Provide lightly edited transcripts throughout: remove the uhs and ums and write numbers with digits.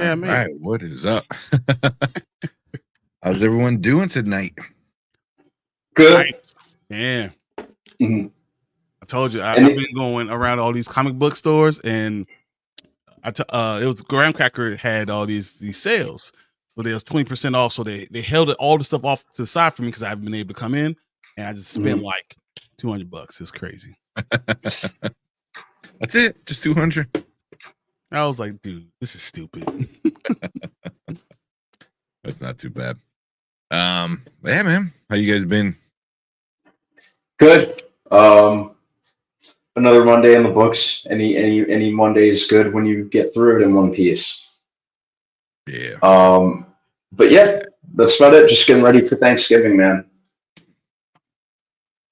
Yeah, man. All right, what is up? How's everyone doing tonight? Good. Yeah. Mm-hmm. I told you, I've been going around all these comic book stores, and it was Graham Cracker had all these sales, so there was 20% off. So they held all the stuff off to the side for me because I haven't been able to come in, and I just spent like $200. It's crazy. That's it, just 200. I was like, dude, this is stupid. That's not too bad. Yeah, man, how you guys been? Good. Another Monday in the books. Any Monday is good when you get through it in one piece. Yeah. But yeah, that's about it. Just getting ready for Thanksgiving, man.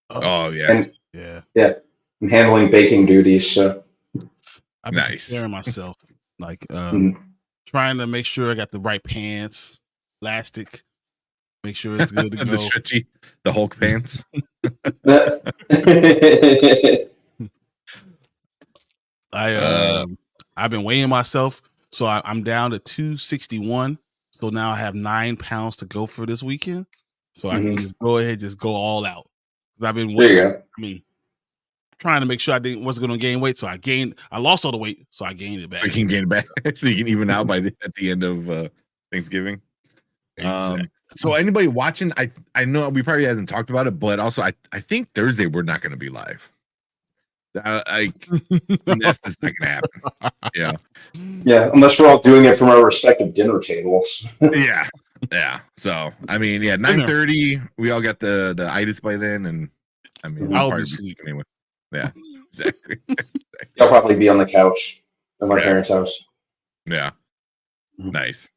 Oh yeah. And yeah. I'm handling baking duties, so I've been preparing myself, like trying to make sure I got the right pants, elastic, make sure it's good to go. The stretchy, the Hulk pants. I've been weighing myself, so I'm down to 261. So now I have 9 pounds to go for this weekend. So I can just go all out. I've been weighing. Trying to make sure I wasn't going to gain weight, so I lost all the weight, so I gained it back. So you can gain it back, so you can even out at the end of Thanksgiving. Exactly. So anybody watching, I know we probably hasn't talked about it, but also I think Thursday we're not going to be live. That's just not going to happen. Yeah. Yeah, unless we're all doing it from our respective dinner tables. Yeah. So I mean, 9:30. We all got the itis by then, and I mean, I'll be asleep anyway. Yeah, exactly. I'll probably be on the couch at my parents' house. Yeah. Nice.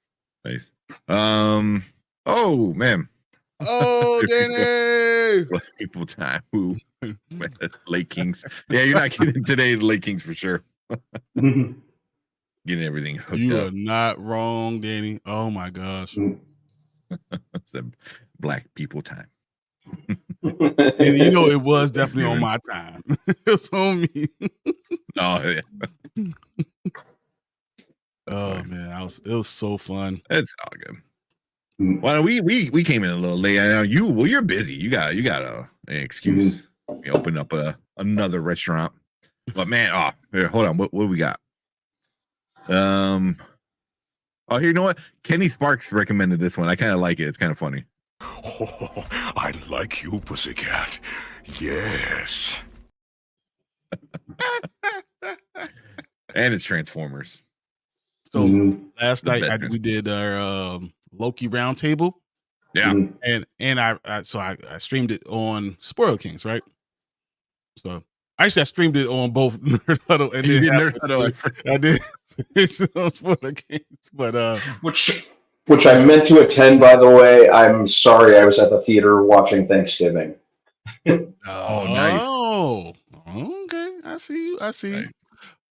Oh man. Oh, Danny. People time. Ooh. Lake Kings. Yeah, you're not getting today. The Lake Kings for sure. Getting everything hooked up. You are not wrong, Danny. Oh my gosh. It's a black people time. And it was definitely on my time. It was on me. Oh yeah. Oh man, it was so fun. It's all good. Well, we came in a little late. I know you're busy. You got an excuse. You open up another restaurant. But man, here, hold on. What we got? Here, you know what? Kenny Sparks recommended this one. I kind of like it. It's kind of funny. Oh, I like you, pussycat. Yes. And it's Transformers. So last night we did our Loki roundtable. Yeah. And I streamed it on Spoiler Kings, right? So actually I streamed it on both Nerd Huddle and then Nerd Huddle. I did on Spoiler Kings, but which I meant to attend, by the way. I'm sorry, I was at the theater watching Thanksgiving. Oh, nice. Oh, okay. I see you. Nice.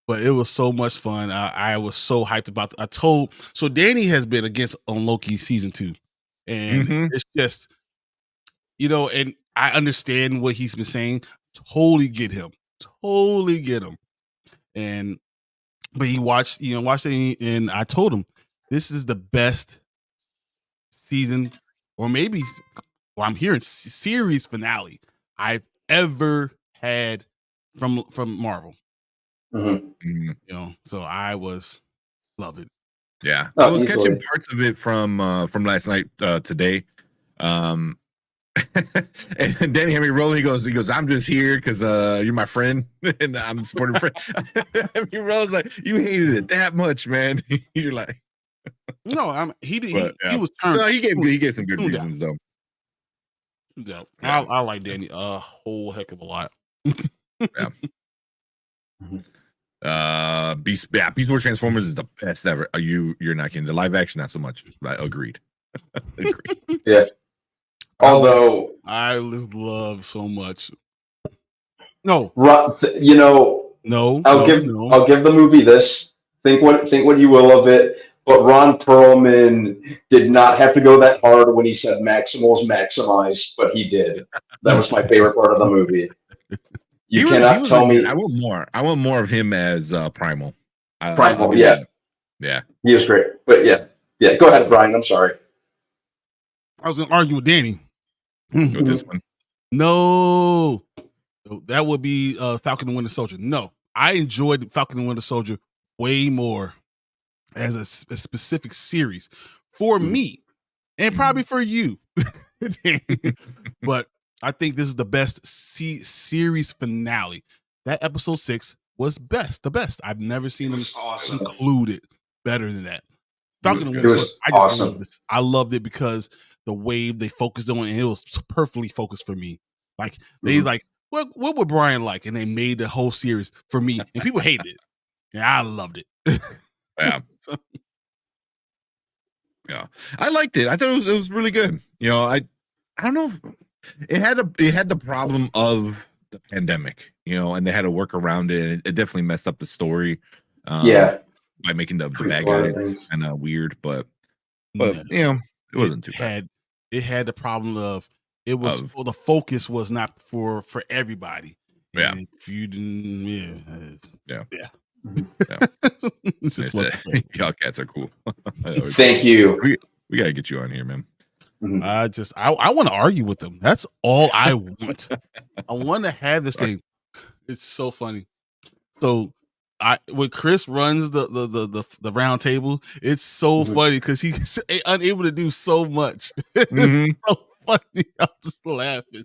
But it was so much fun. I was so hyped about it. So Danny has been against on Loki season 2. And it's just, and I understand what he's been saying. Totally get him. But he watched it, and I told him, this is the best season, or maybe, I'm hearing series finale I've ever had from Marvel. So I was loving. Yeah, I was catching parts of it from last night today. And Danny had me rolling. He goes, I'm just here because you're my friend and I'm supporting friend. He rolls like, you hated it that much, man. You're like, no, he was turned. No, he gave some good reasons though. Yeah. I like Danny a whole heck of a lot. Yeah. Beast Wars Transformers is the best ever. You're not kidding. The live action, not so much. Agreed. Yeah. Although I love so much. No. No. I'll give the movie this. Think what you will of it. But Ron Perlman did not have to go that hard when he said Maximals maximize, but he did. That was my favorite part of the movie. You cannot tell me. I want more. I want more of him as Primal. Primal, yeah. Yeah, he was great. But yeah. Go ahead, Brian. I'm sorry. I was gonna argue with Danny. with this one. No, that would be Falcon and Winter Soldier. No, I enjoyed Falcon and Winter Soldier way more as a specific series for me, and probably for you. But I think this is the best series finale. That episode 6 was the best. I've never seen them concluded better than that. Falcon and Winter Soldier, I just love this. I loved it because the way they focused on it, it was perfectly focused for me. Like they like, what would Brian like? And they made the whole series for me, and people hated it. And I loved it. Yeah. Yeah, I liked it. I thought it was really good. You know, I don't know if it had the problem of the pandemic, you know, and they had to work around it. And it definitely messed up the story. By making the bad guys kind of weird, but you know, it wasn't too bad. It had the problem of the focus was not for everybody. Yeah, and if you didn't, yeah. This is y'all cats are cool. Thank you. We gotta get you on here, man. I want to argue with them. That's all I want. I want to have this thing. It's so funny. So when Chris runs the round table, it's so funny because he's unable to do so much. It's so funny. I'm just laughing.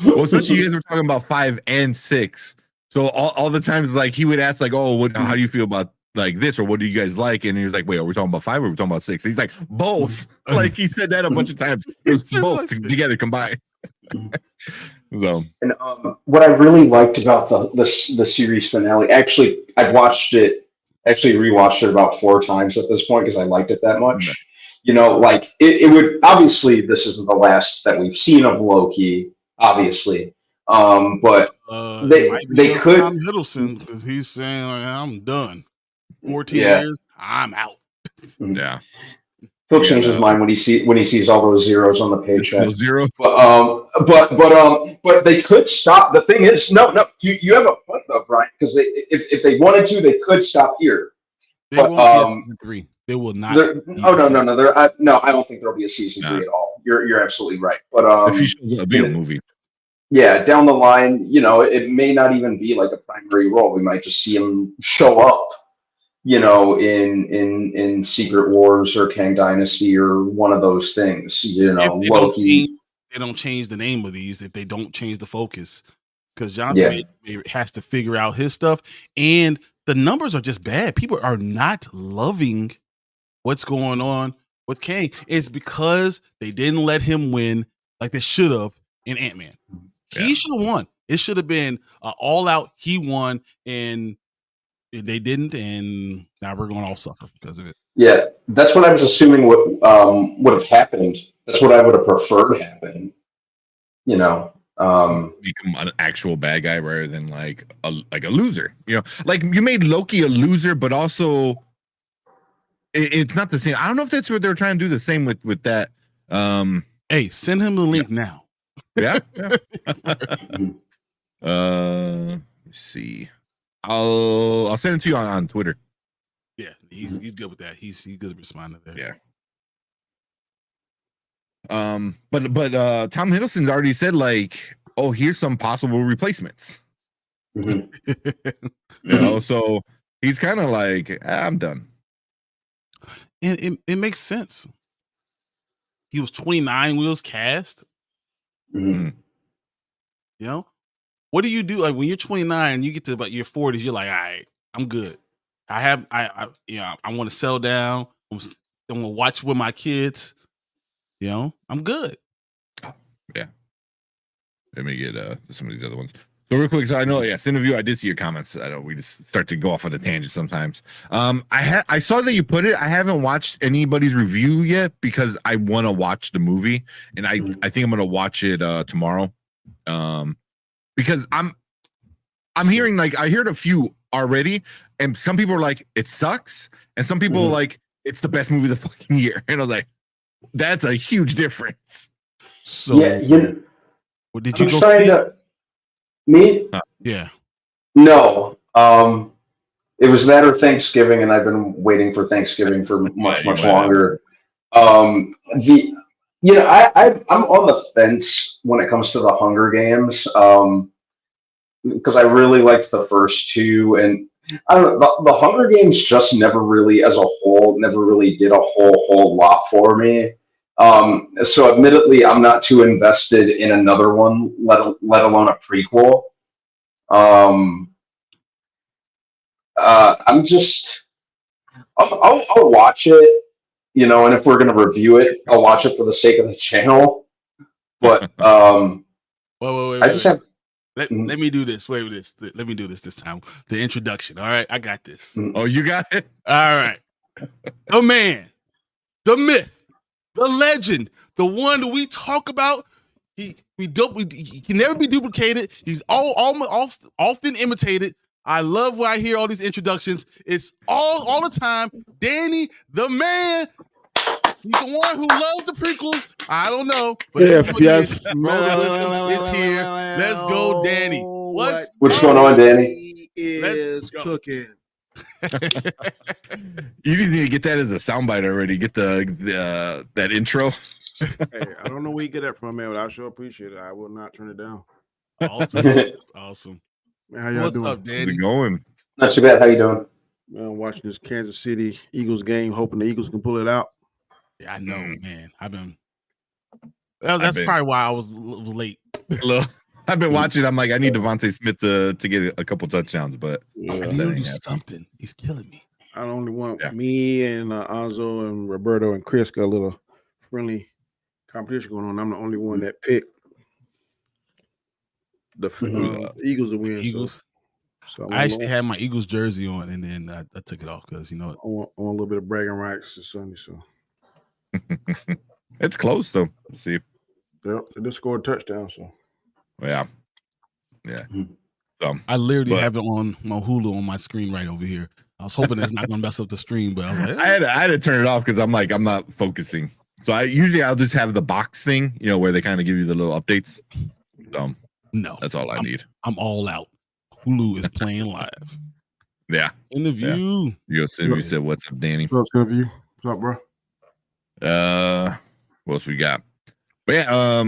Well, especially you guys were talking about 5 and 6. So all the times, like he would ask, like, "Oh, how do you feel about like this, or what do you guys like?" And he was like, "Wait, are we talking about 5 or are we talking about 6?" And he's like, "Both." Like he said that a bunch of times. It was both together combined. So, and what I really liked about the series finale, actually, I've watched it, rewatched it about 4 times at this point because I liked it that much. You know, like it would obviously this isn't the last that we've seen of Loki, obviously. But they could Tom Hiddleston because he's saying like, I'm done. 14 years, I'm out. Yeah. He'll change his mind when he sees all those zeros on the paycheck. Zero. But they could stop. The thing is, no, you have a point though, Brian, because if they wanted to, they could stop here. They won't be a 3. They will not. No. I don't think there'll be a season 3 at all. You're absolutely right. But if you should be a movie. Yeah, down the line, you know, it may not even be like a primary role. We might just see him show up, you know, in Secret Wars or Kang Dynasty or one of those things. You know, Loki. They don't change the name of these if they don't change the focus, because Jonathan has to figure out his stuff, and the numbers are just bad. People are not loving what's going on with Kang. It's because they didn't let him win like they should have in Ant-Man. He should have won. It should have been all out. He won, and they didn't, and now we're going to all suffer because of it. Yeah, that's what I was assuming would have happened. That's what I would have preferred happen. You know, become an actual bad guy rather than like a loser. You know, like you made Loki a loser, but also it's not the same. I don't know if that's what they're trying to do. The same with that. Hey, send him the link now. Yeah. Let's see. I'll send it to you on Twitter. Yeah, he's good with that. He's good at responding to that. Yeah. But Tom Hiddleston's already said like, oh, here's some possible replacements. You know, so he's kind of like, I'm done. And it makes sense. He was 29 when he was cast. You know, what do you do like when you're 29 and you get to about your 40s? You're like, all right, I'm good. I want to settle down. I'm gonna watch with my kids. You know, I'm good. Yeah. Let me get some of these other ones. So real quick, so I know, Interview, I did see your comments. I know we just start to go off on a tangent sometimes. I saw that you put it. I haven't watched anybody's review yet because I want to watch the movie, and I think I'm gonna watch it tomorrow. Because I'm hearing like I heard a few already, and some people are like it sucks, and some people are like it's the best movie of the fucking year, and I was like, that's a huge difference. So what did you go see? Me? Yeah. No. It was that or Thanksgiving, and I've been waiting for Thanksgiving for much longer. I'm on the fence when it comes to the Hunger Games, because I really liked the first two, and I don't know, the Hunger Games just never really, as a whole, never really did a whole lot for me. So admittedly, I'm not too invested in another one, let alone a prequel. I'll watch it, and if we're gonna review it, I'll watch it for the sake of the channel. But wait, I just have. Let me do this. Wait with this. Let me do this time. The introduction. All right, I got this. Oh, you got it. All right. The man, the myth, the legend, the one that we talk about. He can never be duplicated. He's often imitated. I love when I hear all these introductions. It's all the time. Danny, the man. He's the one who loves the prequels. I don't know, but yes. Roman Wisdom is here. Let's go, Danny. What's going on, Danny? Is cooking. You need to get that as a soundbite already. Get the that intro. Hey, I don't know where you get that from, man, but I sure appreciate it. I will not turn it down. Awesome. That's awesome. Man, how y'all What's doing? up, Danny? How's it going? Not too bad. How you doing? Man, I'm watching this Kansas City Eagles game, hoping the Eagles can pull it out. Yeah, I know, man. That's probably why I was late. I've been watching. I'm like, I need Devontae Smith to get a couple touchdowns, but I need him to do something. He's killing me. I only want me and Anzo and Roberto and Chris got a little friendly competition going on. I'm the only one that picked the Eagles to win. Eagles. So I actually had my Eagles jersey on, and then I took it off because I want a little bit of bragging rights this Sunday. So it's close though. Let's see. Yep, they just scored a touchdown. So yeah. So I literally have it on my Hulu on my screen right over here. I was hoping it's not going to mess up the stream, but I was like, I had to turn it off because I'm not focusing. So I'll just have the box thing, where they kind of give you the little updates. No, that's all I need. I'm all out. Hulu is playing live. Yeah. Interview. You said, "What's up, Danny?" What's up, interview? What's up, bro? What else we got? But yeah, I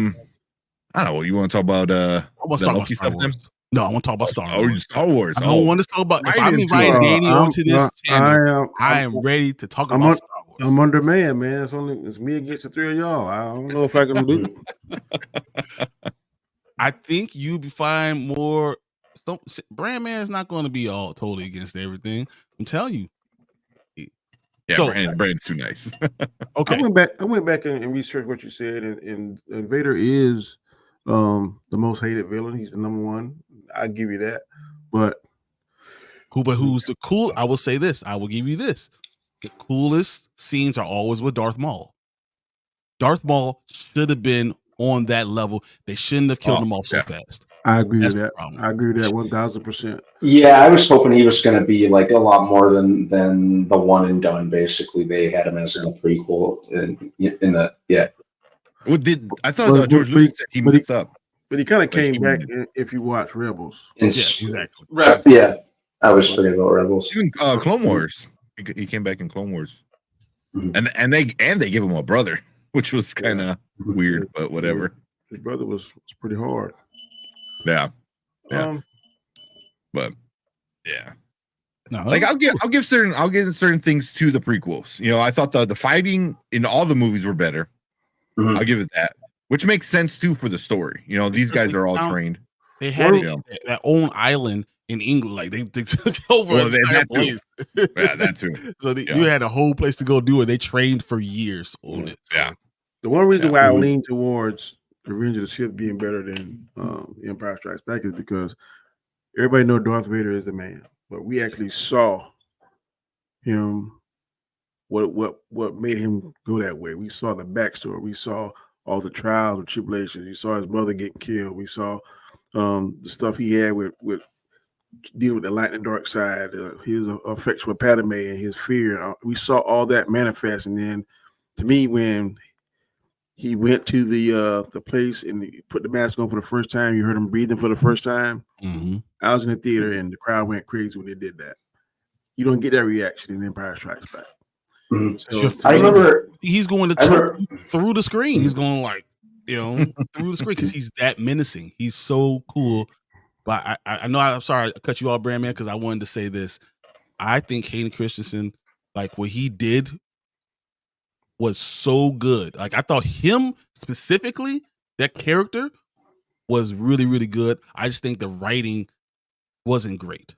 don't know. You want to talk about I want to talk about Star Wars. No, I want to talk about Star Wars. Star Wars. I don't want to talk about. If I'm inviting Danny onto this channel, I am ready to talk about Star Wars. I'm on demand, man. It's me against the three of y'all. I don't know if I can do it. I think you find more. Brand Man is not going to be all totally against everything. I'm telling you. Yeah, so, Brand's too nice. Okay, I went back and researched what you said, and Vader is the most hated villain. He's the number one. I give you that. But who's the cool? I will say this. I will give you this. The coolest scenes are always with Darth Maul. Darth Maul should have been on that level. They shouldn't have killed him off so fast. I agree with that. I agree with that 1,000%. Yeah, I was hoping he was going to be like a lot more than the one and done. Basically, they had him as a prequel in the Well, I thought George Lucas said he moved up, but he kind of came back if you watch Rebels. Yeah, exactly. Yeah, I was forgetting about Rebels. Even Clone Wars. He came back in Clone Wars, and they gave him a brother, which was kind of weird, but whatever. His brother was pretty hard. Yeah. But yeah. No, like I'll give certain things to the prequels. I thought the fighting in all the movies were better. Mm-hmm. I'll give it that, which makes sense too for the story. These guys are all trained. They had their own island in England, like they took over an entire place. Yeah, that too. So you had a whole place to go do it. They trained for years on it. So. Yeah. The one reason why I lean towards Revenge of the Sith being better than Empire Strikes Back is because everybody knows Darth Vader is the man, but we actually saw him. What made him go that way? We saw the backstory. We saw all the trials and tribulations. We saw his mother getting killed. We saw the stuff he had with dealing with the light and dark side, his affection for Padme and his fear. We saw all that manifest, and then to me, when he went to the place and he put the mask on for the first time, you heard him breathing for the first time. Mm-hmm. I was in the theater and the crowd went crazy when they did that. You don't get that reaction in Empire Strikes Back. Mm-hmm. So I remember he's going to jump through the screen. He's going like, through the screen because he's that menacing. He's so cool. But I know I'm sorry I cut you off, Brandman, because I wanted to say this. I think Hayden Christensen, like what he did was so good. Like I thought him specifically, that character was really, really good. I just think the writing wasn't great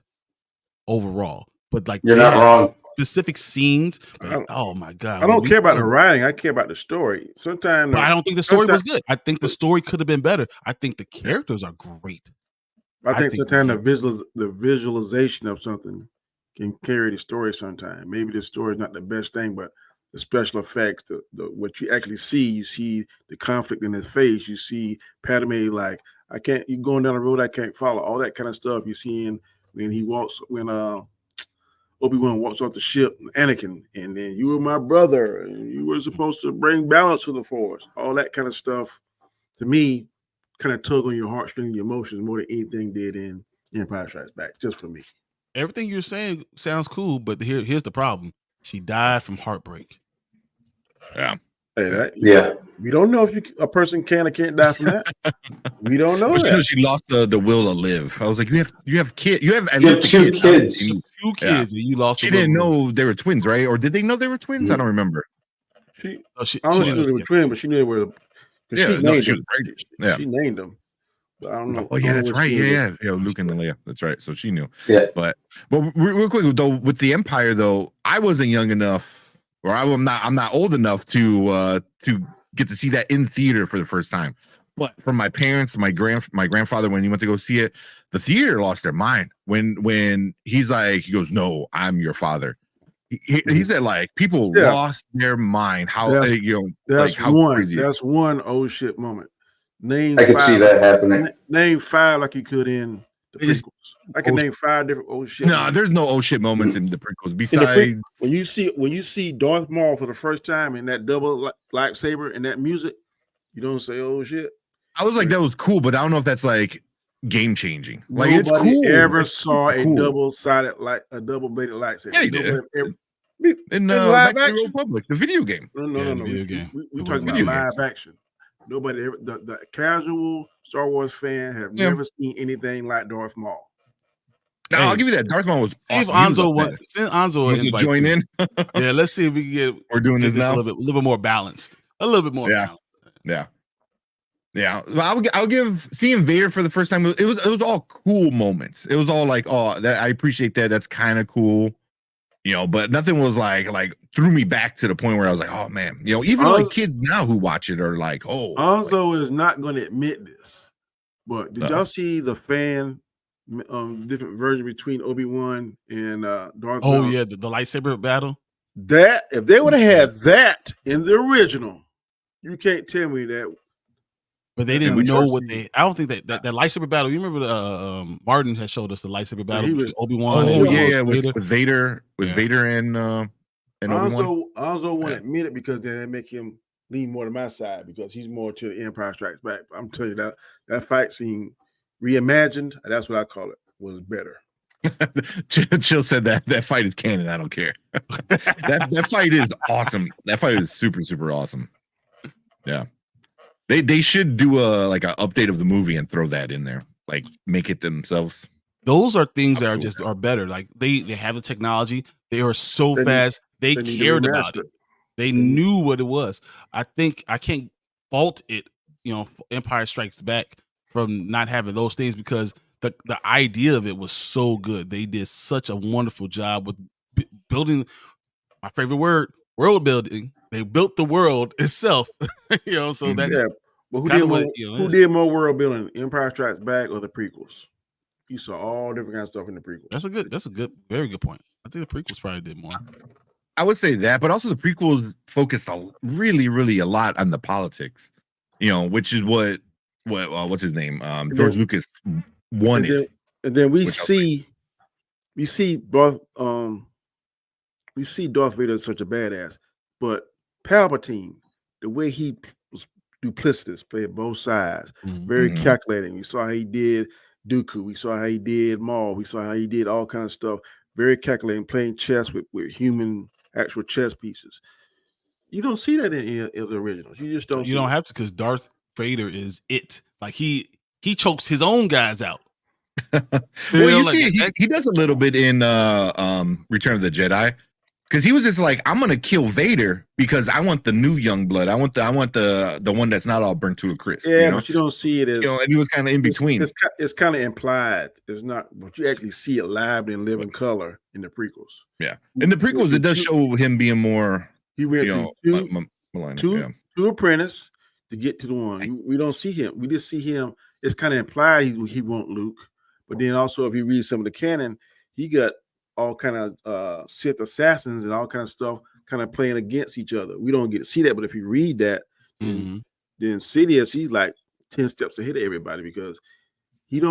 overall. But like you're not wrong. Specific scenes. Like, oh my God. I don't care about the writing. I care about the story. Sometimes I don't think the story was good. I think the story could have been better. I think the characters are great. I think sometimes the visualization of something can carry the story sometimes. Maybe the story is not the best thing, but the special effects, the what you actually see, you see the conflict in his face, you see Padme like, you going down the road I can't follow, all that kind of stuff you see when Obi-Wan walks off the ship, Anakin, and then you were my brother, and you were supposed to bring balance to the Force, all that kind of stuff, to me, kind of tug on your heartstrings, your emotions more than anything did in Empire Strikes Back, just for me. Everything you're saying sounds cool, but here's the problem. She died from heartbreak. Yeah. We don't know if a person can or can't die from that. We don't know. But she lost the will to live. I was like, you have kids. You have at least two kids. Two kids, and you lost. She didn't know they were twins, right? Or did they know they were twins? I don't remember. She didn't know they were twins, but she knew they were. She named them. But I don't know. Oh yeah, that's right. Yeah, Luke and Leia. That's right. So she knew. Yeah. But real quick though, with the Empire though, I wasn't young enough, or I'm not old enough to get to see that in theater for the first time. But from my parents, my grandfather, when he went to go see it, the theater lost their mind when he goes, "No, I'm your father." He said like people lost their mind. How crazy. That's one old shit moment. I could see that happening. Name 5 like you could in the prequels. I can name 5 different old shit. No, there's no old shit moments in the prequels. Besides, when you see Darth Maul for the first time in that double lightsaber and that music, you don't say "oh shit." I was like, that was cool, but I don't know if that's like game changing. Like Nobody it's cool. Ever saw a double-sided a double-bladed lightsaber? Yeah, he did. In the Republic, the video game. No. Video game. We're talking about live action. Nobody ever, the casual Star Wars fan have never seen anything like Darth Maul. No, I'll give you that. Darth Maul was awesome. Send Anzo to join in. Yeah, let's see if we can get. We're doing this now. A little bit more balanced. A little bit more balanced. Yeah. Well, I'll give seeing Vader for the first time. It was all cool moments. It was all like, oh, that I appreciate that. That's kind of cool. But nothing was like threw me back to the point where I was like, oh man, even like kids now who watch it are like, oh. Anzo is not going to admit this, but did y'all see the fan different version between Obi-Wan and Darth Maul? Oh yeah, the lightsaber battle. That if they would have had that in the original, you can't tell me that. But they didn't know what they. I don't think that lightsaber battle. You remember Martin had showed us the lightsaber battle between Obi-Wan. With Vader, Vader and Obi-Wan. Also won't admit it because then it make him lean more to my side because he's more to the Empire Strikes Back. I'm telling you that fight scene reimagined. That's what I call it. Was better. Chill said that fight is canon. I don't care. that fight is awesome. That fight is super super awesome. Yeah. They should do a update of the movie and throw that in there, like make it themselves. Those are things that are better. Like they have the technology. They are so fast. They cared about it. They knew what it was. I think I can't fault it. Empire Strikes Back from not having those things because the idea of it was so good. They did such a wonderful job with building. My favorite word, world building. They built the world itself, So that's But who did more world building, Empire Strikes Back or the prequels? You saw all different kinds of stuff in the prequels. That's a very good point. I think the prequels probably did more. I would say that, but also the prequels focused really, really a lot on the politics, which is what's his name, George Lucas wanted. And then we see Darth Vader as such a badass, but Palpatine, the way he was duplicitous, played both sides, very calculating. We saw how he did Dooku. We saw how he did Maul. We saw how he did all kinds of stuff. very calculating, playing chess with human actual chess pieces. You don't see that in the originals. You just don't. You don't have to, because Darth Vader is it. Like he chokes his own guys out. Well, he does a little bit in Return of the Jedi, because he was just like, I'm gonna kill Vader because I want the new young blood. I want the one that's not all burnt to a crisp. Yeah, but you don't see it as, and he was kind of in between. It's kind of implied. It's not, but you actually see it live in living color in the prequels. Yeah, in the prequels, it does show him being more. He went to two apprentice to get to the one. We don't see him. We just see him. It's kind of implied he won't Luke, but then also if you read some of the canon, he got all kind of Sith assassins and all kind of stuff kind of playing against each other. We don't get to see that, but if you read that, then Sidious, he's like 10 steps ahead of everybody, because he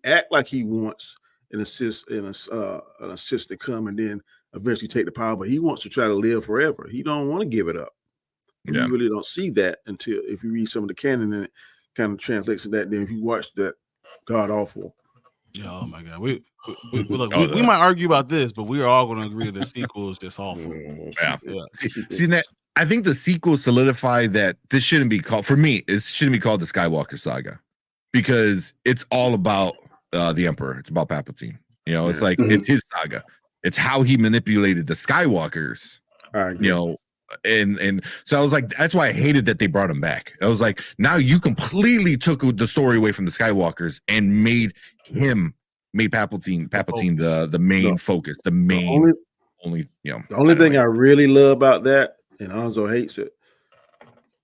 act like he wants an assist to come and then eventually take the power, but he wants to try to live forever. He don't want to give it up. Yeah. You really don't see that until if you read some of the canon, and it kind of translates to that. Then if you watch that god awful. Yeah, oh my god. We might argue about this, but we are all going to agree that the sequel is just awful. Yeah. See that? I think the sequel solidified that this shouldn't be called, for me, it shouldn't be called the Skywalker Saga, because it's all about the Emperor. It's about Palpatine. It's like it's his saga. It's how he manipulated the Skywalkers. And so I was like, that's why I hated that they brought him back. I was like, now you completely took the story away from the Skywalkers and made Palpatine the main focus, the main only. The only thing I really love about that, and Anzo hates it.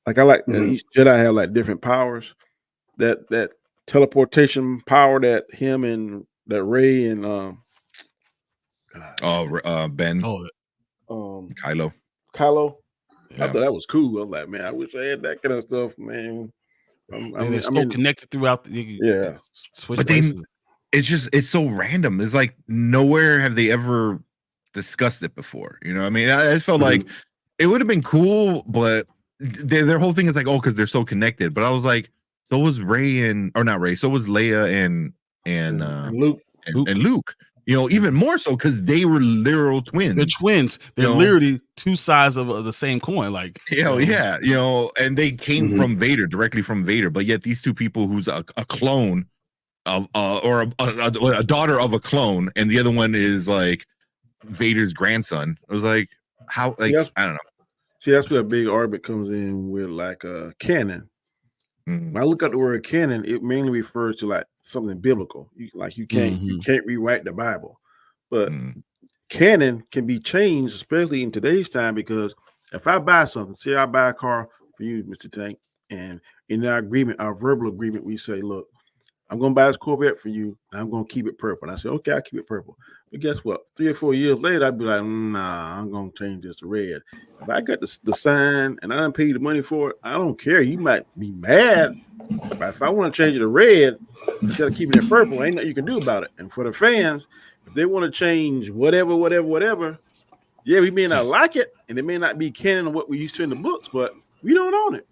Like I like that each Jedi have like different powers. That teleportation power that him and that Rey and Ben. Kylo. I thought that was cool. I was like, man, I wish I had that kind of stuff, man. They're so connected throughout the but it's so random. It's like nowhere have they ever discussed it before. I mean, I just felt like it would have been cool, but their whole thing is like, because they're so connected. But I was like, so was so was Leia and Luke. And Luke. Even more so because they were literal twins. They're twins. They're literally two sides of the same coin. Like, and they came from Vader, directly from Vader. But yet these two people, who's a clone of, or a daughter of a clone, and the other one is like Vader's grandson. I was like, how? Like, I don't know. See, that's where a big argument comes in with like canon. When I look at the word canon, it mainly refers to like something biblical. You can't rewrite the Bible, but canon can be changed, especially in today's time. Because if I buy something, say I buy a car for you, Mr. Tank, and in our verbal agreement, we say, look, I'm going to buy this Corvette for you, and I'm going to keep it purple. And I say, okay, I'll keep it purple. But guess what? 3 or 4 years later, I'd be like, nah, I'm going to change this to red. If I got the sign and I didn't pay the money for it, I don't care. You might be mad, but if I want to change it to red instead of keeping it purple, ain't nothing you can do about it. And for the fans, if they want to change whatever, yeah, we may not like it, and it may not be canon of what we used to in the books, but we don't own it.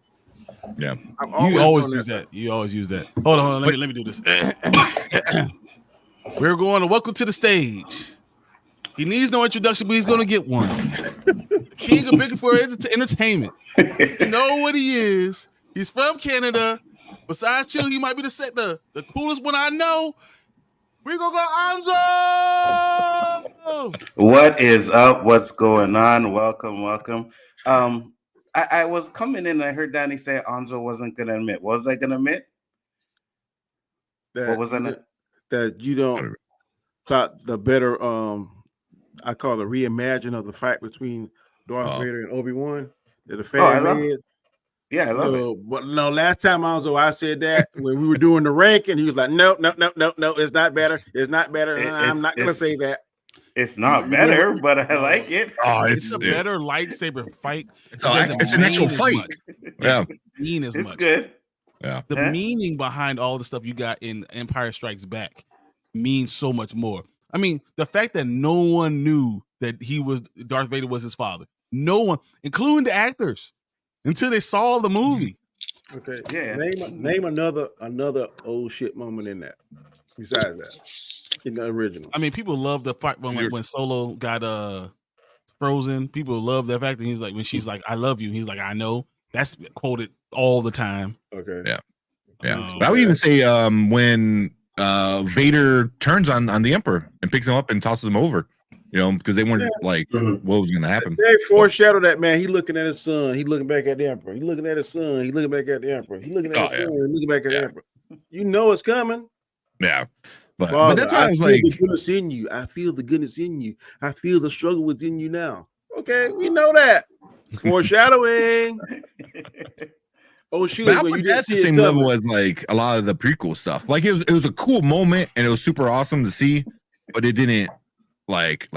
Yeah, you always use that. You always use that. Hold on. Let me do this. We're going to welcome to the stage. He needs no introduction, but he's going to get one. The king of Big for entertainment. You know what he is. He's from Canada. Besides you, he might be the coolest one I know. We're going to go Anzo. What is up? What's going on? Welcome. I was coming in and I heard Danny say Anzo wasn't going to admit. What was I going to admit? What was I not? That you don't thought the better, I call the reimagine of the fight between Darth Vader and Obi-Wan. That the fan made. Yeah, I love it. But no, last time Anzo, I said that when we were doing the ranking, he was like, no, it's not better. It's not better. I'm not going to say that. It's not better, but I like it. It's a better lightsaber fight. It's an actual fight. Yeah, mean as it's much. Good. Yeah, the meaning behind all the stuff you got in Empire Strikes Back means so much more. I mean, the fact that no one knew that Darth Vader was his father. No one, including the actors, until they saw the movie. Okay, yeah. Name another old shit moment in that. besides that in the original. I mean, people love the part when Solo got frozen. People love that fact that he's like when she's like, "I love you." He's like, "I know." That's quoted all the time. Okay. Yeah. Yeah. I would even say when Vader turns on the Emperor and picks him up and tosses him over, because they weren't like what was going to happen. They foreshadowed that, man. He looking at his son. He looking back at the Emperor. He looking at his son. He looking back at the Emperor. He looking at his son. He looking back at the Emperor. You know it's coming. Yeah. But Father, that's why I was feel like, the goodness in you. I feel the goodness in you. I feel the struggle within you now. Okay, we know that. Foreshadowing. Oh, shoot. But I put that at the same level as like a lot of the prequel stuff. Like it was a cool moment and it was super awesome to see, but it didn't like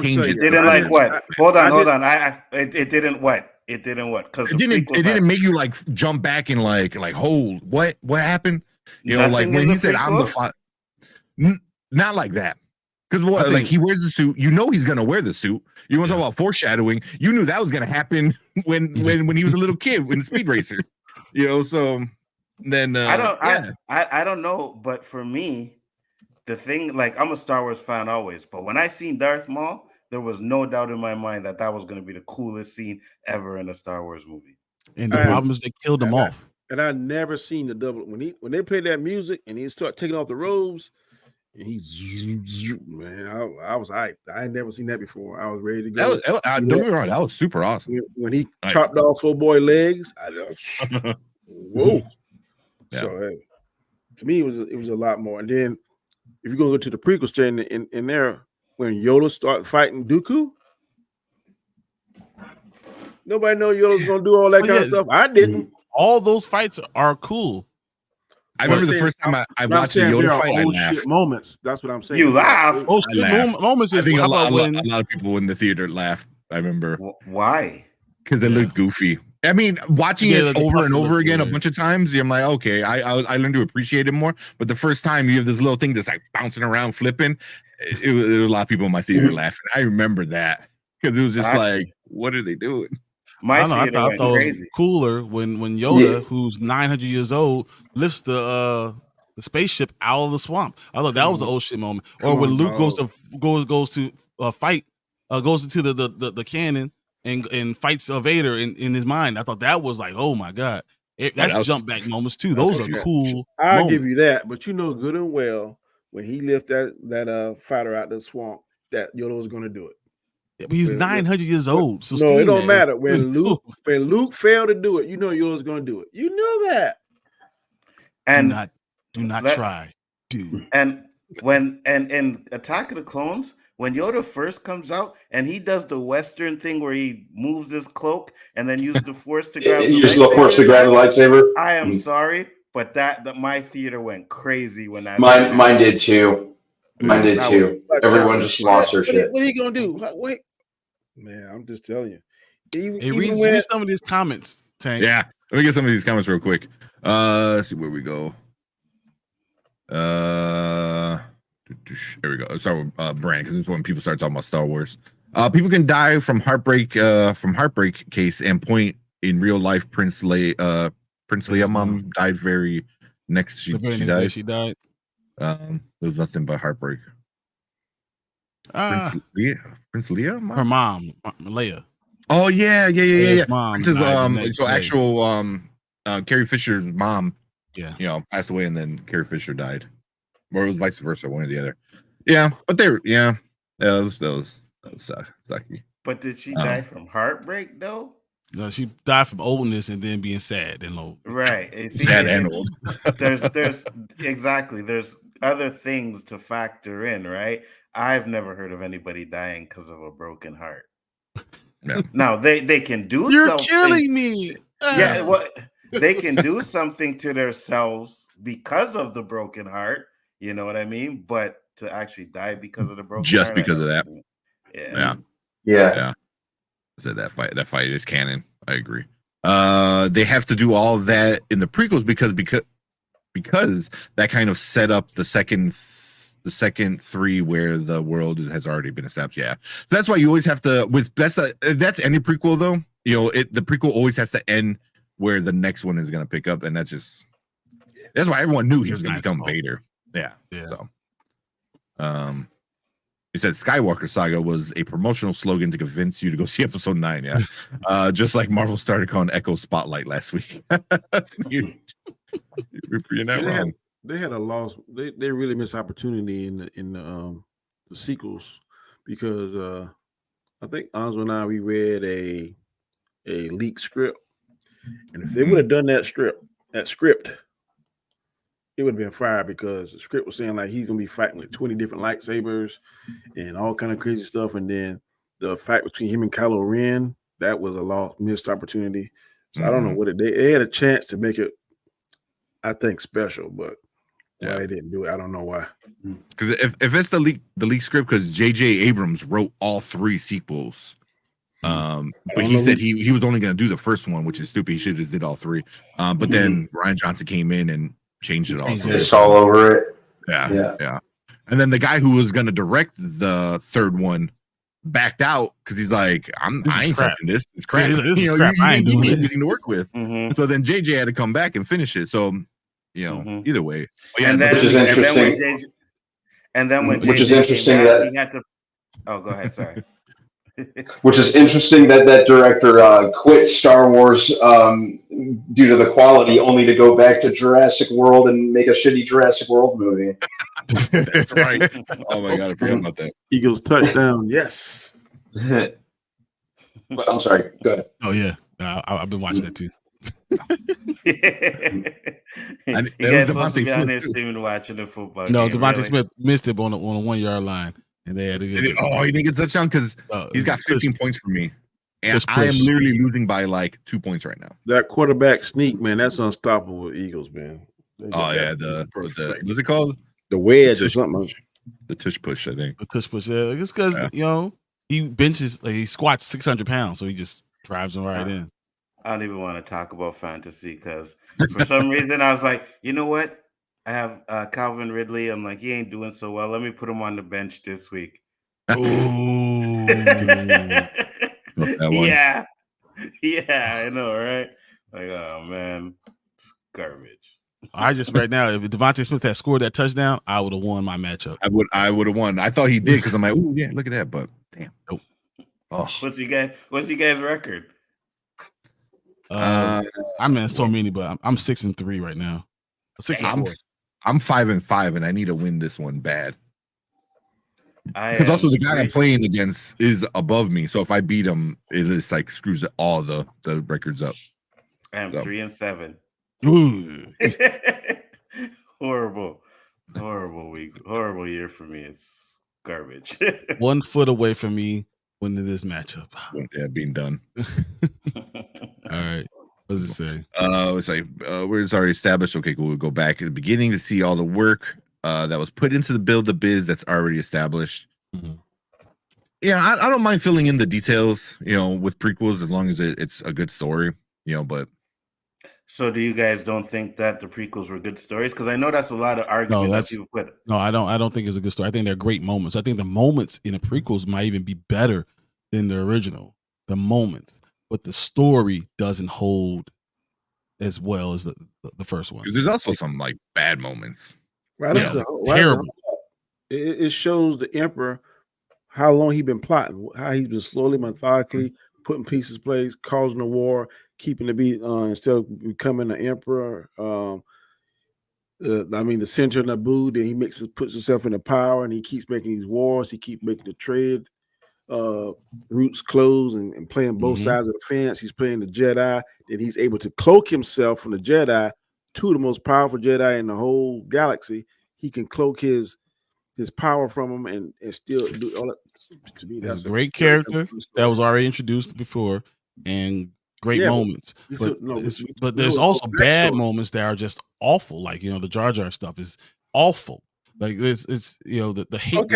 change it. Didn't like what? Hold on. It didn't what? It didn't what? Because it didn't make you like jump back and like hold what happened? Like when he said I'm the father. Not like that. Because like he wears the suit, he's gonna wear the suit. You want to talk about foreshadowing? You knew that was gonna happen when he was a little kid in Speed Racer. So then I don't know, but for me, the thing, like I'm a Star Wars fan always, but when I seen Darth Maul, there was no doubt in my mind that was gonna be the coolest scene ever in a Star Wars movie. And the problem is they killed him off. And I never seen the double when they played that music and he start taking off the robes. And he's man, I was hyped. I had never seen that before. I was ready to go. Don't get me wrong, that was super awesome. When he chopped off old boy legs, I just whoa. Yeah. So to me, it was a lot more. And then if you're gonna go to the prequel stand in there when Yoda started fighting Dooku, nobody know Yoda's gonna do all that kind of stuff. I didn't. All those fights are cool. I remember the first time I watched the Yoda fight, I laughed. Moments. That's what I'm saying. You laugh. Most moments. I think a lot of people in the theater laughed. I remember. Why? Because it looked goofy. I mean, watching it over and over again a bunch of times, I'm like, okay, I learned to appreciate it more. But the first time you have this little thing that's like bouncing around, flipping, there was a lot of people in my theater laughing. I remember that because it was just like, what are they doing? I thought it was cooler when Yoda, who's 900 years old, lifts the spaceship out of the swamp. I thought that was an old shit moment. Or when Luke goes to fight, goes into the cannon and fights Vader in his mind. I thought that was like, oh my god, that's jump back moments too. Those are cool. I'll give you that, but you know good and well when he lifted that fighter out the swamp, that Yoda was going to do it. He's 900 years old. So no, it don't matter. When Luke failed to do it, you know Yoda's going to do it. You know that. And do not try, dude. And when in Attack of the Clones, when Yoda first comes out and he does the Western thing where he moves his cloak and then uses the Force to grab the lightsaber. I am sorry, but that my theater went crazy when that. Mine did too. Mine did too. Everyone just lost their shit. What are you gonna do? Wait, man, I'm just telling you. Read some of these comments, Tank. Yeah, let me get some of these comments real quick. Let's see where we go. There we go. Let's start with Brand, because this is when people start talking about Star Wars. People can die from heartbreak case and point in real life. Prince Leia mom died very next. She died. She died. There was nothing but heartbreak. Prince Leia? Her mom, Leia. Oh yeah. Mom. So actual Carrie Fisher's mom, passed away, and then Carrie Fisher died, or it was vice versa, one or the other. Yeah, but that was sucky. But did she die from heartbreak though? No, she died from oldness and then being sad and old. Right. Sad and old. There's exactly. There's other things to factor in, right? I've never heard of anybody dying because of a broken heart. Yeah. Now they can do. You're something. killing me. Yeah, what they can do something to themselves because of the broken heart. You know what I mean? But to actually die because of the broken just heart, because of that. Yeah. So that fight is canon. I agree. They have to do all of that in the prequels because that kind of set up the second three where the world has already been established. Yeah, so that's why you always have to that's any prequel though. The prequel always has to end where the next one is going to pick up, and that's why everyone knew he was going to become Vader. Yeah. So, he said Skywalker Saga was a promotional slogan to convince you to go see episode 9. Yeah. Just like Marvel started calling Echo Spotlight last week. You're not wrong. They had a loss. They really missed opportunity in the sequels because I think Anzo and I we read a leaked script, and if they would have done that script, it would have been fire because the script was saying like he's gonna be fighting like 20 different lightsabers and all kind of crazy stuff, and then the fight between him and Kylo Ren, that was a missed opportunity. So I don't know what they had a chance to make it, I think, special, but why they didn't do it, I don't know why. Because if it's the leak script, because J.J. Abrams wrote all 3 sequels, but he said he was only going to do the first one, which is stupid. He should have just did all 3. But then Rian Johnson came in and changed it all. It's all over it. Yeah. And then the guy who was going to direct the 3rd one backed out because he's like, I ain't touching this. It's crap. This is crap. I ain't doing anything to work with. So then JJ had to come back and finish it. So, either way. Which is interesting. Which is interesting that he had to. Oh, go ahead. Sorry. Which is interesting that director quit Star Wars due to the quality, only to go back to Jurassic World and make a shitty Jurassic World movie. That's right. Oh my god, I forgot about that. Eagles touchdown, yes. I'm sorry. Go ahead. Oh yeah, I've been watching that too. You guys supposed to be on there streaming watching the football. No, game, Devontae really? Smith missed it on a 1-yard line, and they had to get. He didn't get touchdown because he's got 15 points for me, and I am literally losing by like 2 points right now. That quarterback sneak, man, that's unstoppable with Eagles, man. Oh yeah, the what's it called? The wedge or something. The tush push, I think. The tush push, yeah. It's because he benches, he squats 600 pounds, so he just drives him right in. I don't even want to talk about fantasy because for some reason I was like, you know what? I have Calvin Ridley. I'm like, he ain't doing so well. Let me put him on the bench this week. Ooh. Yeah, I know, right? Like, oh man, it's garbage. I just right now, if Devontae Smith had scored that touchdown, I would have won my matchup. I would have won. I thought he did because I'm like, oh yeah, look at that, but damn. Nope. Oh. What's you guys' record? I'm in so many, but I'm 6-3 right now. 6-4. I'm 5-5, and I need to win this one bad. Because also the guy I'm playing against is above me, so if I beat him, it just like screws all the records up. I am 3-7. Ooh. Horrible week, horrible year for me. It's garbage. 1 foot away from me winning this matchup. Yeah, being done. All right. What does it say? It's like it's already established. Okay, cool. We'll go back at the beginning to see all the work that was put into the build the biz that's already established. Mm-hmm. Yeah, I don't mind filling in the details, with prequels as long as it's a good story, but. So do you guys don't think that the prequels were good stories? Because I know that's a lot of argument that people put. No, I don't think it's a good story. I think they're great moments. I think the moments in the prequels might even be better than the original. The moments. But the story doesn't hold as well as the first one. Because there's also some like bad moments. Terrible. It shows the Emperor how long he's been plotting, how he's been slowly, methodically putting pieces in place, causing a war, keeping the beat instead of becoming an emperor. The center of Naboo, then he puts himself into power, and he keeps making these wars. He keeps making the trade routes close and playing both sides of the fence. He's playing the Jedi. Then he's able to cloak himself from the Jedi to the most powerful Jedi in the whole galaxy. He can cloak his power from him and still do all that. To me, that's a great character that was already introduced before, and great moments. But there's also bad moments that are just awful. Like the Jar Jar stuff is awful. Like it's the hate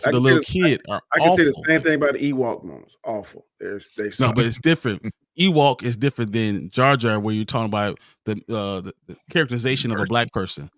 for the little kid are awful. I can say the same thing about the Ewok moments. Awful. No, but it's different. Ewok is different than Jar Jar, where you're talking about the characterization of a black person.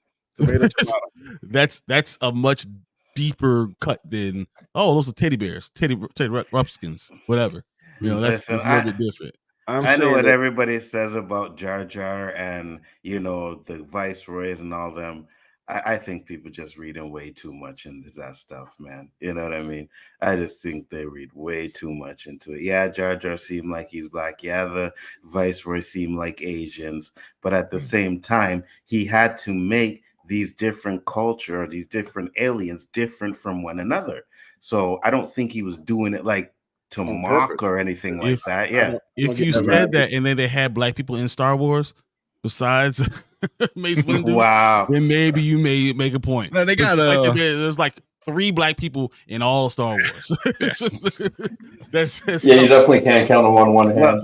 That's a much deeper cut than those are teddy bears, Teddy Rumpkins, whatever. That's a little bit different. I know what everybody says about Jar Jar and the Viceroys and all them. I think people just reading way too much into that stuff, man. You know what I mean? I just think they read way too much into it. Yeah, Jar Jar seemed like he's black. Yeah, the Viceroy seemed like Asians. But at the same time, he had to make these different culture, these different aliens different from one another. So I don't think he was doing it like to On mock purpose. or anything like that. Yeah. If you said that and then they had black people in Star Wars besides Mace Windu, Wow. then maybe you may make a point. No, they got there's like 3 black people in all Star Wars. That's yeah, you definitely can't count them on one hand.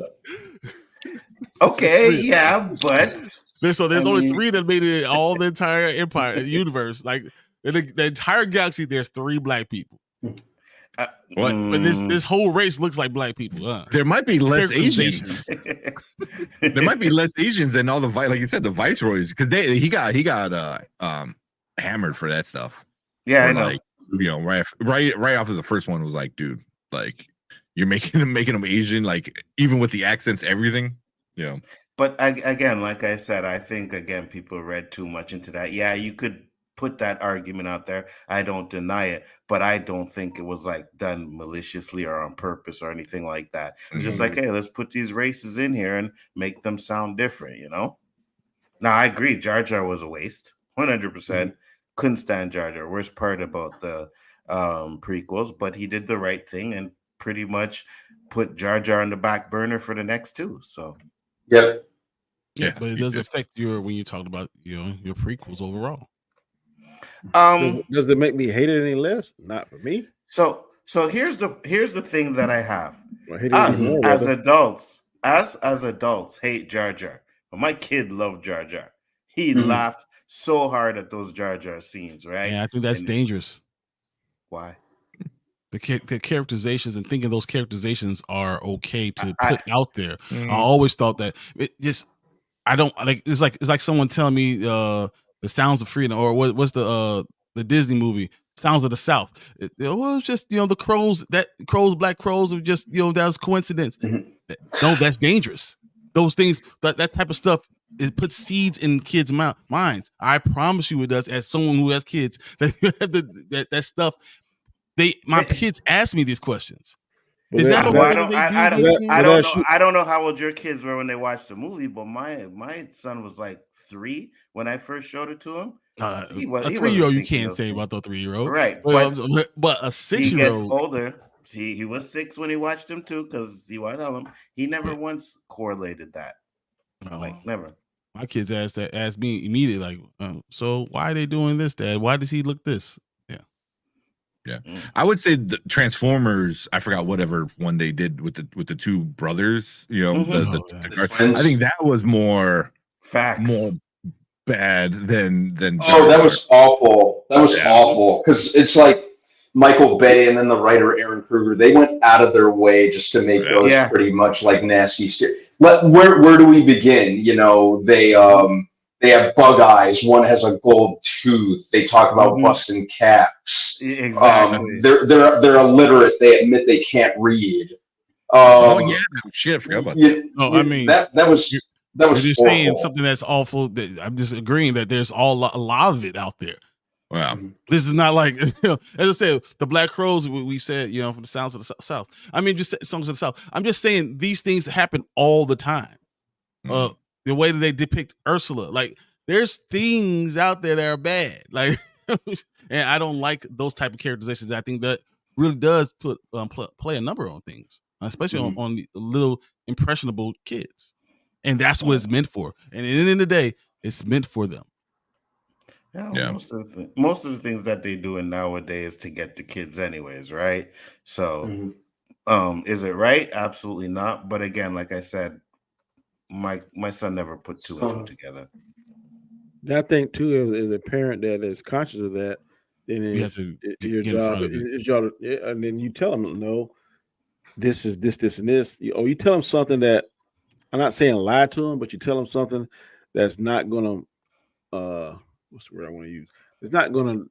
Well, okay, yeah, but so there's only 3 that made it all the entire empire universe. Like the entire galaxy, there's 3 black people. What? But this whole race looks like black people. There might be less Asians. There might be less Asians than all the like you said, the viceroys, because he got hammered for that stuff. Yeah, I know. Like, you know, right after the first one was like, dude, like you're making them Asian, like even with the accents, everything. You know. But again, like I said, I think again people read too much into that. Yeah, you could put that argument out there. I don't deny it, but I don't think it was like done maliciously or on purpose or anything like that. It's just like, hey, let's put these races in here and make them sound different, you know? Now, I agree. Jar Jar was a waste. 100%. Couldn't stand Jar Jar. Worst part about the prequels, but he did the right thing and pretty much put Jar Jar on the back burner for the next 2. So, yep. Yeah, but it does affect when you talk about your prequels overall. Does it make me hate it any less? Not for me. So here's the thing that I have. As adults hate Jar Jar, but my kid loved Jar Jar. He laughed so hard at those Jar Jar scenes, right? Yeah, I think that's dangerous. Why? The characterizations and thinking those characterizations are okay to put out there. I always thought that I don't like. It's like someone telling me the Sounds of Freedom, or what's the Disney movie Sounds of the South. It was just the crows, black crows are just that was coincidence. No, that's dangerous. Those things, that type of stuff, it puts seeds in kids' minds. I promise you, it does. As someone who has kids, that stuff. My kids ask me these questions. Is that I don't know how old your kids were when they watched the movie, but my son was like 3 when I first showed it to him. A 3-year-old you can't say about the 3-year-old, right? But a 6-year-old, he gets older. He was 6 when he watched him too, because he was telling him he never once correlated that. Like never. My kids ask me immediately, like, so why are they doing this, Dad? Why does he look this? Yeah, I would say the Transformers. I forgot whatever one they did with the 2 brothers. I think that was more bad than. That was awful. That was awful because it's like Michael Bay and then the writer Aaron Kruger. They went out of their way just to make those pretty much like nasty. Where do we begin? They have bug eyes. One has a gold tooth. They talk about busting caps. Exactly. They're illiterate. They admit they can't read. Shit, I forgot about that. I mean that was you're just saying something that's awful. I'm just agreeing that there's a lot of it out there. Wow. This is not like, as I said, the Black Crows, we said, from the Sounds of the South. I mean, just Songs of the South. I'm just saying these things happen all the time. The way that they depict Ursula, like there's things out there that are bad, like, and I don't like those type of characterizations. I think that really does play a number on things, especially on the little impressionable kids, and that's what it's meant for. And at the end of the day, it's meant for them. Yeah. Most of the things that they do nowadays to get the kids, anyways, right? So, is it right? Absolutely not. But again, like I said, my son never put 2 and 2 together. I think too, as a parent that is conscious of that, then your job is y'all, and then you tell them, no, this is this and this. Or you tell them something that, I'm not saying lie to them, but you tell them something that's not gonna what's the word I want to use? It's not gonna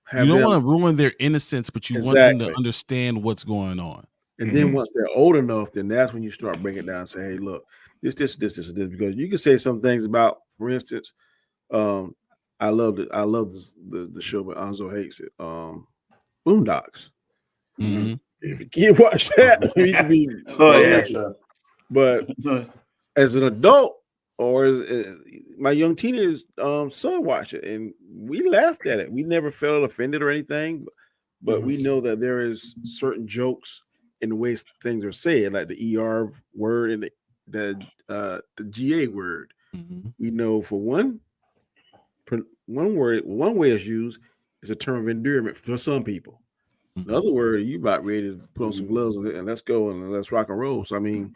have. You don't want to ruin their innocence, but you want them to understand what's going on. And then once they're old enough, then that's when you start breaking it down and say, hey, look, this, because you can say some things about, for instance, I I love it. I love the show, but Anzo hates it. Boondocks. Mm-hmm. If you can't watch that, you can be. But as an adult or my young teenage son watched it, and we laughed at it. We never felt offended or anything, but we know that there is certain jokes in the ways things are said, like the ER word and the GA word. Mm-hmm. We know for one word, one way it's used is a term of endearment for some people. The other word, you about ready to put on some gloves and let's go and let's rock and roll. So I mean,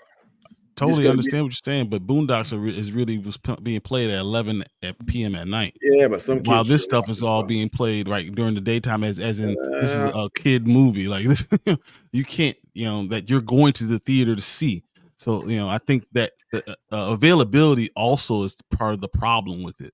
totally understand what you're saying, but Boondocks was being played at 11 p.m. at night. Yeah, but some kids while this stuff is all being played right during the daytime, as in this is a kid movie. Like this, you can't, that you're going to the theater to see. So I think that the availability also is part of the problem with it.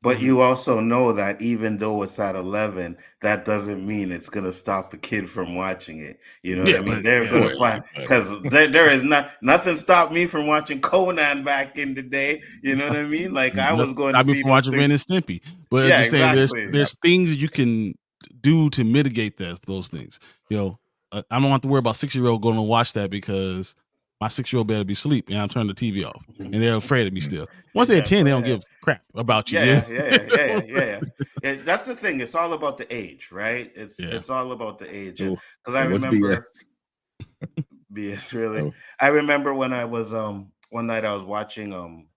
But you also know that even though it's at 11, that doesn't mean it's gonna stop a kid from watching it. You know what I mean? They're gonna find, because there is nothing stopped me from watching Conan back in the day. You know what I mean? Like I was going to see from watching Ren and Stimpy. But I'm just saying there's things that you can do to mitigate those things. I don't have to worry about 6-year-old going to watch that because my 6-year-old better be asleep and I'm turning the TV off. And they're afraid of me still. Once they're 10, they don't give a crap about you. Yeah. That's the thing. It's all about the age, right? It's all about the age. Because I remember BS really. Oh. I remember when I was one night I was watching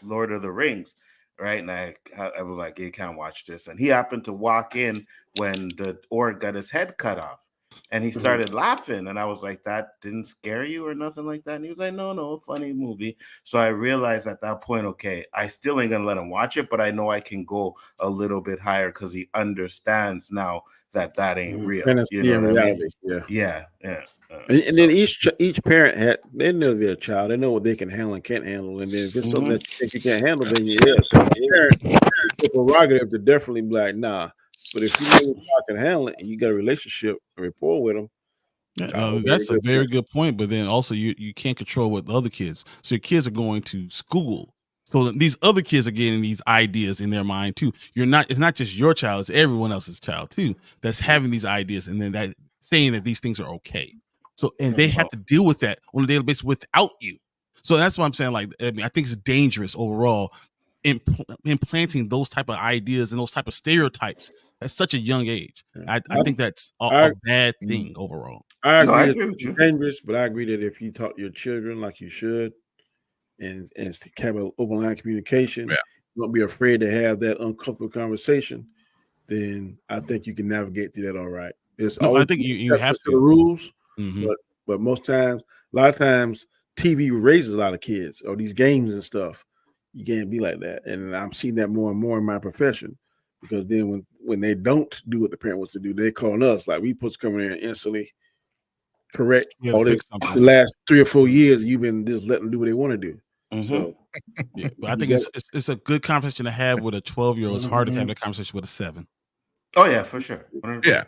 Lord of the Rings, right? And I was like, you can't watch this. And he happened to walk in when the orc got his head cut off. And he started laughing, and I was like, that didn't scare you or nothing like that? And he was like, no, funny movie. So I realized at that point, okay, I still ain't gonna let him watch it, but I know I can go a little bit higher because he understands now that ain't real. You know what I mean? Yeah. And then each parent they know their child, they know what they can handle and can't handle. And then if it's something that you think you can't handle, then the prerogative to definitely be like, nah. But if you know your child can handle it and you got a relationship, a rapport with them, that's a very good point. But then also you can't control what the other kids. So your kids are going to school. So these other kids are getting these ideas in their mind too. It's not just your child, it's everyone else's child too that's having these ideas and then that saying that these things are okay. So and they have to deal with that on a daily basis without you. So that's what I'm saying. Like, I think it's dangerous overall implanting those type of ideas and those type of stereotypes at such a young age. I think that's a bad thing overall. I agree with you. Dangerous, but I agree that if you taught your children like you should and have an open line communication, don't be afraid to have that uncomfortable conversation, then I think you can navigate through that all right. I think you have to. The rules, but most times, a lot of times, TV raises a lot of kids or these games and stuff. You can't be like that. And I'm seeing that more and more in my profession because then when they don't do what the parent wants to do, they call us. Like, we supposed to come in and instantly correct all this. The last 3 or 4 years, you've been just letting them do what they want to do. So, but I think it's a good conversation to have with a 12-year-old. It's hard to have a conversation with a 7. Oh yeah, for sure. Yeah.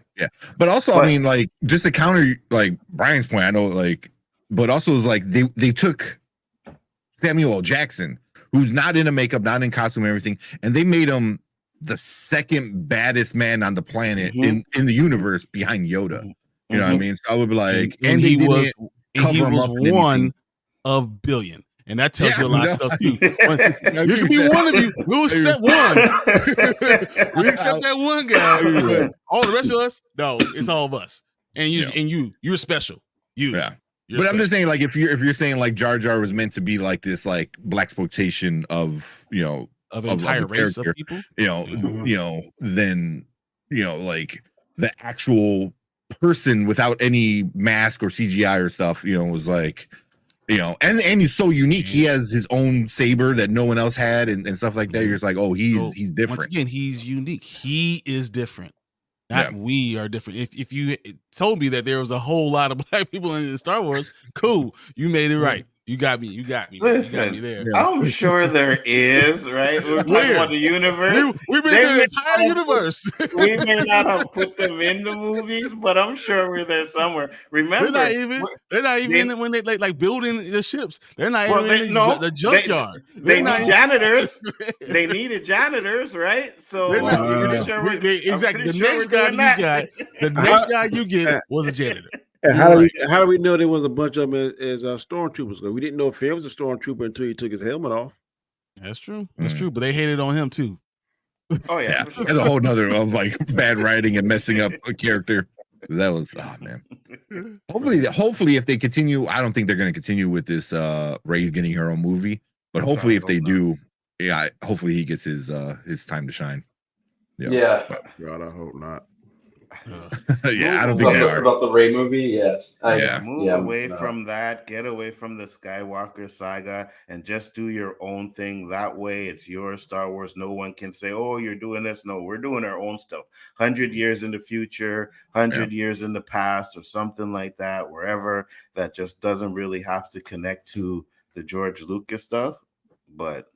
But also, I mean, like, just to counter like Brian's point, I know, like, but also it's like they took Samuel L. Jackson, who's not in a makeup, not in costume and everything, and they made him the second baddest man on the planet in the universe behind Yoda. You know what I mean? So I would be like, and he was one of billion. And that tells you a lot of stuff too. You can be one of you. We'll accept one. We accept that one guy. All the rest of us, no, it's all of us. And you're special. But special. I'm just saying, like, if you're saying like Jar Jar was meant to be like this, like, blaxploitation of of an entire race of people, then like the actual person without any mask or CGI or stuff, was like. And he's so unique. He has his own saber that no one else had, and stuff like that. You're just like, oh, he's different. Once again, he's unique. He is different. Not we are different. If you told me that there was a whole lot of black people in Star Wars, cool, you made it right. You got me. Listen, you got me there. I'm sure there is, right? We're talking about the universe. We've been in the entire universe. We may not have put them in the movies, but I'm sure we're there somewhere. Remember, they're not even when they like building the ships. They're not even in the junkyard. They need janitors. They needed janitors, right? So exactly. The next guy you get was a janitor. And how do we know there was a bunch of them as stormtroopers? We didn't know if he was a stormtrooper until he took his helmet off. That's true. That's true. But they hated on him too. Oh yeah, That's a whole nother of like bad writing and messing up a character. That was man. Hopefully, if they continue, I don't think they're going to continue with this. Rey getting her own movie, but hopefully, if they do, hopefully he gets his time to shine. Yeah. God, I hope not. I don't think they are. About the Rey movie, yes. Move away from that. Get away from the Skywalker saga and just do your own thing. That way, it's your Star Wars. No one can say, "Oh, you're doing this." No, we're doing our own stuff. 100 years in the future, 100 years in the past, or something like that. Wherever that just doesn't really have to connect to the George Lucas stuff. But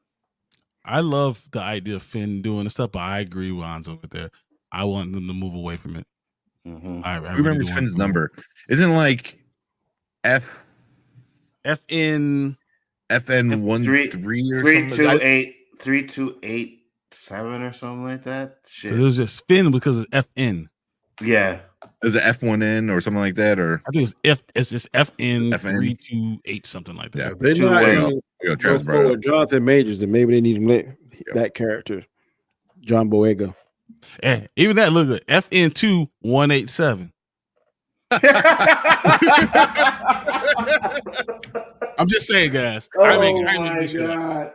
I love the idea of Finn doing the stuff, but I agree with Hanzo with there. I want them to move away from it. Mm-hmm. I remember Finn's number. Isn't like FN 13 or 3287 or something like that. Shit. It was just Finn because of FN. Yeah. Is it F1N or something like that? Or I think it's just FN 328 something like that. They know Jonathan Majors, then maybe they need to let that character, John Boyega. And even that look good. FN 2187. I'm just saying, guys. I make this God.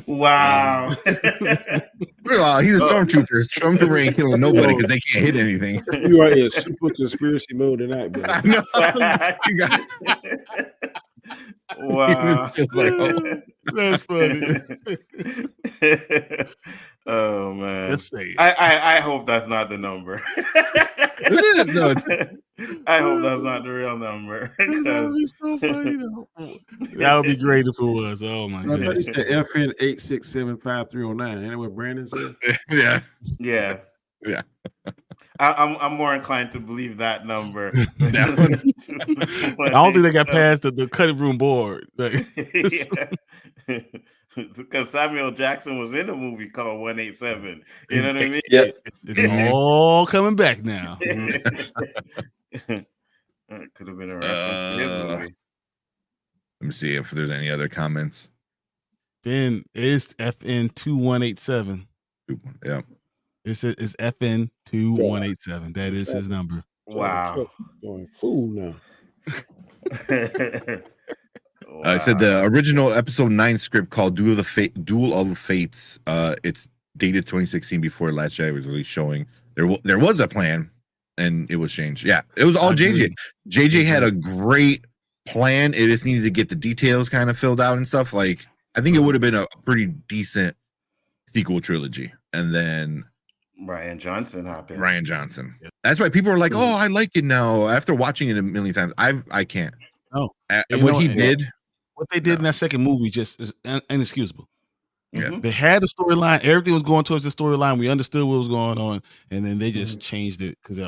Wow. He's a stormtrooper. Stormtrooper ain't killing nobody because they can't hit anything. You are in super conspiracy mode tonight, bro. Wow. That's funny. Oh man. Let's say I hope that's not the number. I hope that's not the real number. That would be so funny though. That would be great if it was. Oh my god. I thought you said FN 8675309. Ain't that what Brandon said? Yeah. I'm more inclined to believe that number. I don't think they got past the cutting room board. Because Samuel Jackson was in a movie called 187. You know what I mean? Yeah. It's all coming back now. It could have been a reference to his movie. Let me see if there's any other comments. Finn is FN 2187. Yeah. It's FN 2187. That is his number. Wow. Going fool now. I said the original episode 9 script called Duel of Fates. It's dated 2016 before Last Jedi was released, showing there was a plan and it was changed. Yeah, it was all JJ. JJ had a great plan. It just needed to get the details kind of filled out and stuff. Like I think it would have been a pretty decent sequel trilogy. And then Ryan Johnson happened. Ryan Johnson. That's why people are like, "Oh, I like it now." After watching it a million times, I can't. No, what he did. What they did in that second movie just is inexcusable. Yeah. They had the storyline, everything was going towards the storyline. We understood what was going on, and then they just changed it because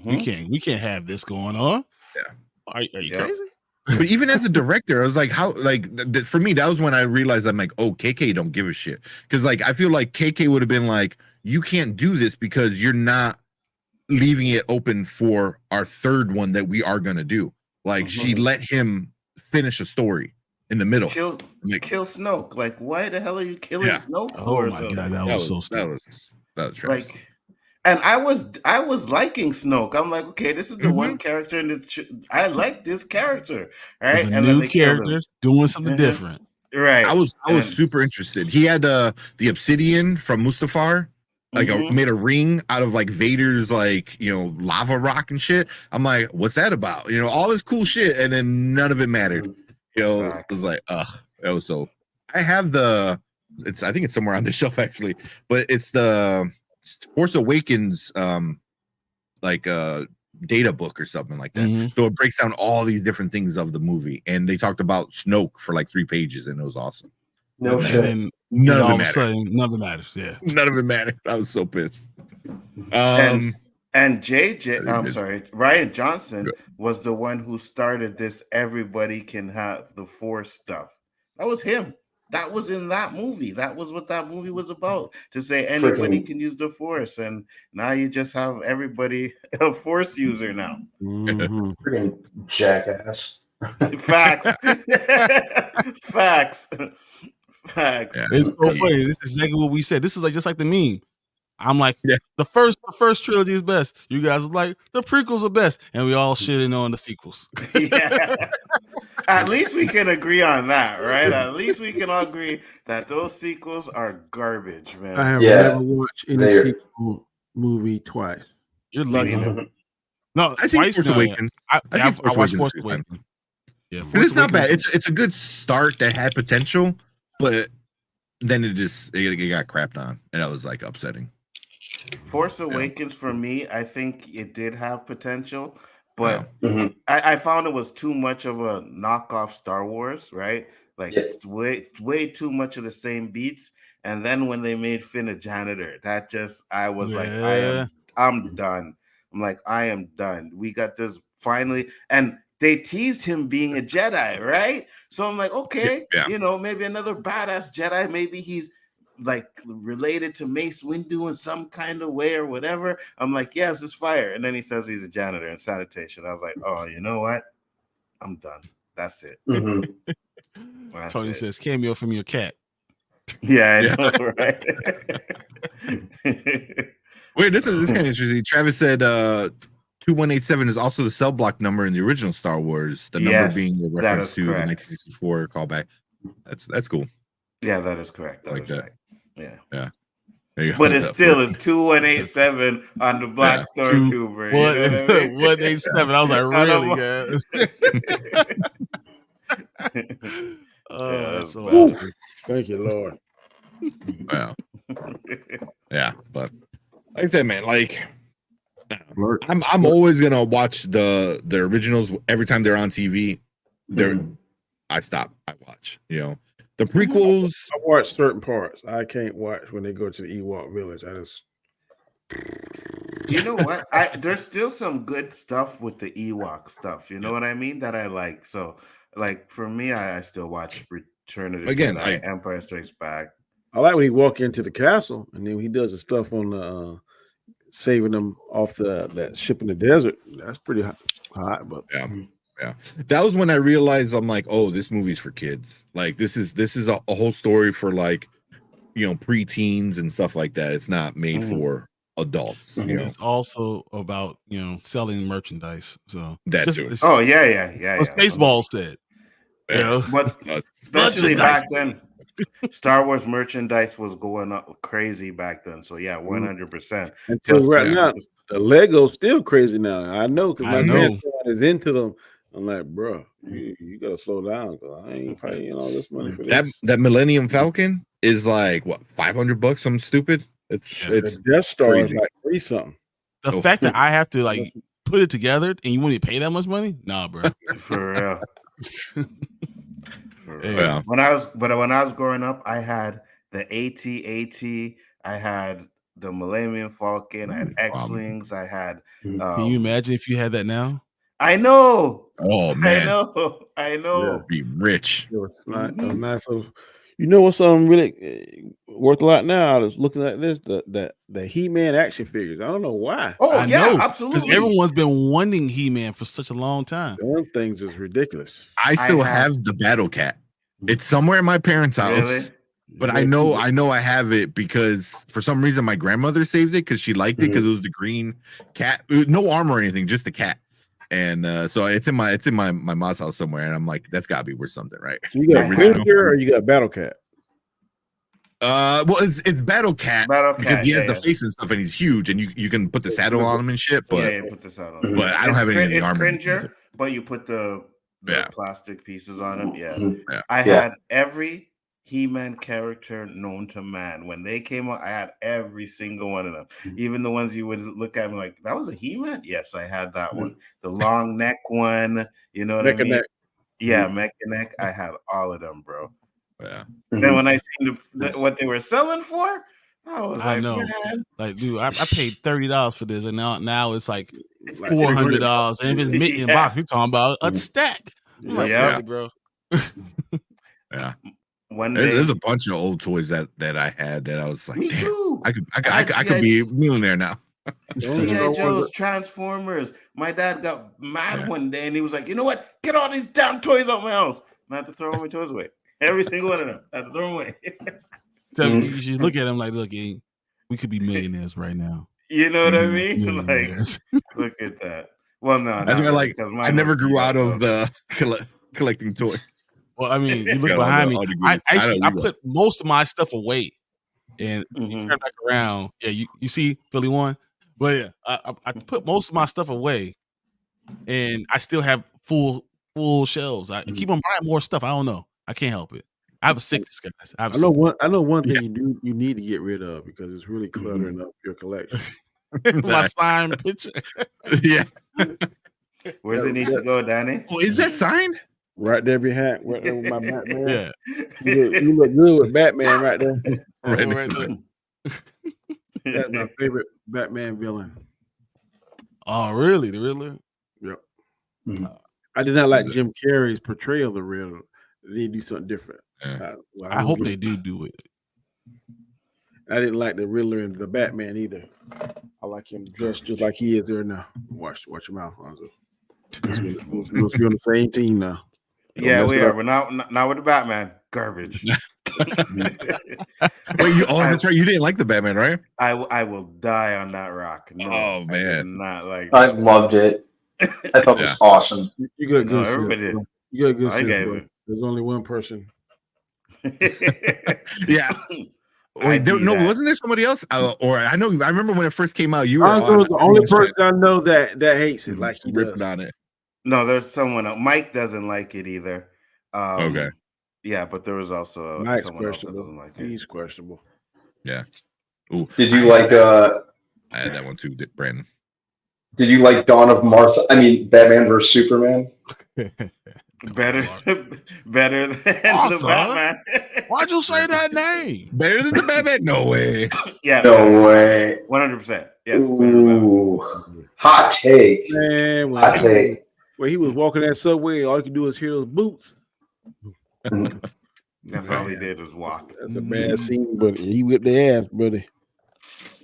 we can't have this going on. Yeah, are you crazy? But even as a director, I was like, how? Like for me, that was when I realized I'm like, oh, KK don't give a shit because like I feel like KK would have been like, you can't do this because you're not leaving it open for our third one that we are gonna do. Like she let him finish a story in the middle. Kill Snoke. Like, why the hell are you killing Snoke for? Oh my god, that was so stupid. That was trash. Like, and I was liking Snoke. I'm like, okay, this is the one character in the. I like this character. Right, and new character doing something different. Right. I was super interested. He had the obsidian from Mustafar. Like made a ring out of like Vader's like lava rock and shit. I'm like, what's that about? All this cool shit, and then none of it mattered. It was like, that was so. I have I think it's somewhere on the shelf actually, but it's the Force Awakens data book or something like that. Mhm. So it breaks down all these different things of the movie, and they talked about Snoke for like 3 pages, and it was awesome. No And shit. then None of all it of a mattered. sudden, none of it matters. Yeah. None of it mattered. I was so pissed. And JJ, I'm Good. sorry, Ryan Johnson was the one who started this everybody can have the Force stuff. That was him. That was in that movie. That was what that movie was about. To say anybody can use the Force, and now you just have everybody a Force user now. Mhm. Freaking jackass. Facts. Facts. Facts. Yeah. It's so funny. This is exactly what we said. This is like just like the meme. I'm like, Yeah. the first trilogy is best. You guys are like, the prequels are best, and we all shitting on the sequels. Yeah. At least we can agree on that, right? At least we can all agree that those sequels are garbage, man. I have Yeah. never watched any They're- sequel movie twice. You're lucky. neither. No, I think twice. Force No, Awakens. I think Force watched Awakens Force is a good time. Awakens. Yeah, But Force it's not bad. Awakens- It's a good start that had potential, but then it got crapped on, and that was like upsetting. Force Awakens for me, I think it did have potential, but Mhm. I found it was too much of a knockoff Star Wars, right? Like Yeah. it's way too much of the same beats. And then when they made Finn a janitor, that just I was like, I'm done. I'm like, I am done. We got this finally, and they teased him being a Jedi, right? So I'm like, okay, Yeah. maybe another badass Jedi. Maybe he's like related to Mace Windu in some kind of way or whatever. I'm like, yeah, this is fire. And then he says he's a janitor in sanitation. I was like, oh, you know what? I'm done. That's it. Mhm. That's Tony it. says cameo from your cat. Yeah, I know, right? Wait, this kind of interesting. Travis said 2187 is also the cell block number in the original Star Wars. The number Yes, being a that reference is to the correct. 1964 callback. That's cool. Yeah, that is correct. That Like is that. right. Yeah. There you go. But it still is 2187 on the Black Stormtrooper. You know what I mean? 187. I was like, really, guys? Yeah, that's so bad. awesome. Thank you, Lord. Wow. Yeah, but like I said, man, like I'm always gonna watch the originals every time they're on TV. I stop. I watch. The prequels. I watch certain parts. I can't watch when they go to the Ewok village. I just. You know what? There's still some good stuff with the Ewok stuff. You know what I mean? That I like. So, like for me, I still watch Return of the Jedi, Empire Strikes Back. I like when he walk into the castle and then he does the stuff on the saving them off that ship in the desert. That's pretty hot, but yeah. That was when I realized I'm like, oh, this movie's for kids. Like this is a whole story for like preteens and stuff like that. It's not made for adults. It's also about selling merchandise. So that too. Yeah. Spaceballs said. But especially back then, Star Wars merchandise was going up crazy back then. So yeah, 100%. Until right now, the Lego's still crazy now. I know because my grandson is into them. I'm like, bro, you gotta slow down because I ain't paying all this money for this. That Millennium Falcon is like what, $500? Something stupid. It's the Death Star is like free something. The fact that I have to like put it together and you want me to pay that much money? Nah, bro. For real. Yeah. When I was growing up, I had the AT-AT, I had the Millennium Falcon, I had X-Wings, I had Can you imagine if you had that now? I know. Oh man. I know. You'd be rich. It was nice. You know what's really worth a lot now? I was looking at this, the He-Man action figures. I don't know why. Oh, I know, absolutely. because everyone's been wanting He-Man for such a long time. Them things is ridiculous. I still have the Battle Cat. It's somewhere in my parents' house. Really? But I know I have it because for some reason my grandmother saved it because she liked it because it was the green cat, no armor or anything, just the cat. And so it's in my mom's house somewhere, and I'm like, that's gotta be worth something, right? So you got Cringer or you got Battle Cat? Well, it's Battle Cat because he has the face and stuff, and he's huge, and you can put the saddle on him and shit. But put the saddle on. But I don't have any of the armor. Cringer, but you put the plastic pieces on him. Yeah. Yeah. I had every He-Man character known to man. When they came out, I had every single one of them. Even the ones you would look at and like, that was a He-Man? Yes, I had that one. The long neck one, you know what I mean? Yeah, Mecha Neck. I had all of them, bro. Yeah. Then when I seen what they were selling for, I know. Man. Like, dude, I paid $30 for this, and now it's like $400. And if it's mint in box, we're talking about a stack. I'm like, really, bro. Yeah. There's a bunch of old toys that I had that I was like, damn, I could be a millionaire now. G.I. Joe's, Transformers. My dad got mad one day and he was like, you know what? Get all these damn toys out my house. And I had to throw all my toys away. Every single one of them. I had to throw them away. So you should look at him like, look, we could be millionaires right now. You know what I mean? Like, look at that. Well, no, that's why, like, I never grew out of the collecting toys. Well, I mean, you look behind me. I put most of my stuff away, and you turn back around. Yeah, you see Philly won, but yeah, I put most of my stuff away, and I still have full shelves. I keep on buying more stuff. I don't know. I can't help it. I have a sickness, guys. I know one thing you need to get rid of because it's really cluttering up your collection. My signed picture. Yeah. Where does it need to go, Danny? Oh, is that signed? Right there behind with my Batman. Yeah. You look good with Batman right there. Right there. That's my favorite Batman villain. Oh, really? The Riddler? Yep. I did not like Jim Carrey's portrayal of the Riddler. They do something different. I hope they do it. I didn't like the Riddler and the Batman either. I like him dressed just like he is there now. Watch your mouth, Lonzo. We'll be on the same team now. Yeah, we are. We're not with the Batman. Garbage. Wait, that's right. You didn't like the Batman, right? I will die on that rock. No, oh man, not like. I loved it. I thought it was awesome. You got good. Everybody did. You got good. There's only one person. Yeah. Wait, wasn't there somebody else? Or I remember when it first came out. You were the only person I know that hates it, like he ripped does. on it. No, there's someone else. Mike doesn't like it either. Okay. Yeah, but there was also someone else that doesn't like it. He's questionable. Yeah. Ooh, did you like? I had that one too, Brandon. Did you like Batman versus Superman? Better than the Batman. Why'd you say that name? Better than the Batman? No way. Yeah. No way. 100%. Yes. Ooh. Hot take. Man, hot take. When he was walking that subway, all he could do is hear those boots. That's all he did was walk. That's a bad scene, buddy. He whipped their ass, buddy.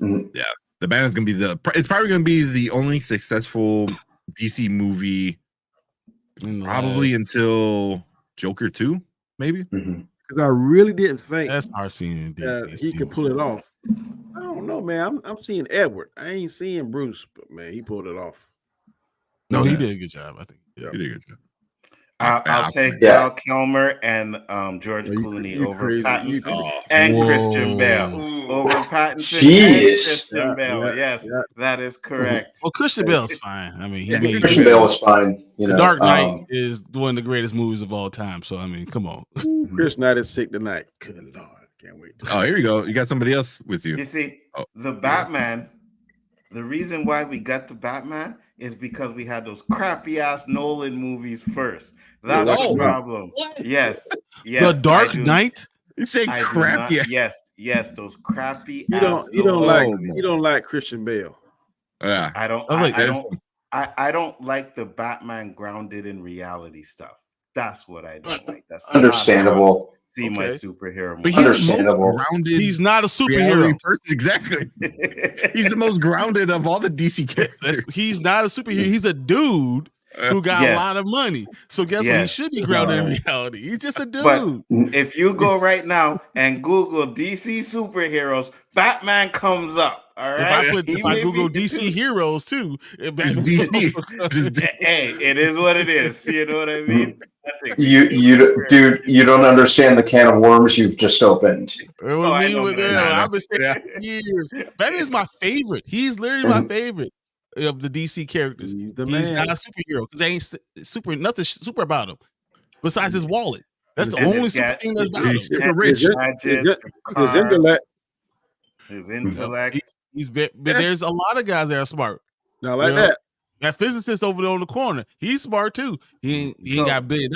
Yeah. The Batman's gonna be it's probably gonna be the only successful DC movie probably until Joker 2, maybe. Because I really didn't think that's our scene. He could pull it off. I don't know, man. I'm seeing Edward. I ain't seeing Bruce, but man, he pulled it off. No, he did a good job. I think. Yeah, he did a good job. I'll take Val Kilmer and George Clooney over Pattinson and Christian Bale. Over Pattinson and Christian Bale. Yes, that is correct. Well, Christian Bale's fine. I mean, Christian Bale was fine. You know, The Dark Knight is one of the greatest movies of all time. So I mean, come on. Chris Knight is sick tonight. Good Lord, can't wait. Oh, here you go. You got somebody else with you. You see, the Batman. The reason why we got the Batman is because we had those crappy ass Nolan movies first. That's the problem. What? Yes. The Dark Knight. You say crappy? Yes, those crappy. You don't like Christian Bale. Yeah, I don't like the Batman grounded in reality stuff. That's what I don't like. That's understandable. See my superhero. But understandable. He's not a superhero person. Exactly. He's the most grounded of all the DC characters. He's not a superhero. He's a dude who got a lot of money. So guess what? He should be grounded in reality. He's just a dude. But if you go right now and Google DC superheroes, Batman comes up. All right. If I Google DC heroes too, DC. Hey, it is what it is. You know what I mean? You don't understand the can of worms you've just opened. I've been saying years. That is my favorite. He's literally my favorite of the DC characters. He's not a superhero because there ain't nothing super about him besides his wallet. That's the only super thing that's about him. His intellect. His intellect. But there's a lot of guys that are smart. Not like that. That physicist over there on the corner, he's smart too. He ain't got $1 billion,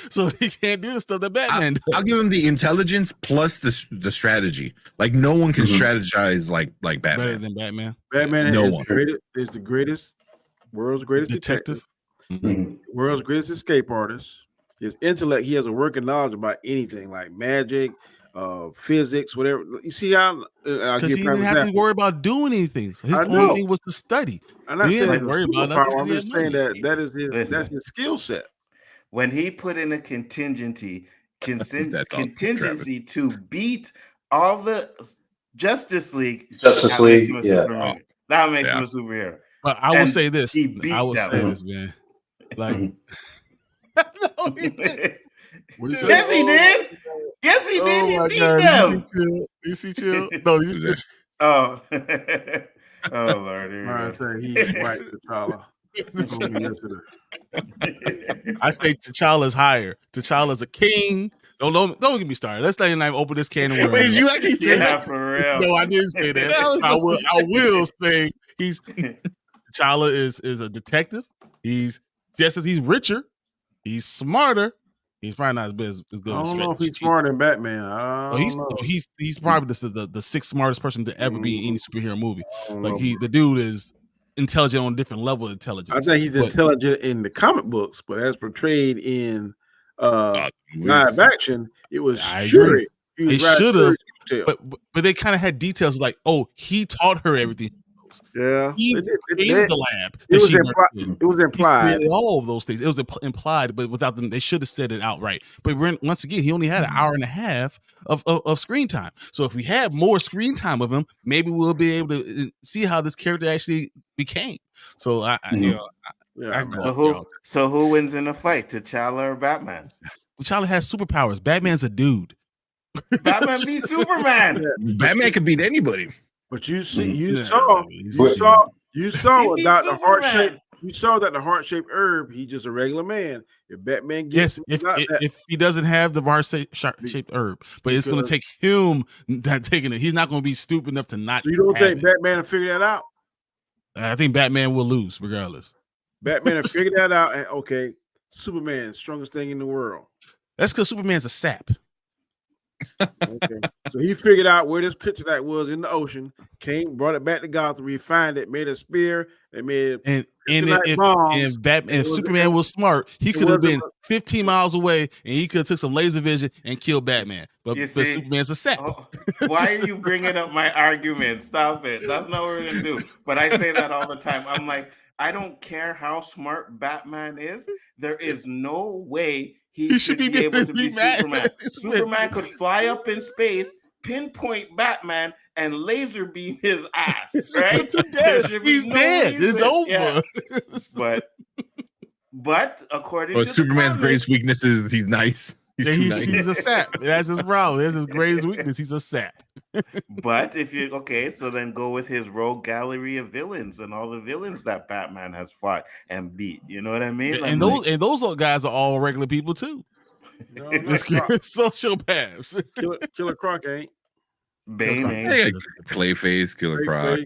so he can't do the stuff that Batman does. I'll give him the intelligence plus the strategy. Like no one can strategize like Batman. Better than Batman. Batman is the greatest, world's greatest detective. World's greatest escape artist. His intellect, he has a working knowledge about anything like magic, physics, whatever. You see how because he didn't have to worry about doing anything. His only thing was to study. I'm not saying worry about nothing. I'm just saying that is that's his skill set. When he put in a contingency to beat all the Justice League, that makes him a superhero. But I will say this. I will say this, man. Like, no, he didn't. Yes, he did. Yes, he did. He beat them. You see, chill. No, you see. Oh, Lord. He's white, T'Challa. I say T'Challa's higher. T'Challa's a king. Don't get me started. Let's not even open this can of worms. Wait, you actually say that for real? No, I didn't say that. I will say T'Challa is a detective. He's just as he's richer, he's smarter. He's probably not as good as I don't know if he's smarter than Batman. He's probably the sixth smartest person to ever be in any superhero movie. Like the dude is intelligent on a different level of intelligence. I think he's intelligent in the comic books, but as portrayed in live action, it was Shuri. They should have, but they kind of had details like, oh, he taught her everything. Yeah, he created the lab. It was implied. All of those things. It was implied, but without them, they should have said it outright. But once again, he only had an hour and a half of screen time. So if we had more screen time of him, maybe we'll be able to see how this character actually became. So So who wins in a fight, T'Challa or Batman? T'Challa has superpowers. Batman's a dude. Batman beats Superman. Batman could beat anybody. But you saw that the heart-shaped herb, he's just a regular man. If Batman gets if he doesn't have the heart-shaped herb, but it's going to take him not taking it. He's not going to be stupid enough to not. So you don't think Batman will figure that out? I think Batman will lose regardless. Batman will figure that out, and okay, Superman, strongest thing in the world. That's because Superman's a sap. Okay. So he figured out where this kryptonite was in the ocean, brought it back to Gotham, refined it, made a spear, and made if Superman was smart, he could have been 15 miles away and he could have took some laser vision and killed Batman. But Superman's a sap. Why are you bringing up my argument? Stop it. That's not what we're gonna do. But I say that all the time. I'm like, I don't care how smart Batman is. There is no way he should be able to be Superman. Superman could fly up in space, pinpoint Batman, and laser beam his ass. Right? He's dead. It's over. Yeah. But according to Superman's greatest weakness is he's nice. He's a sap. That's his problem. That's his greatest weakness. He's a sap. But if you so then go with his rogue gallery of villains and all the villains that Batman has fought and beat. You know what I mean? And those guys are all regular people too. No, sociopaths. Killer Croc ain't. Bane ain't. Clayface, Killer Croc.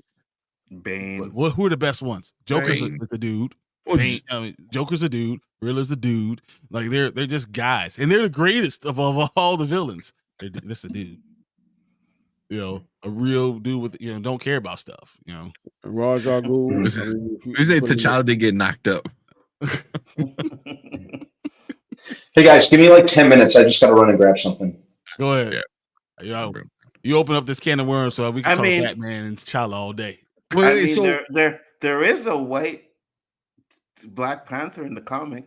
Bane. Who are the best ones? Joker's a dude. Joker's a dude. Riddler's a dude. Like they're just guys, and they're the greatest of all the villains. This a dude. You know, a real dude with don't care about stuff. You know, Raj Al Ghul. You say T'Challa did get knocked up. Hey guys, give me like 10 minutes. I just got to run and grab something. Go ahead. Yeah. You open up this can of worms, so we can talk Batman and T'Challa all day. There is a white Black Panther in the comic.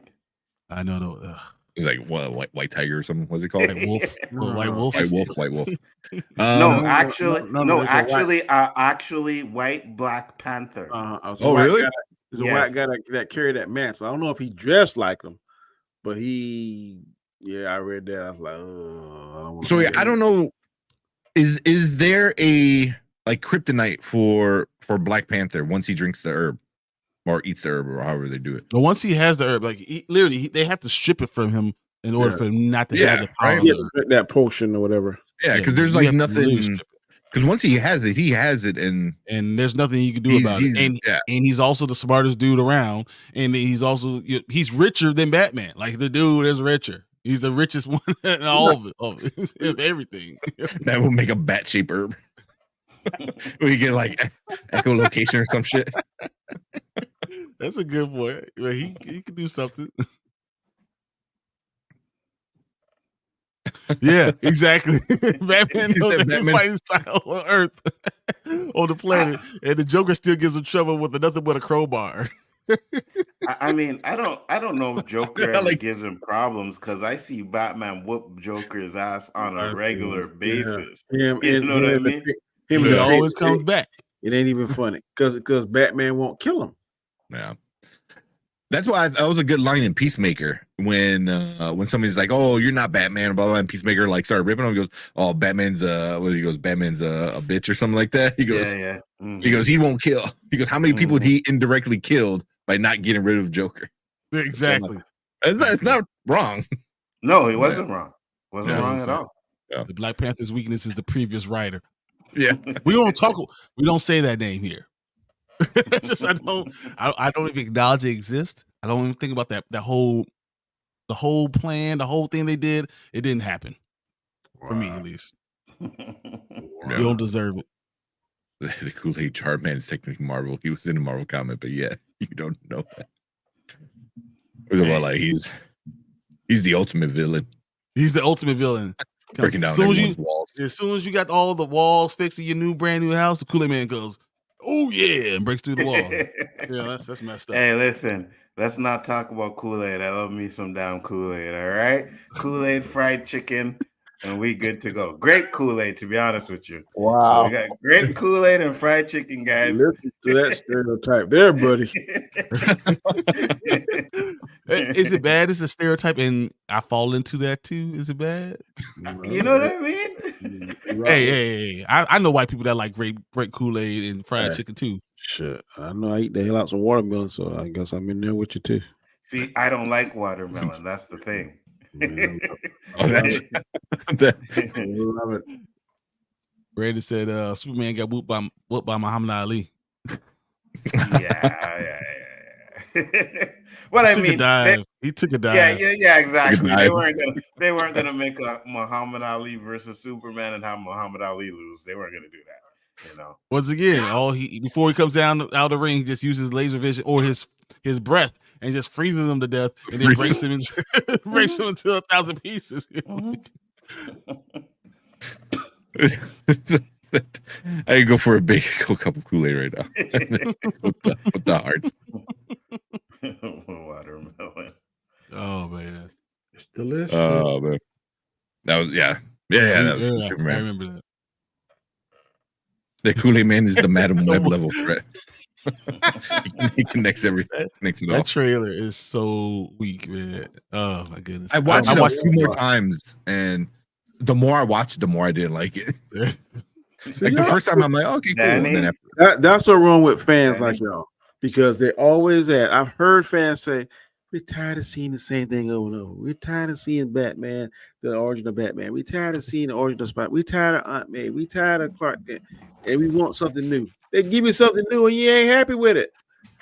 I know though. Like what? White Tiger or something? What's it called? White Wolf. White Wolf. Actually, white Black Panther. Really? There's a white guy that carried that mantle. I don't know if he dressed like him, but I read that. I was like, I don't know. Is there a kryptonite for Black Panther once he drinks the herb? Or eats the herb, or however they do it. But once he has the herb, literally, they have to strip it from him in order for him not to have the power. Right? That potion or whatever. Yeah, because there's like nothing. Because once he has it, and there's nothing you can do about it. And he's also the smartest dude around, and he's also he's richer than Batman. Like the dude is richer. He's the richest one in all of everything. That will make a bat shape herb. We get like echolocation or some shit. That's a good boy. He could do something. Yeah, exactly. Batman knows every fighting style on Earth, on the planet, and the Joker still gives him trouble with nothing but a crowbar. I mean, I don't know if Joker ever gives him problems because I see Batman whoop Joker's ass on a regular basis. You know what I mean? He always comes back. It ain't even funny because Batman won't kill him. Yeah. That's why that was a good line in Peacemaker when somebody's like, "Oh, you're not Batman," blah blah, and Peacemaker like started ripping him. He goes, "Oh, Batman's Batman's a bitch or something like that." He goes, "Yeah." Mm-hmm. He goes, "He won't kill." He goes, "How many people he indirectly killed by not getting rid of Joker?" Exactly. It's not wrong. No, he wasn't wrong. Wasn't wrong at all. Yeah. The Black Panther's weakness is the previous writer. Yeah, we don't say that name here. I don't even acknowledge it exists. I don't even think about the whole plan, the whole thing they did. It didn't happen for me, at least. You don't deserve it. The Kool-Aid Chart Man is technically Marvel. He was in a Marvel comic, but yeah, you don't know that. Well, like he's the ultimate villain. He's the ultimate villain. Breaking down everyone's walls. As soon as you got all the walls fixed in your brand new house, the Kool-Aid Man goes, "Oh yeah," and breaks through the wall. Yeah, that's messed up. Hey, listen, let's not talk about Kool-Aid. I love me some damn Kool-Aid. All right, Kool-Aid fried chicken, and we good to go. Great Kool-Aid, to be honest with you. Wow, so we got great Kool-Aid and fried chicken, guys. Listen to that stereotype there, buddy. Is it bad? Is a stereotype, and I fall into that too? Is it bad? You know what I mean? Hey, I know white people that like great Kool-Aid and fried chicken too. Shit, I know I eat the hell out some watermelon, so I guess I'm in there with you too. See, I don't like watermelon. That's the thing. Love it. Brandon said Superman got whooped by Muhammad Ali. Yeah. What I mean, he took a dive. Yeah, exactly. They weren't gonna make a Muhammad Ali versus Superman and have Muhammad Ali lose. They weren't gonna do that. You know. Once again, before he comes down out of the ring, he just uses laser vision or his breath and just freezes them to death, and then breaks him into 1,000 pieces. I could go for a big cup of Kool-Aid right now with the hearts. Watermelon. Oh man, it's delicious. Oh man, that was yeah. That was Superman. I remember that. The Kool-Aid Man is the Madam Web level threat. He connects everything. That trailer is so weak, man. Oh my goodness! I watched it a few more times, and the more I watched it, the more I didn't like it. Like the first time, I'm like, okay, cool. And then that's what's wrong with fans like y'all, because they always add. I've heard fans say, "We're tired of seeing the same thing over and over. We're tired of seeing Batman, the origin of Batman. We're tired of seeing the origin of Spider. We're tired of Aunt May. We're tired of Clark Kent, and we want something new. They give you something new, and you ain't happy with it.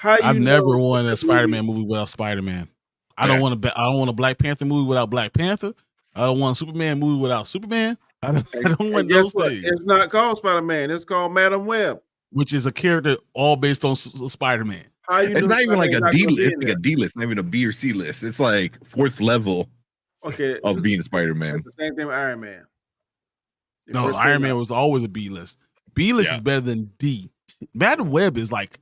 I've never wanted a Spider-Man movie without Spider-Man. I don't want a Black Panther movie without Black Panther. I don't want a Superman movie without Superman. I don't want those things. It's not called Spider-Man. It's called Madam Web, which is a character all based on Spider-Man. It's not even like a D list. It's like a D list, not even a B or C list. It's like fourth level. Of being a Spider-Man. It's the same thing with Iron Man. No, Iron Man was always a B list. B list is better than D. Madam Web is like.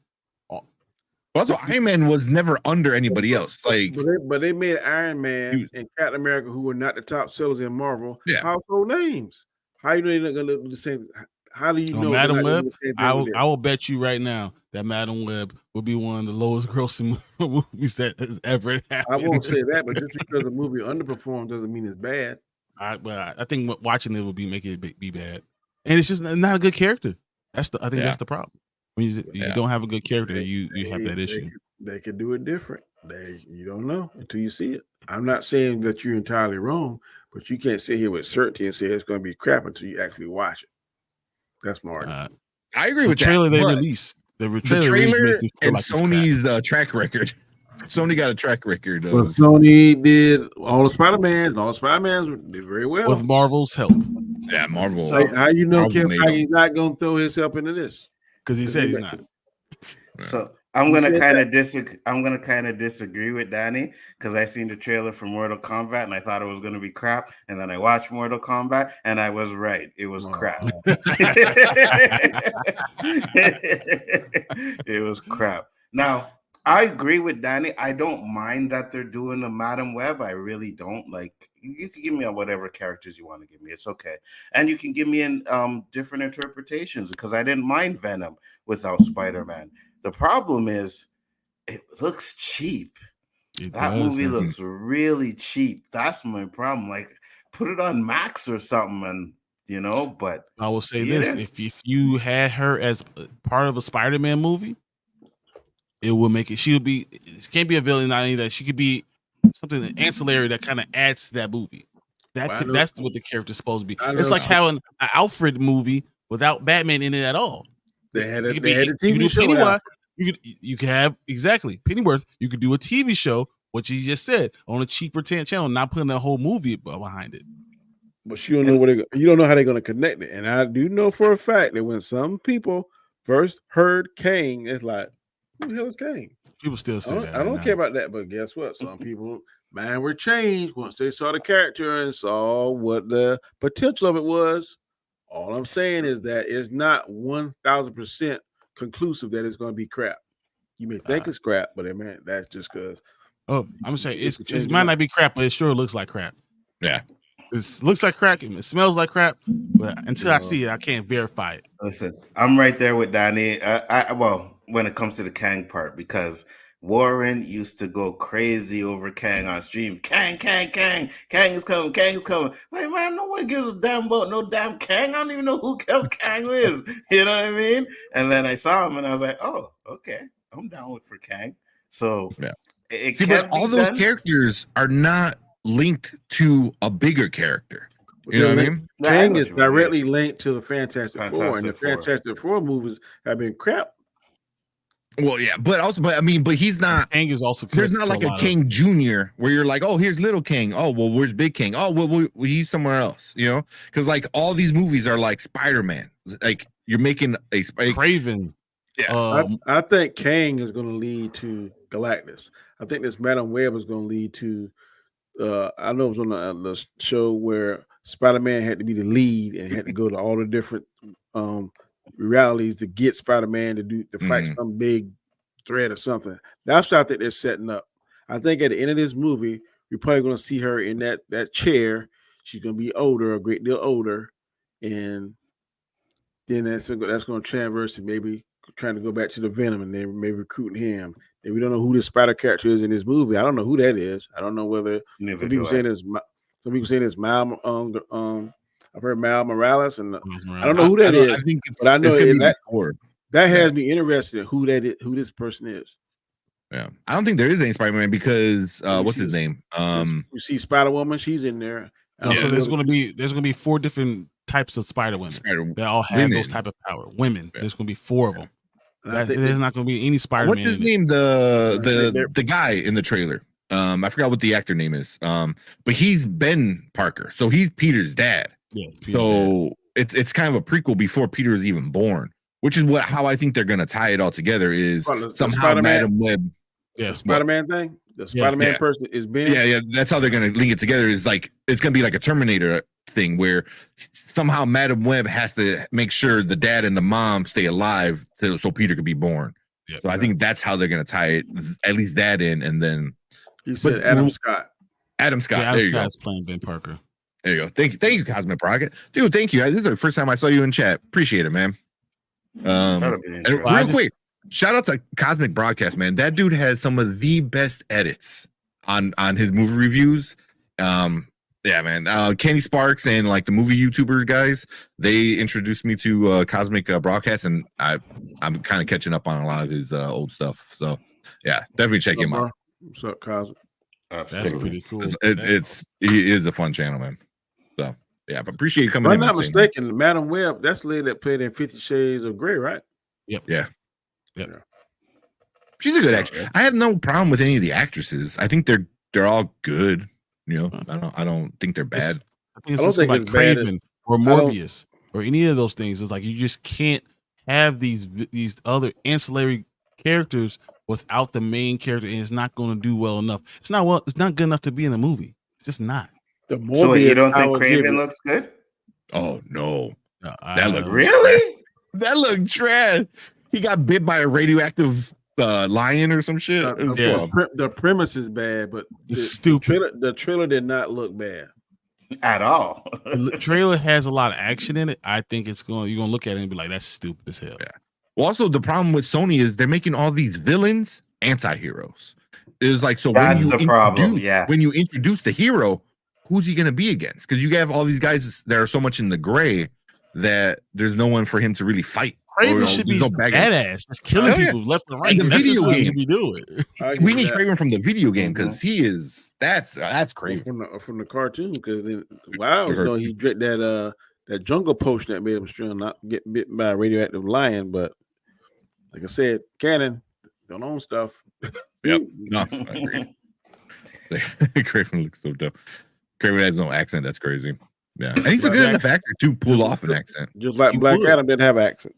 Also, Iron Man was never under anybody else. Like, but they made Iron Man and Captain America, who were not the top sellers in Marvel, household names. How you know they're not gonna look the same? How do you know Madam Web? I will bet you right now that Madam Web will be one of the lowest grossing movies that has ever happened. I won't say that, but just because a movie underperforms doesn't mean it's bad. I think watching it will make it be bad, and it's just not a good character. That's the problem. When you don't have a good character, you have that issue. They could do it different. You don't know until you see it. I'm not saying that you're entirely wrong, but you can't sit here with certainty and say it's going to be crap until you actually watch it. That's my argument. I agree the with trailer that. they released. The trailer makes me feel and like Sony's track record. Sony got a track record. But Sony did all the Spider-Mans, and all the Spider-Mans did very well. With Marvel's help. Yeah, Marvel. So how you know Marvel Kevin Feige's not going to throw his help into this? Because he said he's not. So I'm gonna kind of disagree. I'm gonna kind of disagree with Danny because I seen the trailer for Mortal Kombat and I thought it was gonna be crap, and then I watched Mortal Kombat and I was right. It was crap. It was crap. Now I agree with Danny. I don't mind that they're doing the Madam Web. I really don't. Like, you can give me whatever characters you want to give me. It's okay. And you can give me in different interpretations because I didn't mind Venom without Spider-Man. The problem is it looks cheap. That movie looks really cheap. That's my problem. Like, put it on Max or something, and but I will say this: if you had her as part of a Spider-Man movie, it will make it. She would be. It can't be a villain. Not only that, she could be something ancillary that kind of adds to that movie. That's what the character's supposed to be. It's like having an Alfred movie without Batman in it at all. They had a TV show. Pennywise. You could have Pennyworth. You could do a TV show, what you just said, on a cheaper channel, not putting a whole movie behind it. But you don't know how they're going to connect it. And I do know for a fact that when some people first heard Kang, it's like, who the hell is Kang? People still say that. I don't care about that, but guess what? Some people, were changed once they saw the character and saw what the potential of it was. All I'm saying is that it's not 1,000% conclusive that it's going to be crap. You may think it's crap, but that's just because. Oh, I'm saying it might not be crap, but it sure looks like crap. Yeah. It looks like crap. It smells like crap, but until I see it, I can't verify it. Listen, I'm right there with Danny. When it comes to the Kang part, because Warren used to go crazy over Kang on stream. Kang is coming. Like, man, no one gives a damn about no damn Kang. I don't even know who Kang is. You know what I mean? And then I saw him and I was like, oh, okay, I'm down for Kang. So yeah. But all those characters are not linked to a bigger character. You know what I mean? Kang is directly linked to the Fantastic Four, and the Fantastic Four movies have been crap. Well, yeah, but he's not. Kang is also. There's not like a Kang Jr. where you're like, oh, here's little Kang. Oh, well, where's Big Kang? Oh, well, he's somewhere else. Because like all these movies are like Spider-Man. Like you're making a Craven. Yeah, I think Kang is going to lead to Galactus. I think this Madam Web is going to lead to. I know it was on the show where Spider-Man had to be the lead and had to go to all the different realities to get Spider-Man to fight some big threat or something. That's what I think they're setting up. I think at the end of this movie, we're probably going to see her in that chair. She's going to be older, a great deal older, and then that's going to transverse and maybe trying to go back to the Venom and then maybe recruiting him. And we don't know who this Spider character is in this movie. I don't know who that is. I don't know whether some people saying it's Miles. I've heard Miles Morales, and I don't know who that is. But I know that has me interested in who that is, who this person is. Yeah, I don't think there is any Spider-Man because what's his name? You see Spider-Woman, she's in there. So there's gonna be 4 different types of Spider-Women that all have those type of power. Women. Yeah. There's gonna be 4 of them. There's not going to be any Spider-Man. What's his name? The guy in the trailer. I forgot what the actor name is. But he's Ben Parker, so he's Peter's dad. Yes. It's kind of a prequel before Peter is even born, which is how I think they're going to tie it all together. Is somehow Madam Web. Yeah, Spider-Man thing. The Spider-Man person is Ben. Yeah. That's how they're going to link it together. Is like it's going to be like a Terminator thing where somehow Madam Web has to make sure the dad and the mom stay alive so Peter could be born. So I think that's how they're going to tie it, at least that in, and then you said Adam Scott. Adam Scott. Yeah, Adam Scott's playing Ben Parker. There you go. Thank you, Cosmic Rocket. Dude, thank you. This is the first time I saw you in chat. Appreciate it, man. And real quick, shout out to Cosmic Broadcast, man. That dude has some of the best edits on his movie reviews. Yeah, man. Kenny Sparks and like the movie YouTubers guys, they introduced me to Cosmic Broadcast, and I'm kind of catching up on a lot of his old stuff. So yeah, definitely check him out. What's up, Cosmo? That's pretty cool. He is a fun channel, man. So yeah, but appreciate you coming If in. I'm not mistaken, Madam Web, that's the lady that played in 50 Shades of Grey, right? Yep. Yeah. Yep. Yeah. She's a good actress. I have no problem with any of the actresses. I think they're all good. You know, I don't think they're bad. I think it's just like Craven or Morbius or any of those things. It's like you just can't have these other ancillary characters without the main character, and it's not going to do well enough. It's not good enough to be in a movie. It's just not. So you don't think Craven looks good? Oh no, that looked really. That looked trash. He got bit by a radioactive lion or some shit. The premise is bad, but it's stupid. The trailer did not look bad at all. The trailer has a lot of action in it. I think you're gonna look at it and be like, that's stupid as hell. Yeah. Well, also the problem with Sony is they're making all these villains anti-heroes. It's like, so that's the problem. Yeah. When you introduce the hero, who's he gonna be against? Because you have all these guys that are so much in the gray that there's no one for him to really fight. Craven should be badass, just killing people left and right. That's just what he should be doing. We need Craven from the video game because he is that's Craven from the cartoon. Because he drank that jungle potion that made him strong, not get bitten by a radioactive lion. But like I said, canon don't own stuff. Yep, no, I agree. Craven looks so dope. Craven has no accent. That's crazy. Yeah, and he's a good enough actor to pull off an accent. Just like Black Adam didn't have an accent.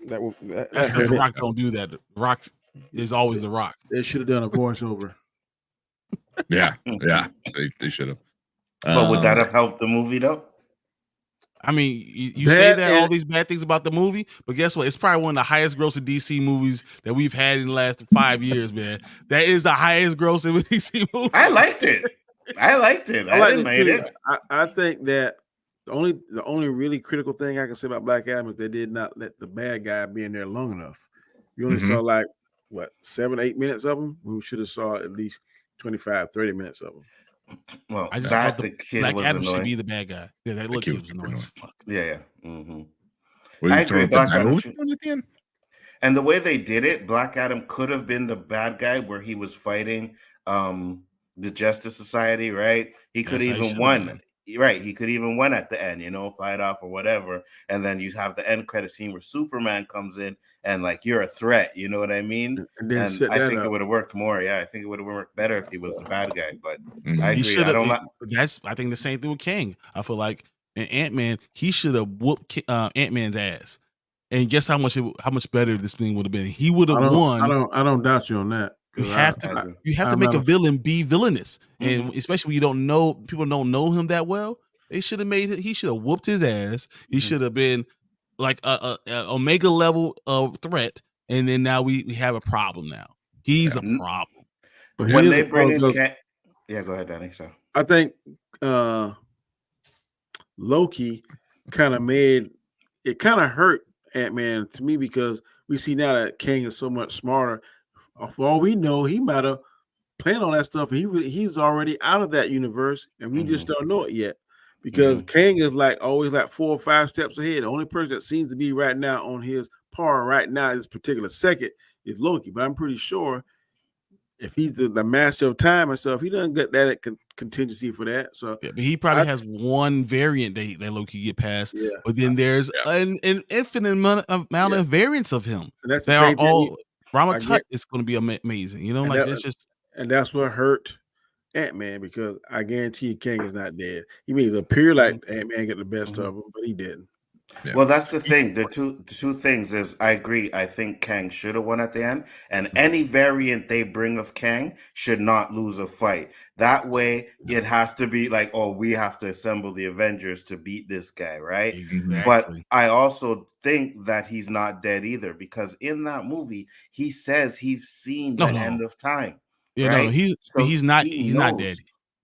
That's because The Rock don't do that. The Rock is always The Rock. They should have done a voiceover. Yeah, they should have. But would that have helped the movie though? I mean, you say that all these bad things about the movie, but guess what? It's probably one of the highest grossing DC movies that we've had in the last 5 years, man. That is the highest grossing DC movie. I liked it. I didn't hate it. I think that the only really critical thing I can say about Black Adam is they did not let the bad guy be in there long enough. You only saw 7-8 minutes of him. We should have saw at least 25-30 minutes of him. Well, I just thought the kid Black Adam should be the bad guy. Yeah, that look kid was annoying as fuck. Yeah. Mm-hmm. I agree. Black Adam and the way they did it, Black Adam could have been the bad guy where he was fighting the Justice Society, right? He could even won. Right, he could even win at the end, fight off or whatever, and then you have the end credit scene where Superman comes in and like you're a threat, you know what I mean? And I think it would have worked more. Yeah, I think it would have worked better if he was the bad guy. But I agree. I think the same thing with King. I feel like in Ant-Man, he should have whooped Ant-Man's ass, and guess how much better this thing would have been. He would have won. I don't doubt you on that. You have to make a villain be villainous, and especially when people don't know him that well. He should have whooped his ass. He should have been like a Omega level of threat, and then now we have a problem. Now he's a problem. But when they bring in, go ahead, Danny. So I think Loki kind of hurt Ant-Man to me because we see now that Kang is so much smarter. For all we know, he might have planned on that stuff. He's already out of that universe, and we just don't know it yet. Because Kang is always 4 or 5 steps ahead. The only person that seems to be right now on his par right now, this particular second, is Loki. But I'm pretty sure if he's the master of time and stuff, he doesn't get that contingency for that. So, but he probably has one variant that Loki get past. Yeah. But then there's an infinite amount of variants of him. And that's they are all. Rama Tut is going to be amazing. And that's what hurt Ant-Man because I guarantee you Kang is not dead. He may appear like Ant-Man get the best of him, but he didn't. Yeah. Well, that's the thing. The two things is I agree. I think Kang should have won at the end, and any variant they bring of Kang should not lose a fight. That way, it has to be we have to assemble the Avengers to beat this guy, right? Exactly. But I also think that he's not dead either because in that movie he says he's seen the end of time. Yeah, right? He's not dead.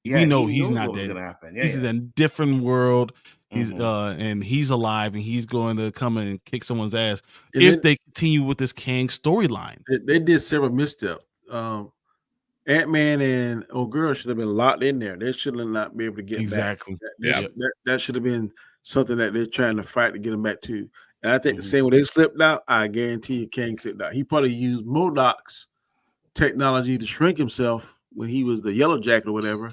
Yeah, we know he's not dead. He's in a different world. He's and he's alive, and he's going to come and kick someone's ass if they continue with this Kang storyline. They did several missteps. Ant-Man and old girl should have been locked in there. They should not be able to get back. That should have been something that they're trying to fight to get them back to. And I think the same way they slipped out, I guarantee you Kang slipped out. He probably used MODOK's technology to shrink himself when he was the Yellow Jacket or whatever,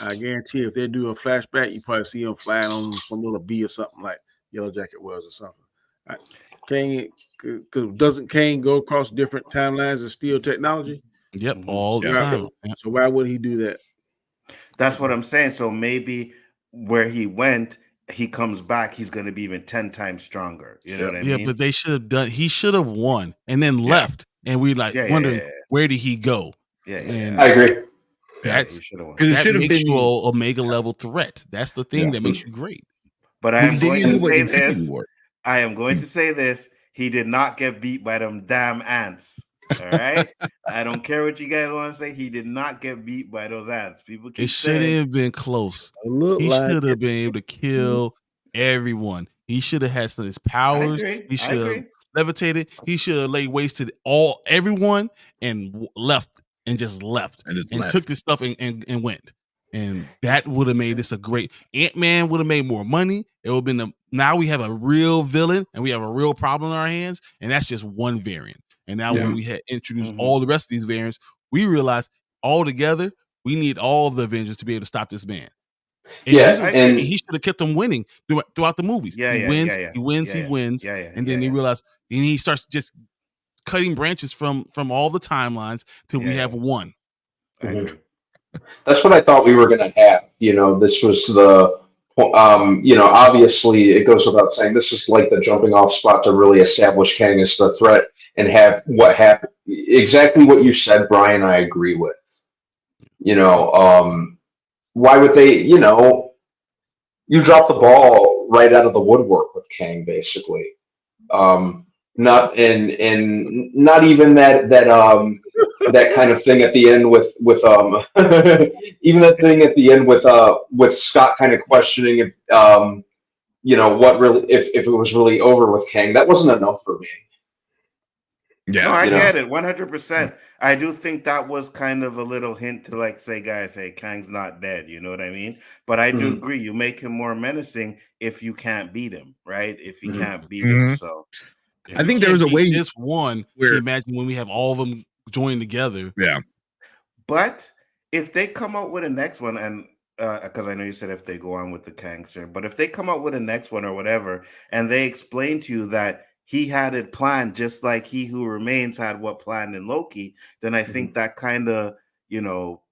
I guarantee if they do a flashback, you probably see him flying on some little bee or something like Yellow Jacket was or something. Kang, because doesn't Kang go across different timelines and steal technology? Yep, all the So time. So why would he do that? That's what I'm saying. So maybe where he went, he comes back, he's going to be even 10 times stronger. You know what I mean? Yeah, but they should have done. He should have won and then left, and we wondering where did he go? And I agree. That's because it should have been you a Omega level threat. That's the thing that makes you great. But I am going to say this. I am going to say this. He did not get beat by them damn ants. All right. I don't care what you guys want to say. He did not get beat by those ants. People keep saying it shouldn't have been close. He should have been able to kill everyone. He should have had some of his powers. He should have levitated. He should have laid waste to everyone and left and took this stuff and went. And that would have made this a great Ant-Man would have made more money. It would have been now we have a real villain and we have a real problem in our hands, and that's just one variant. And now when we had introduced all the rest of these variants, we realized all together we need all the Avengers to be able to stop this man. And he should have kept them winning throughout the movies. He wins, and then he realized, and he starts just cutting branches from all the timelines till we have one. I agree. That's what I thought we were going to have. This was the, obviously it goes without saying, this is like the jumping off spot to really establish Kang as the threat and have what happened. Exactly what you said, Brian, I agree with. Why would they, you drop the ball right out of the woodwork with Kang, basically. Not even that kind of thing at the end with even that thing at the end with Scott kind of questioning if what really if it was really over with Kang. That wasn't enough for me. Yeah, no, I get it 100%. I do think that was kind of a little hint to say, guys, hey, Kang's not dead. You know what I mean? But I do agree. You make him more menacing if you can't beat him, right? If you can't beat him, so. I think there was a way this one. Can you imagine when we have all of them joined together? Yeah. But if they come out with a next one, and because I know you said if they go on with the Kang series, but if they come out with a next one or whatever, and they explain to you that he had it planned just like He Who Remains had what planned in Loki, then I think that kind of,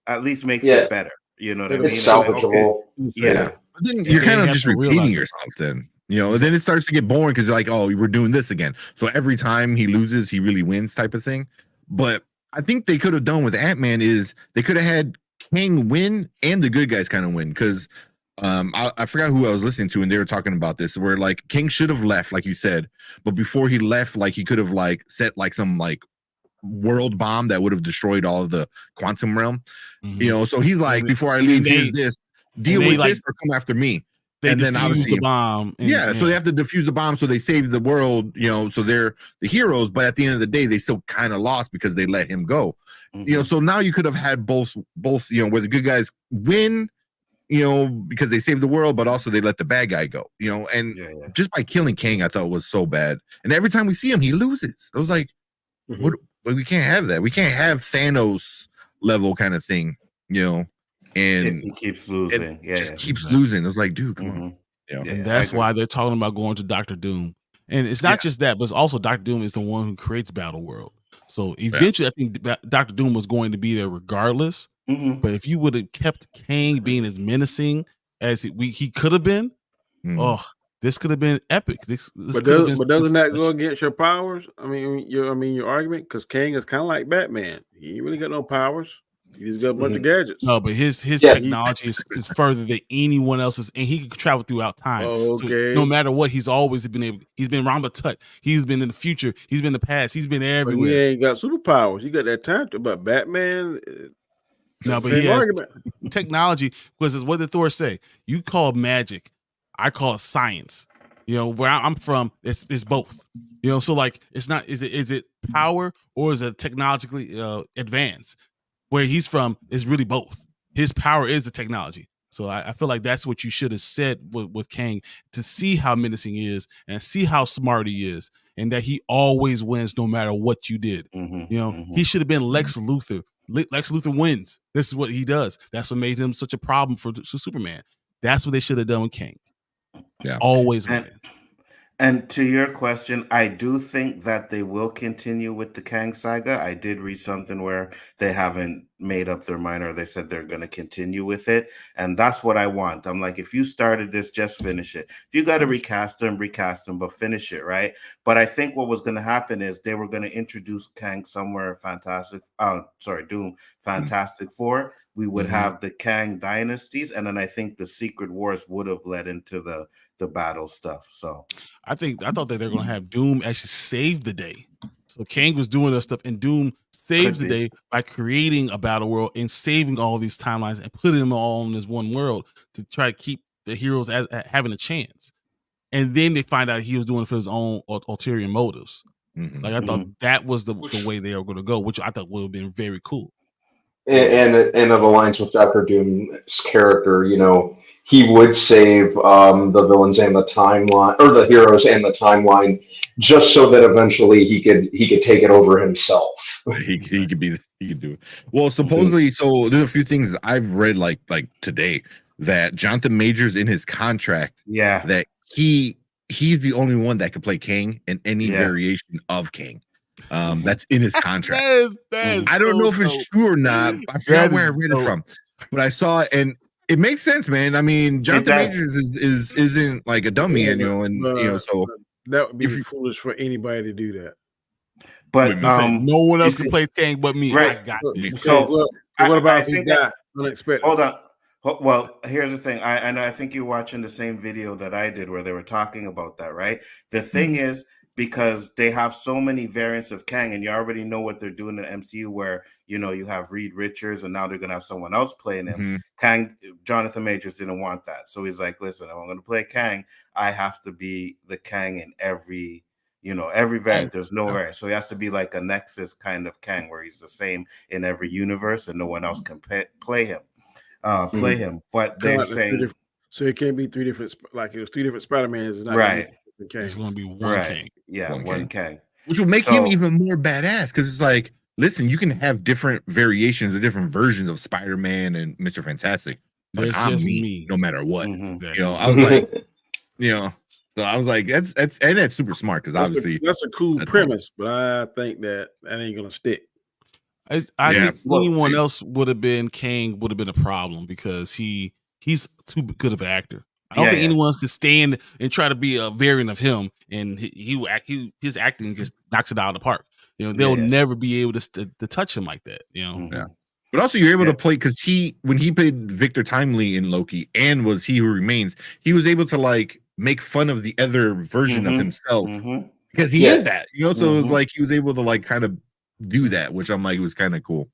at least makes it better. You know what I mean? It's salvageable. Yeah. But then you're kind of just repeating yourself then. Then it starts to get boring because you're like, oh, we're doing this again. So every time he loses, he really wins type of thing. But I think they could have done with Ant-Man is they could have had Kang win and the good guys kind of win. Because I forgot who I was listening to, and they were talking about this, where King should have left, like you said. But before he left, he could have set some world bomb that would have destroyed all of the quantum realm. So he's like, before I leave, here's this. Deal with this or come after me. And then obviously the bomb. So they have to defuse the bomb so they save the world, so they're the heroes, but at the end of the day, they still kind of lost because they let him go. So now you could have had both, where the good guys win, because they saved the world, but also they let the bad guy go, and just by killing Kang, I thought was so bad. And every time we see him, he loses. I was like, what? We can't have that. We can't have Thanos level kind of thing, and he keeps losing. Keeps losing. It was like, dude, come on. And that's why they're talking about going to Doctor Doom. And it's not just that, but it's also Doctor Doom is the one who creates Battle World. So eventually, I think Doctor Doom was going to be there regardless. But if you would have kept Kang being as menacing as he could have been, this could have been epic. But doesn't that go against your powers? I mean, your argument, because Kang is kind of like Batman. He ain't really got no powers. He's got a bunch of gadgets. No, but his technology is further than anyone else's, and he can travel throughout time. Okay. So no matter what, he's always been able. He's been around the tut. He's been in the future. He's been in the past. He's been everywhere. But he ain't got superpowers. He got that time to. But Batman. No, but he has technology. Because what did Thor say? You call it magic. I call it science. Where I'm from, it's both. So it's not. Is it power or is it technologically advanced? Where he's from is really both. His power is the technology. So I feel like that's what you should have said with Kang, to see how menacing he is and see how smart he is, and that he always wins no matter what you did. He should have been Lex Luthor Lex Luthor wins. This is what he does. That's what made him such a problem for Superman. That's what they should have done with King. Yeah, always winning. And to your question, I do think that they will continue with the Kang saga. I did read something where they haven't made up their mind, or they said they're going to continue with it. And that's what I want. I'm like, if you started this, just finish it. If you got to recast them, but finish it, right? But I think what was going to happen is they were going to introduce Kang somewhere Doom, Fantastic Four. We would have the Kang dynasties, and then I think the Secret Wars would have led into the battle stuff. So I thought that they're going to have Doom actually save the day. So Kang was doing that stuff, and Doom saves the day by creating a battle world and saving all these timelines and putting them all in this one world to try to keep the heroes as having a chance. And then they find out he was doing it for his own ulterior motives. Like I thought that was the way they were going to go, which I thought would have been very cool. And it aligns with Dr. Doom's character. You know, he would save the villains and the timeline, or the heroes and the timeline, just so that eventually he could take it over himself. He could do it. Well, supposedly, so there's a few things I've read like today that Jonathan Majors in his contract, that he's the only one that could play Kang in any variation of Kang. That's in his contract. I don't know if it's true or not. I forgot where I read it from, but I saw it, and it makes sense, man. I mean, Jonathan Majors isn't like a dummy, so that would be foolish for anybody to do that. But no one else can play Kang but me. Right. I got this. So what about if he died unexpectedly? Hold on. Well, here's the thing. I think you're watching the same video that I did where they were talking about that, right? The thing is, because they have so many variants of Kang, and you already know what they're doing in the MCU, where you have Reed Richards, and now they're gonna have someone else playing him. Kang, Jonathan Majors didn't want that, so he's like, "Listen, if I'm gonna play Kang, I have to be the Kang in every variant. There's no variant, so he has to be like a Nexus kind of Kang, where he's the same in every universe, and no one else can play him. But they're saying so it can't be three different. Like it was three different Spider-Mans, right? It's going to be one Kang. Yeah, one Kang. Which will make him even more badass, because it's like, listen, you can have different variations or different versions of Spider-Man and Mr. Fantastic, but I'm just me no matter what. I was like, so I was like, that's super smart, because obviously that's a cool premise, but I think that ain't gonna stick. I think anyone else would have been Kang would have been a problem, because he's too good of an actor. I don't think anyone else could stand and try to be a variant of him, and his acting just knocks it out of the park. They'll never be able to touch him like that. But also you're able to play, because when he played Victor Timely in Loki and was He Who Remains, he was able to like make fun of the other version of himself, because he is that. So it was like he was able to like kind of do that, which I'm like, it was kind of cool.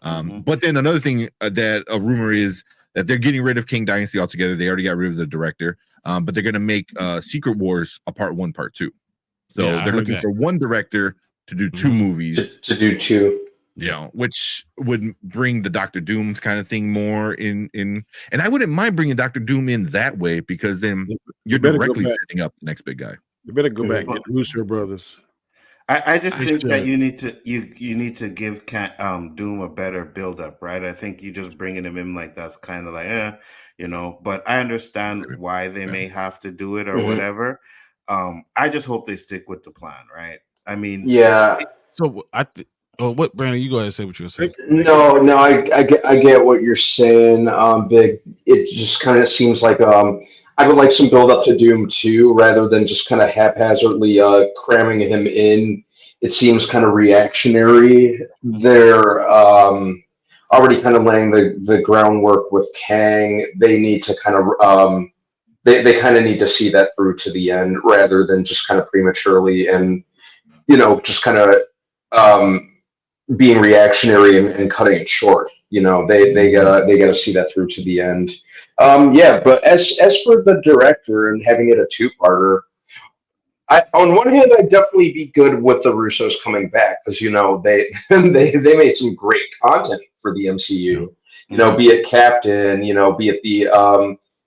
But then another thing that a rumor is that they're getting rid of King Dynasty altogether. They already got rid of the director, but they're going to make Secret Wars a part 1, part 2. So they're looking for one director to do 2 movies. To do 2. Which would bring the Doctor Doom kind of thing more in. And I wouldn't mind bringing Doctor Doom in that way, because then you're directly setting up the next big guy. You better go back and get the Russo brothers. I just think that you need to give Doom a better build up, right? I think you just bringing him in like that's kind of like but I understand why they may have to do it or whatever. I just hope they stick with the plan, right? I mean, So what, Brandon? You go ahead and say what you're saying. No, I get what you're saying, Big. It just kind of seems like I would like some build up to Doom 2 rather than just kind of haphazardly cramming him in. It seems kind of reactionary. They're already kind of laying the groundwork with Kang. They need to kind of they kind of need to see that through to the end rather than just kind of prematurely and just kind of being reactionary and cutting it short. They gotta see that through to the end. But as for the director and having it a 2-parter, on one hand, I'd definitely be good with the Russos coming back, because they made some great content for the MCU. Be it Captain, be it the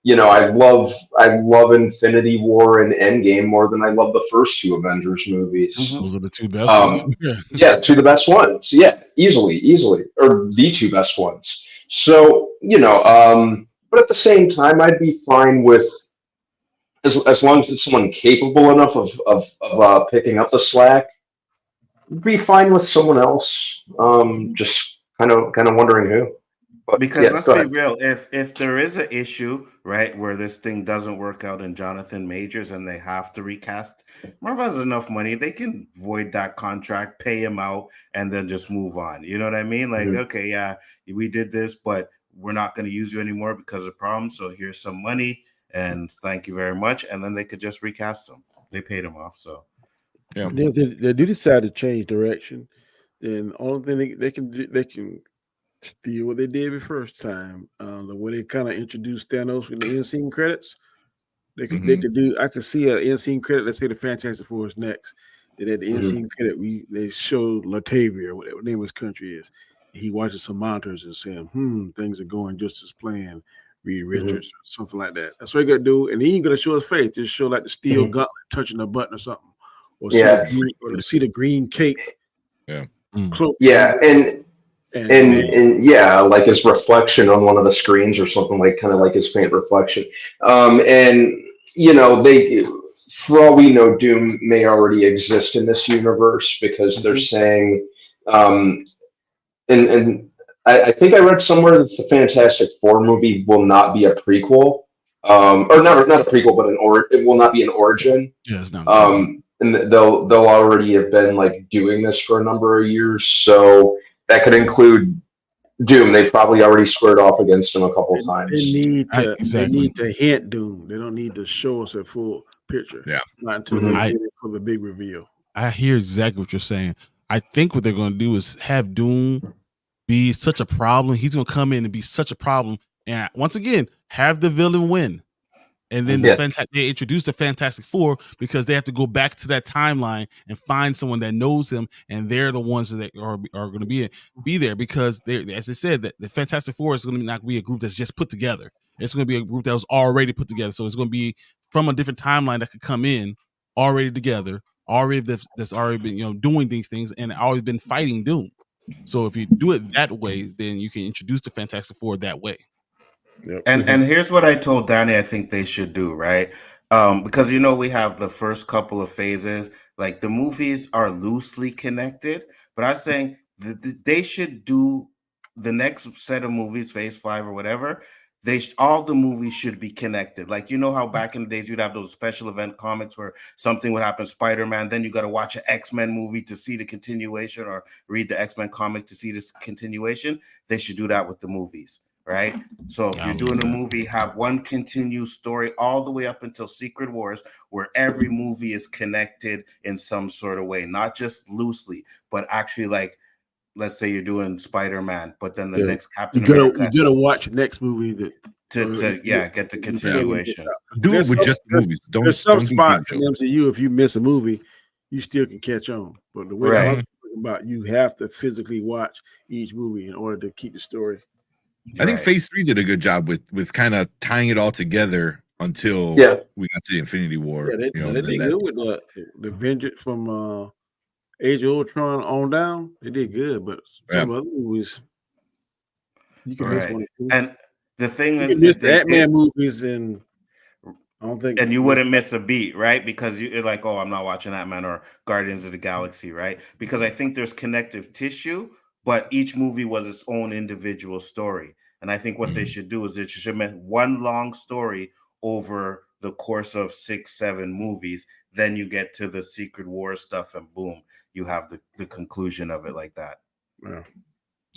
I love Infinity War and Endgame more than I love the first two Avengers movies. Mm-hmm. Those are the two best ones. Yeah, two of the best ones. Yeah, easily, or the two best ones. So, but at the same time, I'd be fine with as long as it's someone capable enough of picking up the slack. Be fine with someone else. Just kind of wondering who. But Because yeah, let's go be ahead. real, if there is an issue, right, where this thing doesn't work out in Jonathan Majors and they have to recast, Marvel has enough money, they can void that contract, pay him out, and then just move on. You know what I mean? Like, okay, yeah, we did this, but we're not going to use you anymore because of problems. So here's some money, and thank you very much. And then they could just recast him. They paid him off, so Yeah. If they do decide to change direction, then the only thing they can do, they can steal what they did the first time. The way they kind of introduced Thanos with the end scene credits, they could do. I could see an end scene credit. Let's say the Fantastic Four is next. Then at the end scene credit, they show Latavia, whatever the name of his country is. He watches some monitors and saying, things are going just as planned. Reed Richards, or something like that. That's what you got to do. And he ain't gonna show his face. Just show like the steel gauntlet touching a button or something, or see the green cape. Yeah. Cloak. Yeah, and yeah, like his reflection on one of the screens or something, like kind of like his paint reflection. And they, for all we know, Doom may already exist in this universe because they're saying, and I think I read somewhere that the Fantastic Four movie will not be a prequel, or not a prequel, but it will not be an origin. Yeah, it's not. And they'll already have been like doing this for a number of years, so that could include Doom. They've probably already squared off against him a couple times. They need to hint Doom. They don't need to show us a full picture. Yeah, not until they get it for the big reveal. I hear exactly what you're saying. I think what they're going to do is have Doom be such a problem. He's going to come in and be such a problem, and once again have the villain win. And then they introduce the Fantastic Four because they have to go back to that timeline and find someone that knows him, and they're the ones that are going to be there because as I said, that the Fantastic Four is going to not be a group that's just put together. It's going to be a group that was already put together. So it's going to be from a different timeline that could come in already together, that's already been doing these things and always been fighting Doom. So if you do it that way, then you can introduce the Fantastic Four that way. Yep. And here's what I told Danny I think they should do, right? Because we have the first couple of phases, like the movies are loosely connected, but I'm saying they should do the next set of movies, phase 5 or whatever. All the movies should be connected. Like, how back in the days you'd have those special event comics where something would happen, Spider-Man, then you got to watch an X-Men movie to see the continuation or read the X-Men comic to see this continuation. They should do that with the movies. Right. So if you're doing a movie, have one continuous story all the way up until Secret Wars, where every movie is connected in some sort of way, not just loosely, but actually, like, let's say you're doing Spider-Man, but then the next Captain America. You gotta watch the next movie to get the continuation. Do it with just movies. There's some spots in MCU. If you miss a movie, you still can catch on. But the way I was talking about, you have to physically watch each movie in order to keep the story. I think Phase 3 did a good job with kind of tying it all together until we got to the Infinity War. Yeah, they did good with the Vengeance from Age of Ultron on down. They did good, but some other movies you can miss one or two. And the thing you can miss the Ant-Man movies, and I don't think, and you wouldn't miss a beat, right? Because you're like, oh, I'm not watching Ant-Man or Guardians of the Galaxy, right? Because I think there's connective tissue. But each movie was its own individual story. And I think what they should do is it should make one long story over the course of 6-7 movies. Then you get to the Secret War stuff and boom, you have the conclusion of it like that. Yeah.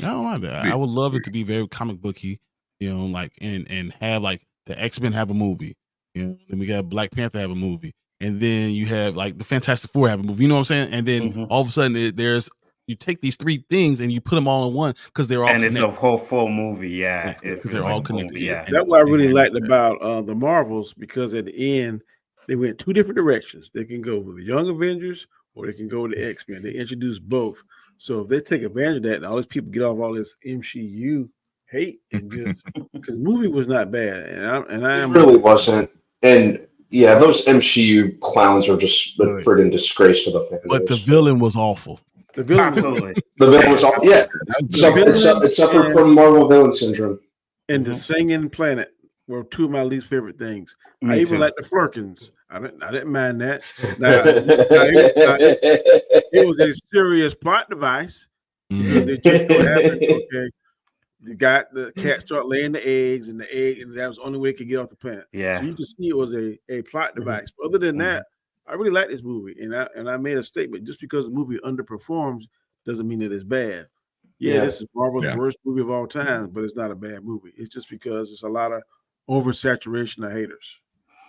I don't like that. I would love it to be very comic booky, like and have like the X-Men have a movie. Then we got Black Panther have a movie. And then you have like the Fantastic Four have a movie. You know what I'm saying? And then all of a sudden there's you take these three things and you put them all in one because they're all connected. It's a whole full movie, because they're all connected. That's what I really liked about the Marvels, because at the end they went two different directions. They can go with the Young Avengers or they can go with the X-Men. They introduced both. So if they take advantage of that and all these people get off all this MCU hate and just because the movie was not bad, and I It am really wasn't. And yeah, those MCU clowns are just a friggin' disgrace to the fan base. But the villain was awful. The villain Absolutely. The villain was all yeah. It suffered from Marvel villain syndrome. And the singing planet were two of my least favorite things. Me I even too. like the Flurkins. I didn't mind that. Now, it was a serious plot device because it just so happened. Okay, the cat start laying the eggs, and that was the only way it could get off the planet. Yeah. So you can see it was a plot device. But other than that, I really like this movie, and I made a statement. Just because the movie underperforms doesn't mean that it's bad. Yeah, this is Marvel's worst movie of all time, but it's not a bad movie. It's just because there's a lot of oversaturation of haters.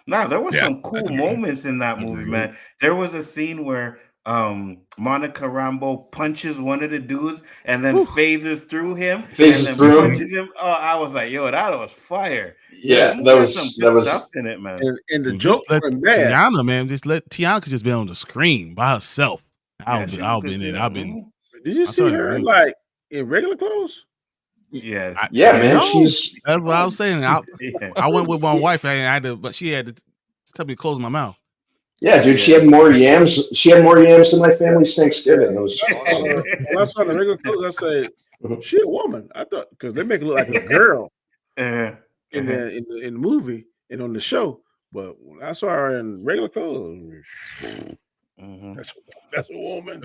Nah, there was some cool moments in that movie, man. There was a scene where Monica Rambeau punches one of the dudes and then phases through him punches him. Oh, I was like, yo, that was fire. Yeah, that was some good stuff in it, man. And the joke wasn't bad. Tiana, man, Tiana could just be on the screen by herself. I'll be in it. I've been. Did you see her like in regular clothes? Yeah, man. That's what I was saying. I went with my wife, and but she had to tell me to close my mouth. Yeah, dude, she had more yams. She had more yams than my family's Thanksgiving. It was awesome. When I saw the regular clothes, I said, "She a woman." I thought because they make it look like a girl in the movie and on the show, but when I saw her in regular clothes, that's a woman.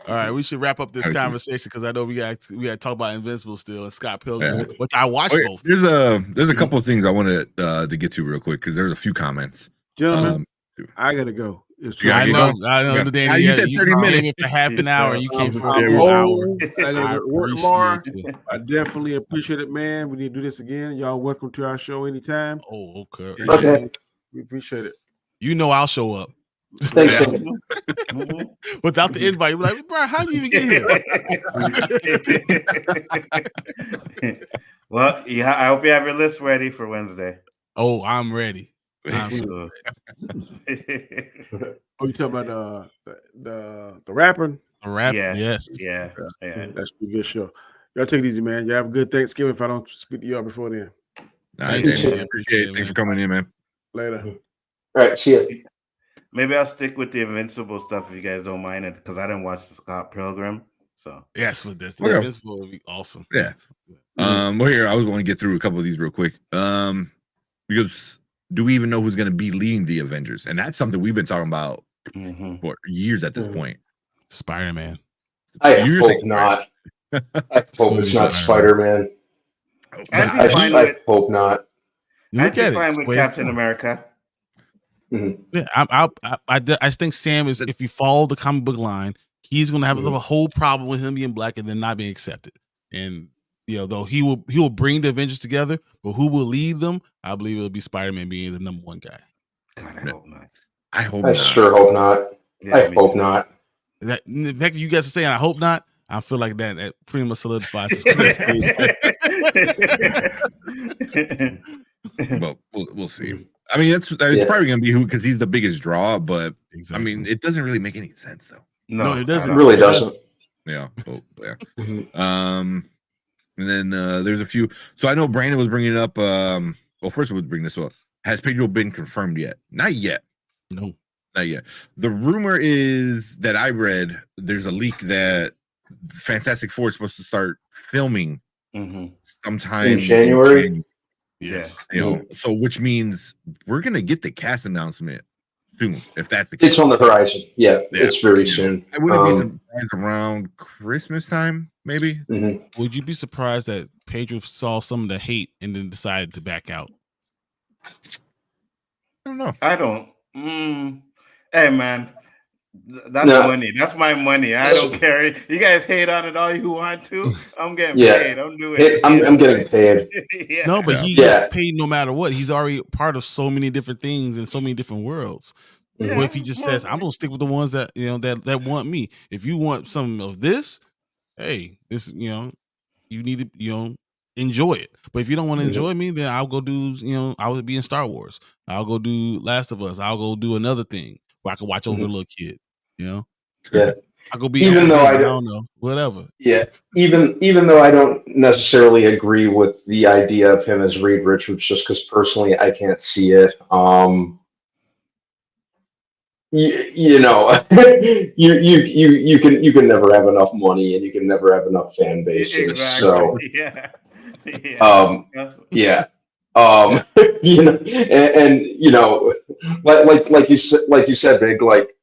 All right, we should wrap up this conversation because I know we got to talk about Invincible still and Scott Pilgrim, which I watched both. There's a couple of things I wanted to get to real quick because there's a few comments. Gentlemen, I gotta go. I know. Danny, you said 30 minutes for half an hour. You came for an hour. I gotta work tomorrow. I definitely appreciate it, man. We need to do this again. Y'all welcome to our show anytime. Oh, okay. Okay. We appreciate it. You know I'll show up. Thanks. Without the invite, you're like, bro, how do you even get here? Well, I hope you have your list ready for Wednesday. Oh, I'm ready. Oh, you talking about the rapper? The rapper, yes. Yeah. That's a good show. Y'all take it easy, man. Y'all have a good Thanksgiving if I don't speak to y'all before then. Appreciate it. Thanks for coming in, man. Later. All right, see ya. Maybe I'll stick with the Invincible stuff if you guys don't mind it, because I didn't watch the Scott Pilgrim. So yes, with this, the Invincible would be awesome. Yeah. Well, here I was going to get through a couple of these real quick. Because do we even know who's going to be leading the Avengers? And that's something we've been talking about for years at this point. Spider-Man. I hope not. I hope it's not Spider-Man. I hope not. I'd be fine with Captain America. Yeah, I think Sam is. If you follow the comic book line, he's going to have a whole problem with him being black and then not being accepted. And though he will bring the Avengers together, but who will lead them? I believe it'll be Spider-Man being the number one guy. God, I hope not. I sure hope not. Yeah, I hope not. The fact that you guys are saying I hope not, I feel like that pretty much solidifies. But we'll see. I mean, it's probably going to be because he's the biggest draw, but I mean, it doesn't really make any sense though. No, it doesn't. It really doesn't. Yeah. Oh, yeah. And then there's a few. So I know Brandon was bringing it up. Well, first we'll bring this up. Has Pedro been confirmed yet? Not yet. No, not yet. The rumor is that I read there's a leak that Fantastic Four is supposed to start filming sometime in January. Yes. So which means we're gonna get the cast announcement soon, if that's the case. It's on the horizon. Yeah. It's very soon. I wouldn't be surprised around Christmas time, maybe. Would you be surprised that Pedro saw some of the hate and then decided to back out? I don't know. I don't. Hey, man. That's money. That's my money. I don't care. You guys hate on it all you want to. I'm getting paid. I'm doing it. I'm getting paid. No, but he gets paid no matter what. He's already part of so many different things in so many different worlds. What if he just says, "I'm gonna stick with the ones that that want me. If you want some of this, hey, this you need to enjoy it. But if you don't want to enjoy me, then I'll go do I would be in Star Wars. I'll go do Last of Us. I'll go do another thing where I can watch over a little kid." Yeah. I go be even though I don't know, whatever. Yeah, even though I don't necessarily agree with the idea of him as Reed Richards, just because personally I can't see it. You know, you can never have enough money, and you can never have enough fan bases. Exactly. So, Yeah. yeah. You know, and you know, like you said, Big, like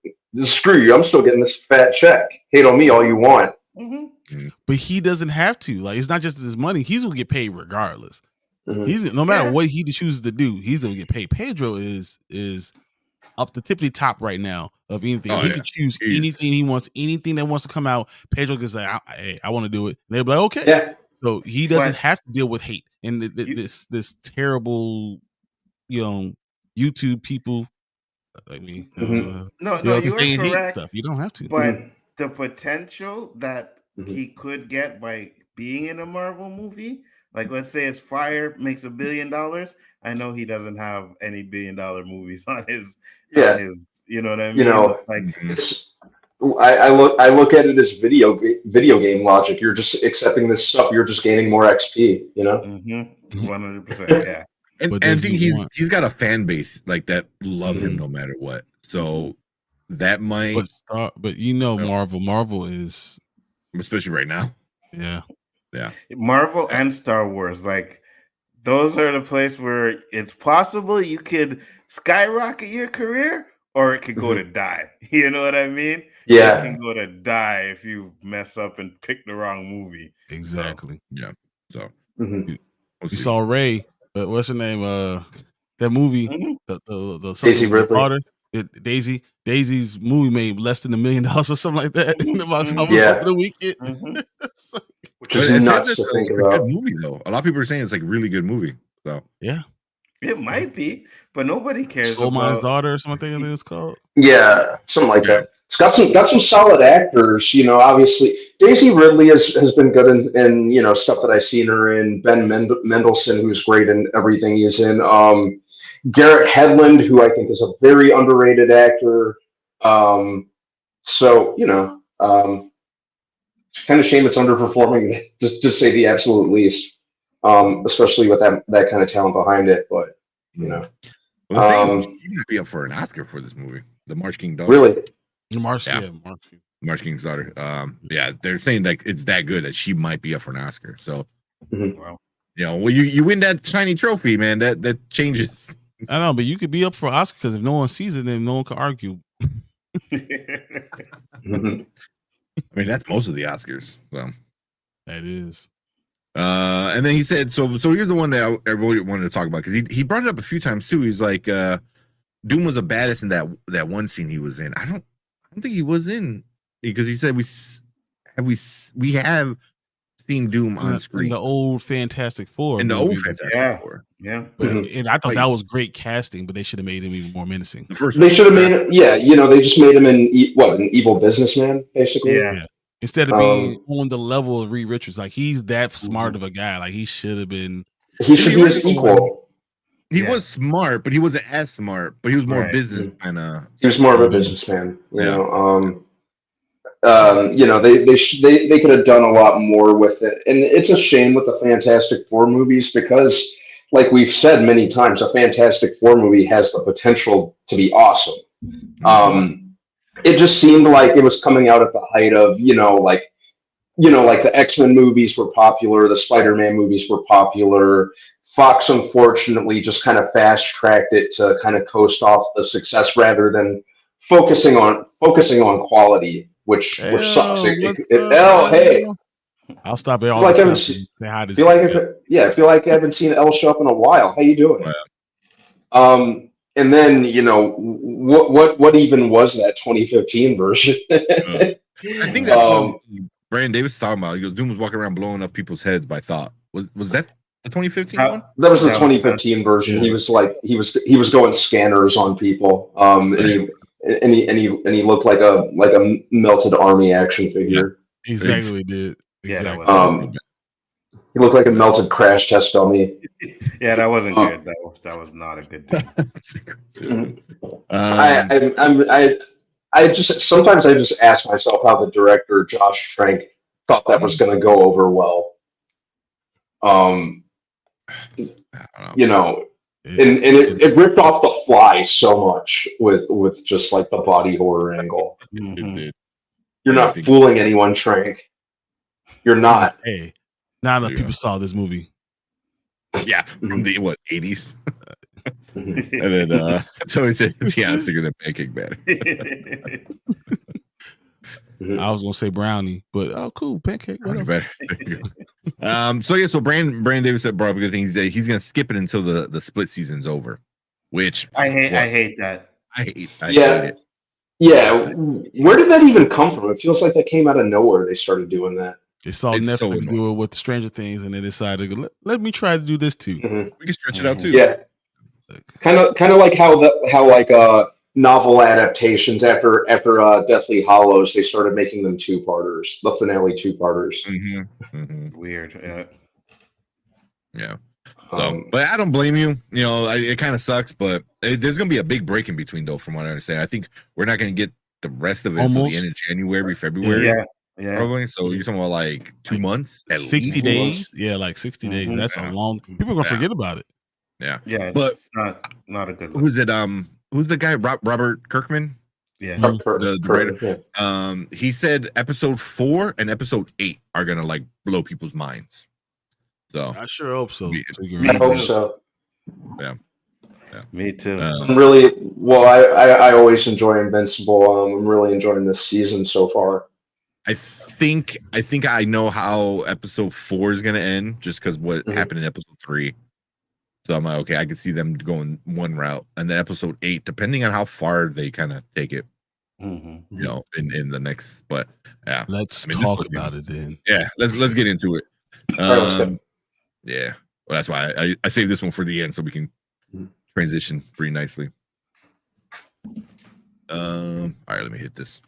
screw you, I'm still getting this fat check. Hate on me all you want. Mm-hmm. But he doesn't have to. Like, it's not just his money. He's gonna get paid regardless. Mm-hmm. He's no matter what he chooses to do, he's gonna get paid. Pedro is up the tippity top right now of anything. He can choose anything he wants, anything that wants to come out. Pedro can say, "Hey, I want to do it." And they'll be like, "Okay." Yeah. So he doesn't have to deal with hate and this terrible, YouTube people like me. No, you are correct. Stuff. You don't have to. But the potential that he could get by being in a Marvel movie, like let's say his Fire makes $1 billion. I know he doesn't have any $1 billion movies on his. You know what I mean? You know, I look at it as video game logic. You're just accepting this stuff. You're just gaining more XP. You know, 100%. Yeah. And I think he's got a fan base like that love him no matter what. So that might. But Marvel is, especially right now. Yeah. Marvel and Star Wars, like those are the place where it's possible you could skyrocket your career, or it could go to die. You know what I mean? Yeah, it can go to die if you mess up and pick the wrong movie. Exactly. So you saw Ray. What's her name? That movie, the Daisy Ridley. Daisy's movie made less than $1 million or something like that in the box office over the weekend. Which is nuts to think about. A good movie though. A lot of people are saying it's like a really good movie. So yeah, it might be, but nobody cares. Soulmine's Daughter or something. I think it's called. Yeah, something like that. It's got some solid actors. You know, obviously Daisy Ridley has been good in stuff that I've seen her in. Ben Mendelsohn, who's great in everything he's in. Garrett Hedlund, who I think is a very underrated actor. So it's kind of shame it's underperforming, just to say the absolute least. Especially with that kind of talent behind it, but well, she might be up for an Oscar for this movie, The March King's Daughter. Really? March King's Daughter. They're saying like it's that good that she might be up for an Oscar. So, wow. You win that shiny trophy, man. That changes. I know, but you could be up for Oscar because if no one sees it, then no one can argue. I mean, that's most of the Oscars. So that is. And then he said, so here's the one that I really wanted to talk about because he brought it up a few times too. He's like, Doom was a badass in that one scene he was in. I don't think he was in because he said we have seen Doom on screen. In the old Fantastic Four. In the old Fantastic Four. Yeah. And I thought that was great casting, but they should have made him even more menacing. They should have made it. Yeah, they just made him an evil businessman, basically. Yeah. Instead of being on the level of Reed Richards, like he's that smart of a guy. Like he should have been. He should be his equal. He was smart, but he wasn't as smart. But he was more business kind of. He was more of a businessman. You know. They could have done a lot more with it, and it's a shame with the Fantastic Four movies because, like we've said many times, a Fantastic Four movie has the potential to be awesome. It just seemed like it was coming out at the height of, like the X-Men movies were popular, the Spider-Man movies were popular. Fox, unfortunately, just kind of fast-tracked it to kind of coast off the success rather than focusing on quality, which sucks. Hey. I'll stop it. I feel like I haven't seen Elle show up in a while. How you doing? And then what even was that 2015 version? I think that's what Brandon Davis was talking about. He goes, Doom was walking around blowing up people's heads by thought. Was that the 2015 one? That was the 2015 version. He was like he was going scanners on people. And he looked like a melted army action figure. Yeah, exactly what he did. Exactly. He looked like a melted crash test dummy. Yeah, that wasn't good. That was not a good thing. sometimes I just ask myself how the director Josh Trank thought that was going to go over well. You know, and it ripped off The Fly so much with just like the body horror angle. Mm-hmm. You're not fooling anyone, Trank. You're not. Like, hey, not enough people saw this movie. Yeah, from the 80s. And then Tony said, "Yeah, it's bigger than pancake batter." I was gonna say brownie, but oh, cool, pancake, whatever. So Brandon Davis said brought up a good thing. He's gonna skip it until the split season's over, which I hate that. I hate it. Yeah, where did that even come from? It feels like that came out of nowhere. They started doing that. They saw Netflix do it with Stranger Things, and they decided to go, let me try to do this too. We can stretch it out too. Yeah, kind of like how novel adaptations after Deathly Hallows, they started making them two-parters, the finale two-parters. Weird. Yeah. So, but I don't blame you. You know, it kind of sucks, but there's going to be a big break in between, though, from what I understand. I think we're not going to get the rest of it until the end of January, February. Yeah. Probably. So you're talking about like 2 months? At 60 days? Yeah, like 60 days. That's a long. People are going to forget about it. Yeah. Yeah. But it's not a good look. Who's it? Who's the guy? Robert Kirkman? Yeah. The writer. He said episode 4 and episode 8 are going to like blow people's minds. So I sure hope so. I hope so. Yeah. Me too. I'm really I always enjoy Invincible. I'm really enjoying this season so far. I think I know how episode 4 is going to end, just because what happened in episode 3. So I'm like, okay, I can see them going one route, and then episode 8, depending on how far they kind of take it, you know, in the next. But yeah, let's talk about it then. Yeah, let's get into it. Yeah, well, that's why I saved this one for the end so we can transition pretty nicely. All right, let me hit this.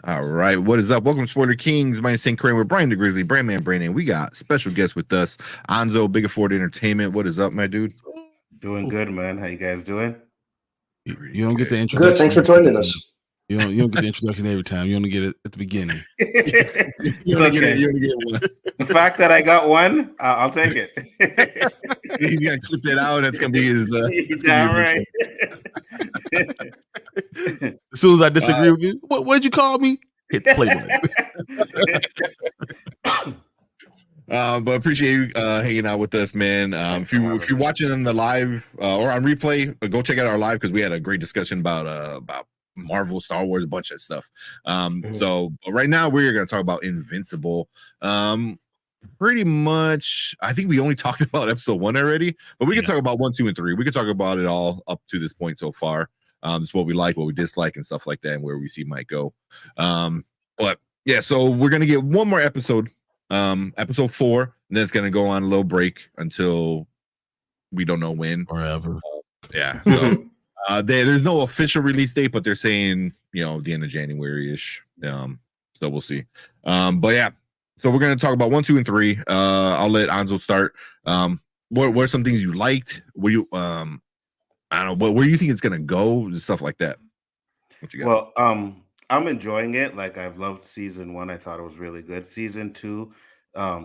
All right, what is up? Welcome to Spoiler Kings. My name is St. Crane with Brian the Grizzly, Brandman Brandon. We got special guests with us, Anzo, Big Afford Entertainment. What is up, my dude? Doing good, man. How you guys doing? You don't get the introduction. Good, thanks for joining us. You don't get the introduction every time. You only get it at the beginning. You only get one. The fact that I got one, I'll take it. He's gonna clip that out. That's gonna be his. Right. As soon as I disagree with you, what did you call me? Hit the play button. But appreciate you hanging out with us, man. If you're watching on the live or on replay, go check out our live because we had a great discussion about Marvel, Star Wars, a bunch of stuff. So right now we're going to talk about Invincible. Pretty much, I think we only talked about episode 1 already, but we can talk about 1, 2, and 3. We can talk about it all up to this point so far. It's what we like, what we dislike, and stuff like that, and where we see might go. But yeah, so we're gonna get one more episode, episode 4, and then it's gonna go on a little break until we don't know when. Forever. Yeah. So there's no official release date, but they're saying, you know, the end of January-ish. So we'll see. But yeah, so we're gonna talk about 1, 2, and 3. I'll let Anzo start. What are some things you liked? Were you I don't know, where you think it's gonna go and stuff like that? What you got? Well, I'm enjoying it. Like, I've loved season 1. I thought it was really good. Season 2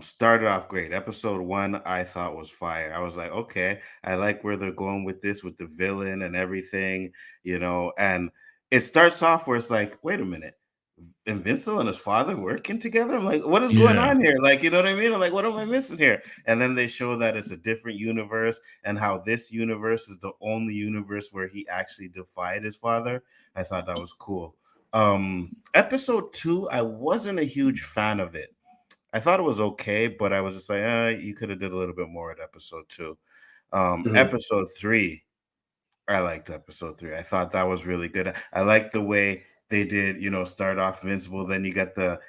started off great. Episode 1 I thought was fire. I was like, okay, I like where they're going with this, with the villain and everything, you know. And it starts off where it's like, wait a minute, Invincible and his father working together? I'm like, what is going on here? Like, you know what I mean? I'm like, what am I missing here? And then they show that it's a different universe and how this universe is the only universe where he actually defied his father. I thought that was cool. Episode 2, I wasn't a huge fan of it. I thought it was okay, but I was just like, you could have did a little bit more at episode 2. Episode 3, I liked episode 3. I thought that was really good. I liked the way they did, you know, start off Invincible, then you got the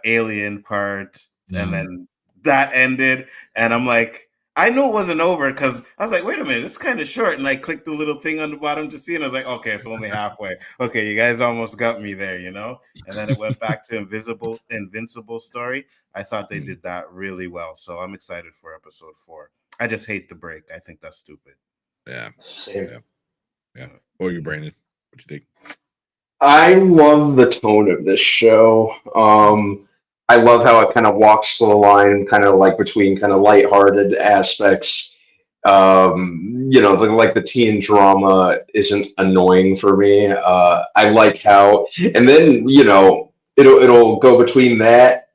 alien part, and then that ended. And I'm like, I knew it wasn't over because I was like, wait a minute, this is kind of short. And I clicked the little thing on the bottom to see, and I was like, okay, it's only halfway. Okay, you guys almost got me there, you know? And then it went back to Invincible story. I thought they did that really well. So I'm excited for episode 4. I just hate the break. I think that's stupid. Yeah. Same. Yeah. Yeah. What are you, Brandon? What you think? I love the tone of this show. I love how it kind of walks the line, kind of like between kind of lighthearted aspects. Like the teen drama isn't annoying for me. I like how, and then it'll go between that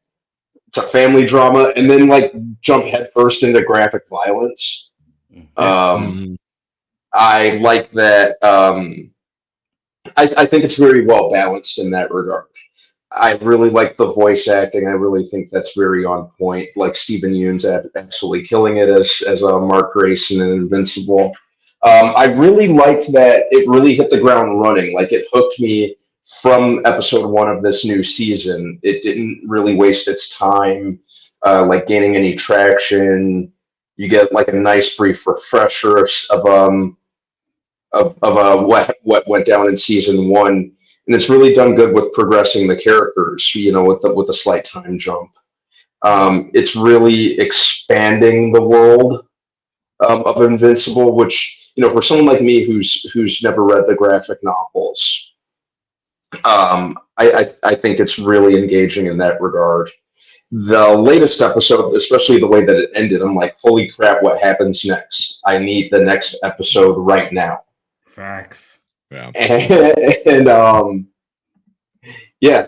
to family drama, and then like jump headfirst into graphic violence. I like that. I think it's very well balanced in that regard. I really like the voice acting. I really think that's very on point. Like Stephen Yeun's absolutely killing it as Mark Grayson in Invincible. I really liked that it really hit the ground running. Like it hooked me from episode 1 of this new season. It didn't really waste its time, like gaining any traction. You get like a nice brief refresher of what went down in season 1, and it's really done good with progressing the characters. With a slight time jump. It's really expanding the world of Invincible, which for someone like me who's never read the graphic novels, I think it's really engaging in that regard. The latest episode, especially the way that it ended, I'm like, holy crap, what happens next? I need the next episode right now. Facts. Yeah. And yeah,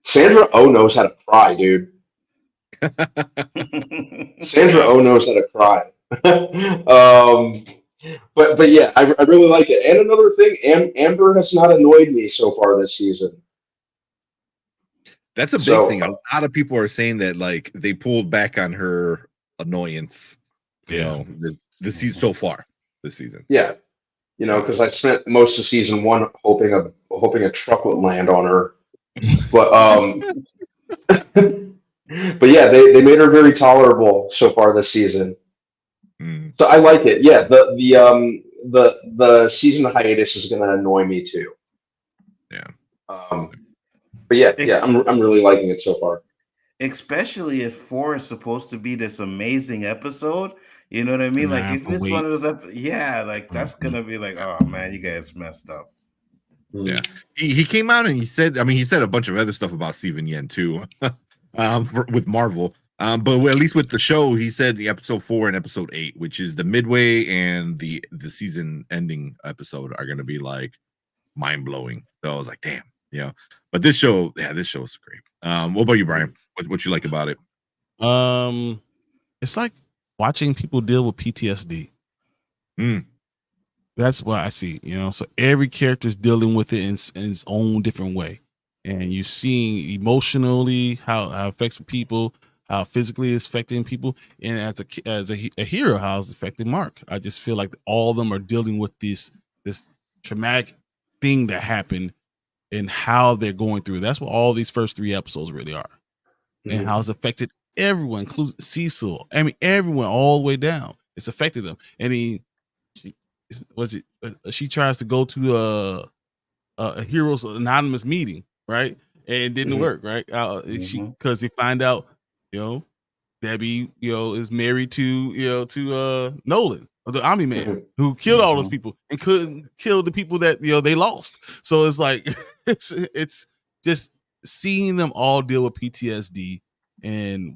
Sandra Oh knows how to cry, dude. Sandra Oh knows how to cry. But yeah, I really like it. And another thing, Amber has not annoyed me so far this season. That's a big thing. A lot of people are saying that like they pulled back on her annoyance. The season so far this season. Yeah, because I spent most of season 1 hoping a truck would land on her, but but yeah, they made her very tolerable so far this season. So I like it. Yeah, the season hiatus is going to annoy me too. Yeah. But yeah, I'm really liking it so far. Especially if 4 is supposed to be this amazing episode. You know what I mean? Like if it's one of those that's gonna be like, oh man, you guys messed up. Yeah. He came out and he said a bunch of other stuff about Stephen Yeun too. With Marvel. But at least with the show, he said the episode 4 and episode 8, which is the midway and the season ending episode, are gonna be like mind blowing. So I was like, damn, But this show is great. What about you, Brian? What you like about it? It's like watching people deal with PTSD. That's what I see. So every character is dealing with it in its own different way, and you're seeing emotionally how it affects people, how physically it's affecting people, and as a hero, how it's affecting Mark. I just feel like all of them are dealing with this traumatic thing that happened and how they're going through. That's what all these first 3 episodes really are, and how it's affected everyone, including Cecil. I mean, everyone all the way down. It's affected them. And she tries to go to a Heroes Anonymous meeting, right? And it didn't work, right? Because they find out, Debbie, is married to Nolan, the Omni-Man, who killed all those people and couldn't kill the people that they lost. So it's like it's just seeing them all deal with PTSD and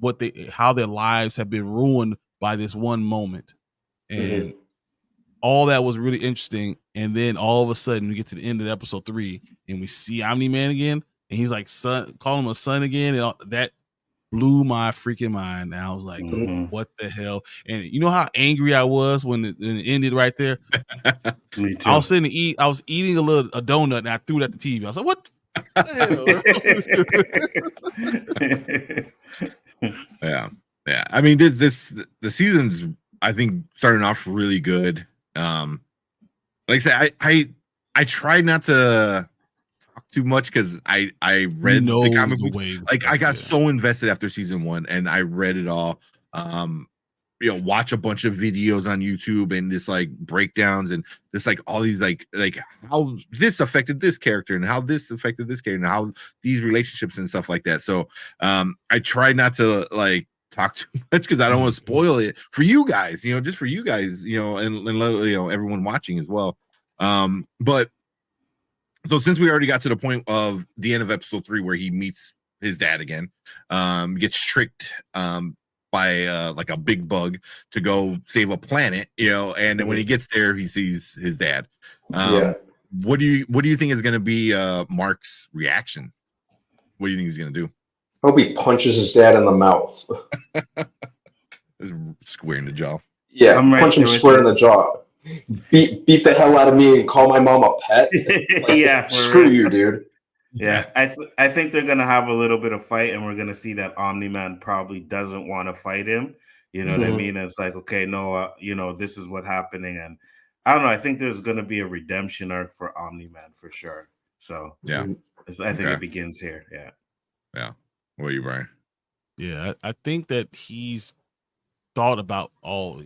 how their lives have been ruined by this one moment, and all that was really interesting. And then all of a sudden we get to the end of episode 3 and we see Omni-Man again, and he's like calling him a son again, and that blew my freaking mind. And I was like, what the hell? And you know how angry I was when it ended right there? Me too. I was sitting to eat. I was eating a donut, and I threw it at the TV. I was like, what the hell? Yeah. I mean, the season's, I think, starting off really good. Like I said, I try not to talk too much because I read the comic book. Like I got so invested after season 1, and I read it all. Watch a bunch of videos on YouTube and just like breakdowns and just like all these like how this affected this character and how this affected this character and how these relationships and stuff like that. So I try not to like talk too much because I don't want to spoil it for you guys, just for you guys, and everyone watching as well. But so since we already got to the point of the end of episode 3 where he meets his dad again, gets tricked by like a big bug to go save a planet, and then when he gets there, he sees his dad. What do you think is going to be Mark's reaction? What do you think he's going to do? I hope he punches his dad in the mouth. Square in the jaw. Yeah, punch him square in the jaw. Beat the hell out of me and call my mom a pet. Like, screw you, dude. Yeah, I think they're gonna have a little bit of fight, and we're gonna see that Omni-Man probably doesn't want to fight him. You know what I mean? And it's like, okay, no, this is what's happening, and I don't know. I think there's gonna be a redemption arc for Omni-Man for sure. So yeah, I think it begins here. Yeah. What are you, Brian? Yeah, I think that he's thought about all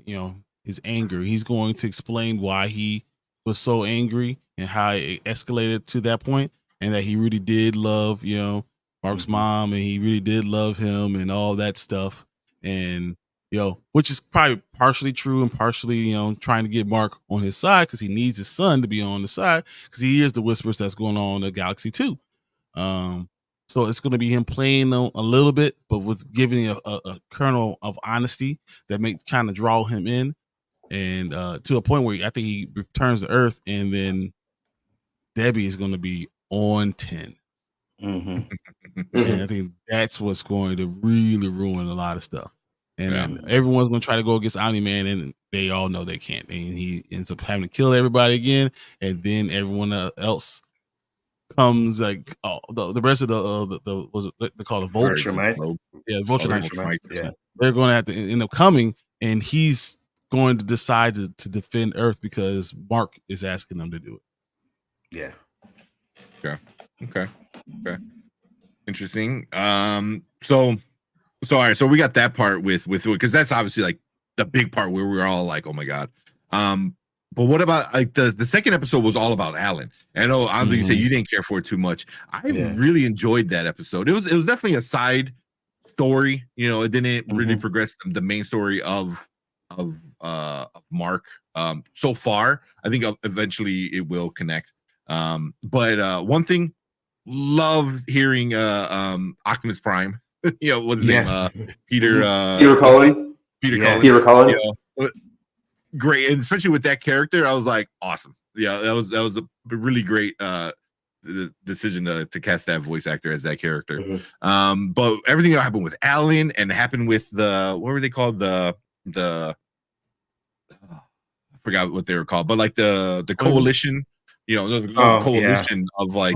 his anger. He's going to explain why he was so angry and how it escalated to that point, and that he really did love Mark's mom, and he really did love him and all that stuff, and which is probably partially true and partially trying to get Mark on his side because he needs his son to be on the side because he hears the whispers that's going on in the galaxy too. So it's going to be him playing a little bit, but with giving a kernel of honesty that makes kind of draw him in, and to a point where I think he returns to Earth, and then Debbie is going to be on 10. And I think that's what's going to really ruin a lot of stuff. And everyone's going to try to go against Omni-Man, and they all know they can't. And he ends up having to kill everybody again, and then everyone else comes like the rest of the was it they call it Vulture Knights? Yeah, Vulture Knights. Yeah, they're going to have to end up coming, and he's going to decide to defend Earth because Mark is asking them to do it. Yeah. Okay. Interesting. So all right. So we got that part with because that's obviously like the big part where we're all like, oh my god. But what about like the second episode was all about Alan? I know obviously you say you didn't care for it too much. I really enjoyed that episode. It was definitely a side story. It didn't really progress the main story of Mark. So far, I think eventually it will connect. But one thing, love hearing Optimus Prime. What's his name? Peter Cullen. Peter Cullen. Great, and especially with that character, I was like, awesome. Yeah, that was a really great decision to cast that voice actor as that character. But everything that happened with Alan and happened with what were they called? I forgot what they were called, but like the coalition, the coalition of like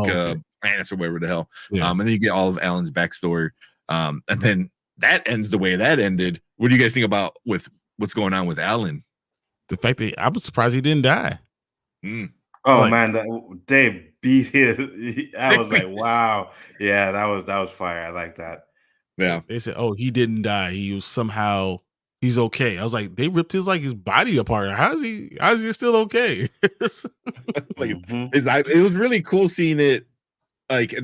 planets or whatever the hell. And then you get all of Alan's backstory. And then that ends the way that ended. What do you guys think about with what's going on with Alan? The fact that I was surprised he didn't die. Man, they beat his. I was like, wow, yeah, that was fire. I like that. Yeah, they said, oh, he didn't die. He was somehow he's okay. I was like, they ripped his body apart. How's he still okay? It was really cool seeing it like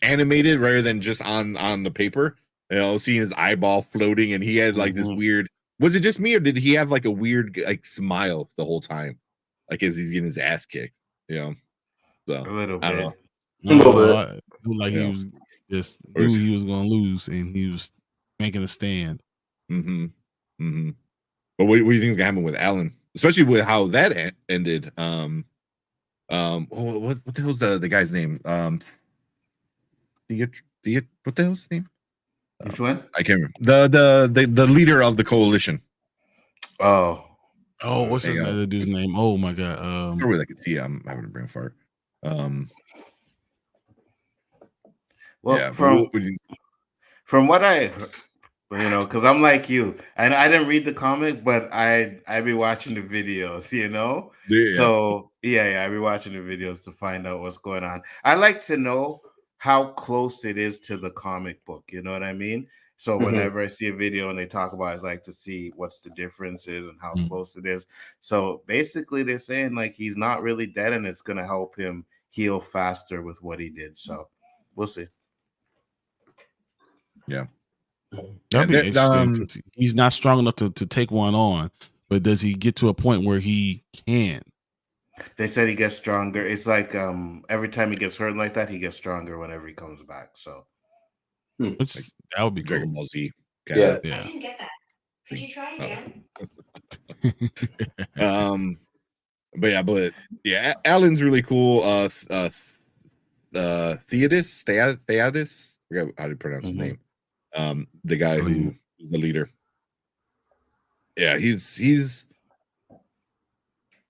animated rather than just on the paper. Seeing his eyeball floating, and he had like this weird. Was it just me, or did he have like a weird like smile the whole time, like as he's getting his ass kicked? So a little bit. I don't know. A little bit. Like he was just knew he was going to lose, and he was making a stand. But what do you think is gonna happen with Alan, especially with how that ended? What the hell's the guy's name? What the hell's his name? Which one? I can't remember. The leader of the coalition. What's his name? The dude's name? Oh my god. Probably like a T. I'm having a brain fart. From what I because I'm like you, and I didn't read the comic, but I be watching the videos, So I be watching the videos to find out what's going on. I like to know how close it is to the comic book, you know what I mean? So whenever I see a video and they talk about it, I like to see what's the differences and how close it is. So basically they're saying like he's not really dead, and it's going to help him heal faster with what he did. So we'll see. Yeah. That'd be interesting. He's not strong enough to take one on, but does he get to a point where he can? They said he gets stronger. It's like every time he gets hurt like that, he gets stronger whenever he comes back. So Which that would be Dragon cool. Ball Z. Yeah. I didn't get that. Could you try again? But Alan's really cool. Theodis, I forgot how to pronounce his name. The guy who the leader. Yeah, he's.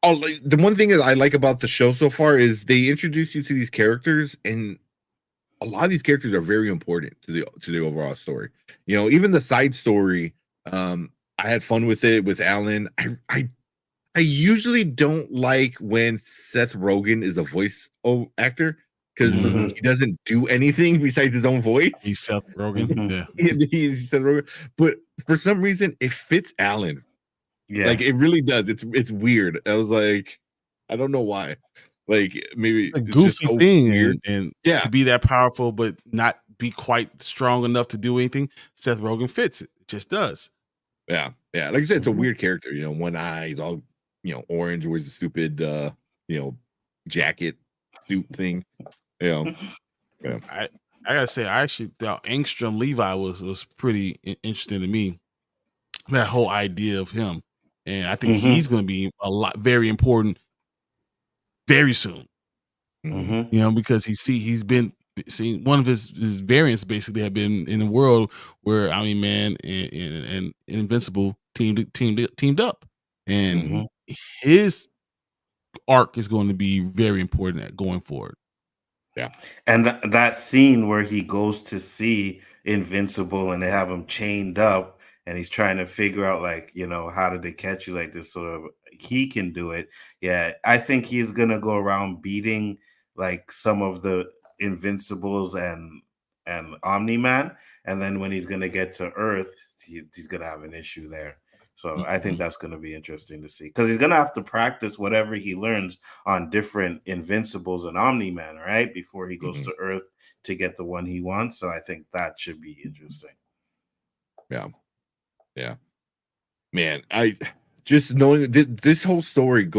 Oh, like, the one thing that I like about the show so far is they introduce you to these characters, and a lot of these characters are very important to the overall story. You know, even the side story. I had fun with it with Alan. I usually don't like when Seth Rogen is a voice actor because he doesn't do anything besides his own voice. He's Seth Rogen. Yeah. He's Seth Rogen. But for some reason, it fits Alan. yeah, Like it really does. It's weird. I was like, I don't know why. Like maybe A it's goofy just so thing, weird. and Yeah. to be that powerful but not be quite strong enough to do anything, Seth Rogen fits it. It just does. Yeah. Like I said, it's a weird character. You know, one eye, he's all orange, wears the stupid jacket suit thing. Yeah. I gotta say, I actually thought Angstrom Levi was pretty interesting to me. That whole idea of him, and I think he's going to be very important very soon. You know, because he's been seeing one of his variants basically have been in the world where Man and Invincible teamed up, and his arc is going to be very important going forward. Yeah, and that scene where he goes to see Invincible and they have him chained up, and he's trying to figure out how did they catch you like this? Sort of, he can do it. Yeah, I think he's gonna go around beating like some of the Invincibles and Omni-Man, and then when he's gonna get to Earth, he's gonna have an issue there. So I think that's going to be interesting to see because he's going to have to practice whatever he learns on different Invincibles and Omni-Man, right? Before he goes to Earth to get the one he wants. So I think that should be interesting. Yeah. Man, I just knowing that this whole story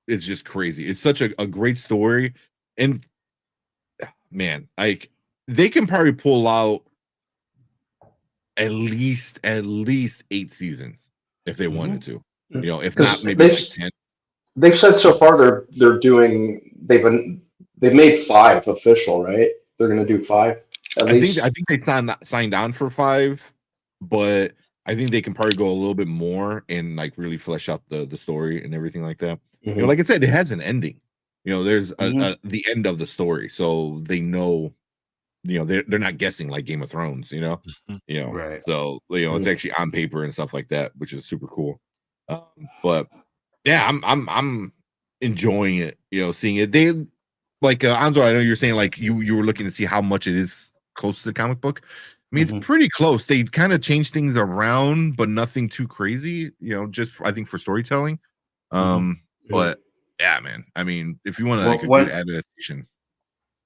it's just crazy. It's such a great story. And man, like they can probably pull out at least 8 seasons if they wanted to. You know, if not, maybe like 10. They've said so far they're doing. They've made 5 official, right? They're going to do 5 at least. I think they signed on for 5, but I think they can probably go a little bit more and like really flesh out the story and everything like that. You know, like I said, it has an ending. You know, there's the end of the story, so they know. You know, they're not guessing like Game of Thrones. Right. So it's actually on paper and stuff like that, which is super cool. But yeah, I'm enjoying it. You know, seeing it. They like Anzo. I know you're saying like you were looking to see how much it is close to the comic book. I mean, it's pretty close. They kind of changed things around, but nothing too crazy. You know, just I think for storytelling. But yeah, man. I mean, if you want to like a good adaptation.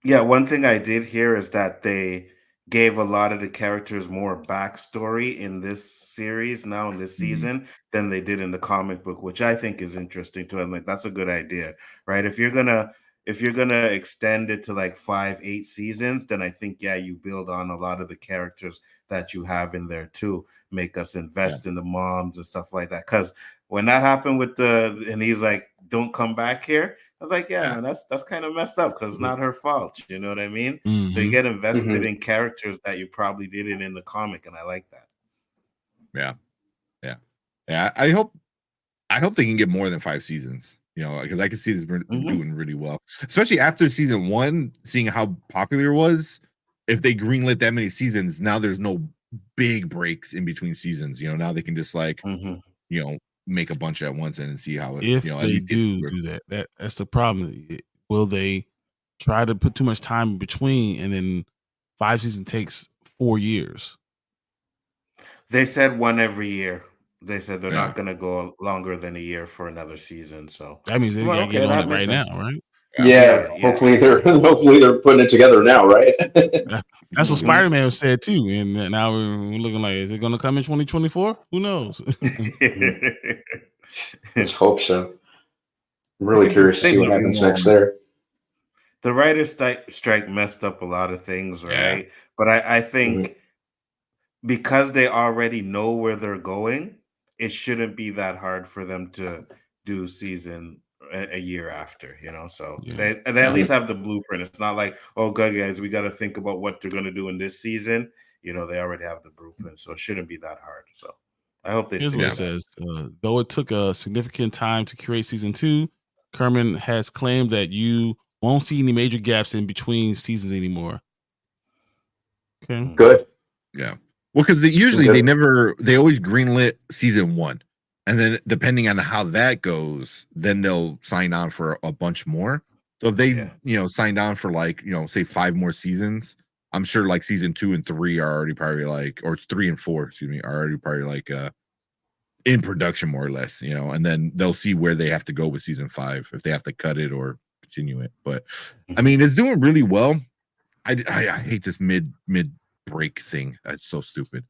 Yeah, one thing I did hear is that they gave a lot of the characters more backstory in this series now in this season than they did in the comic book, which I think is interesting too. I'm like, that's a good idea, right? If you're gonna extend it to like 5-8 seasons, then I think you build on a lot of the characters that you have in there too. Make us invest in the moms and stuff like that. Because when that happened and he's like, "Don't come back here." I was like, man, that's kind of messed up because it's not her fault. You know what I mean? So you get invested in characters that you probably didn't in the comic, and I like that. Yeah. I hope they can get more than 5 seasons. You know, because I can see this doing really well, especially after season 1, seeing how popular it was. If they greenlit that many seasons, now there's no big breaks in between seasons. You know, now they can just like, make a bunch at once and see how it. If at they least do that's the problem. Will they try to put too much time in between, and then 5 seasons takes 4 years? They said 1 every year. They said they're not going to go longer than a year for another season. So that means they gotta get on it right now, right? Yeah, hopefully they're putting it together now, right? That's what Spider-Man said too, and now we're looking like, is it going to come in 2024? Who knows? Let's hope so. I'm really curious to see what happens next there. The writer's strike messed up a lot of things, right? Yeah. But I think because they already know where they're going, it shouldn't be that hard for them to do season a year after, you know. So they at least have the blueprint. It's not like, oh, good guys, we got to think about what they're going to do in this season. You know, they already have the blueprint, so it shouldn't be that hard. So I hope they. Here's what it says: though it took a significant time to create season 2, Kerman has claimed that you won't see any major gaps in between seasons anymore. Okay, good. Yeah. Well, because they always greenlit season 1, and then depending on how that goes, then they'll sign on for a bunch more. So if they signed on for like say 5 more seasons, I'm sure like season 2 and 3 are already probably like, or it's 3 and 4, excuse me, are already probably like in production more or less, and then they'll see where they have to go with season 5 if they have to cut it or continue it. But I mean, it's doing really well. I hate this mid break thing. That's so stupid.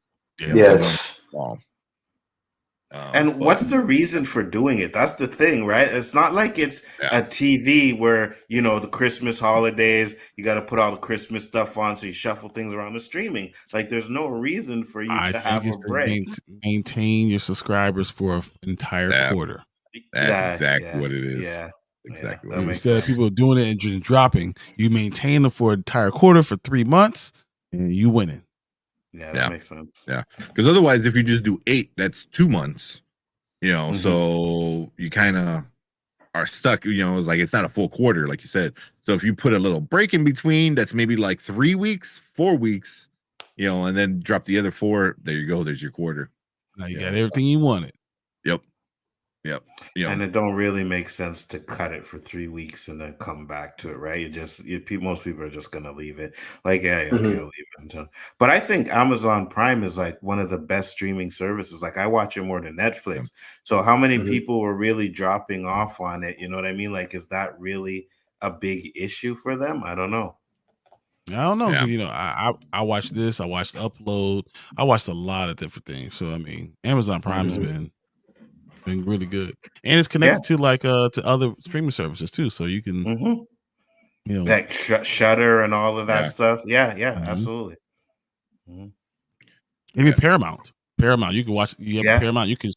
And what's the reason for doing it? That's the thing, right? It's not like it's a TV where, the Christmas holidays, you got to put all the Christmas stuff on, so you shuffle things around the streaming. Like, there's no reason for you to have a break. Maintain your subscribers for an entire quarter. That's exactly what it is. Yeah. Exactly. Instead of people doing it and just dropping, you maintain them for an entire quarter for 3 months, and you winning. Yeah, that makes sense. Yeah, because otherwise, if you just do 8, that's 2 months. So you kind of are stuck. It's like it's not a full quarter, like you said. So if you put a little break in between, that's maybe like 3 weeks, 4 weeks, and then drop the other 4. There you go. There's your quarter. Now you got everything you wanted. Yep. And it don't really make sense to cut it for 3 weeks and then come back to it, right? Most people are just gonna leave it. Like, okay, I'll leave it. But I think Amazon Prime is like one of the best streaming services. Like, I watch it more than Netflix. So how many people were really dropping off on it? You know what I mean? Like, is that really a big issue for them? I don't know. I don't know because I watched this. I watched Upload. I watched a lot of different things. So I mean, Amazon Prime has been really good, and it's connected to like to other streaming services too, so you can like Shudder and all of that stuff. Absolutely. Even Paramount you can watch. You have Paramount, you can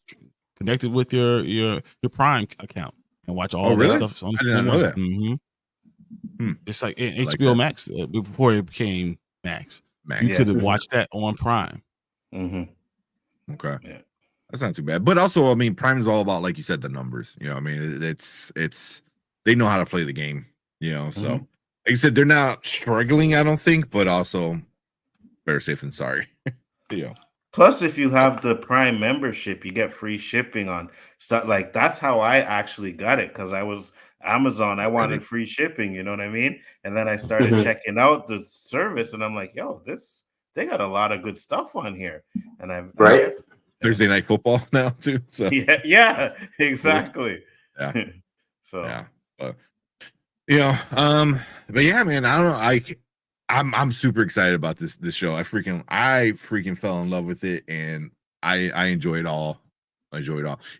connect it with your Prime account and watch all that stuff on the I didn't know that. It's like HBO Max before it became Max. You could have watched that on Prime. Okay. That's not too bad. But also, I mean, Prime is all about, like you said, the numbers. I mean, it's they know how to play the game, So, like you said, they're not struggling, I don't think, but also better safe than sorry. Plus, if you have the Prime membership, you get free shipping on stuff. Like, that's how I actually got it, because I was Amazon. I wanted free shipping, you know what I mean? And then I started checking out the service, and I'm like, yo, they got a lot of good stuff on here. And I've Thursday Night Football now too. So yeah, exactly. Yeah. So but yeah, man, I don't know. I'm super excited about this show. I freaking fell in love with it, and I enjoy it all.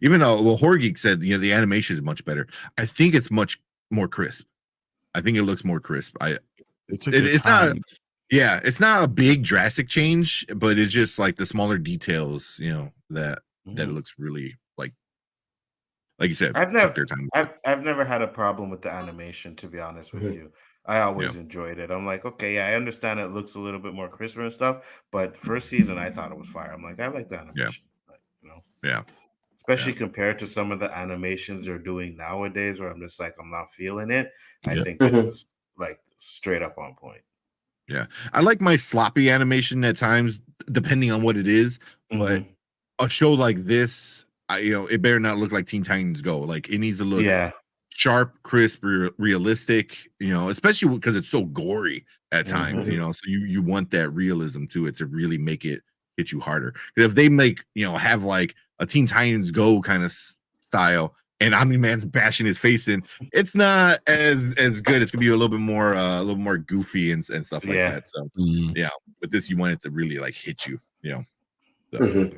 Even though Horror Geek said the animation is much better. I think it's much more crisp. I think it looks more crisp. It's not. Yeah, it's not a big drastic change, but it's just like the smaller details, that it looks really like you said. I've never had a problem with the animation, to be honest with you. I always enjoyed it. I'm like, okay, I understand it looks a little bit more crisper and stuff, but first season I thought it was fire. I'm like, I like the animation. Especially compared to some of the animations they're doing nowadays, where I'm just like, I'm not feeling it. I think this is like straight up on point. Yeah, I like my sloppy animation at times, depending on what it is. But a show like this, it better not look like Teen Titans Go. Like, it needs to look sharp, crisp, realistic. Especially because it's so gory at times. So you want that realism to it to really make it hit you harder. Because if they make have like a Teen Titans Go kind of style, and Omni-Man's bashing his face in, it's not as good. It's gonna be a little more goofy and stuff like that. So with this, you want it to really like hit you, So.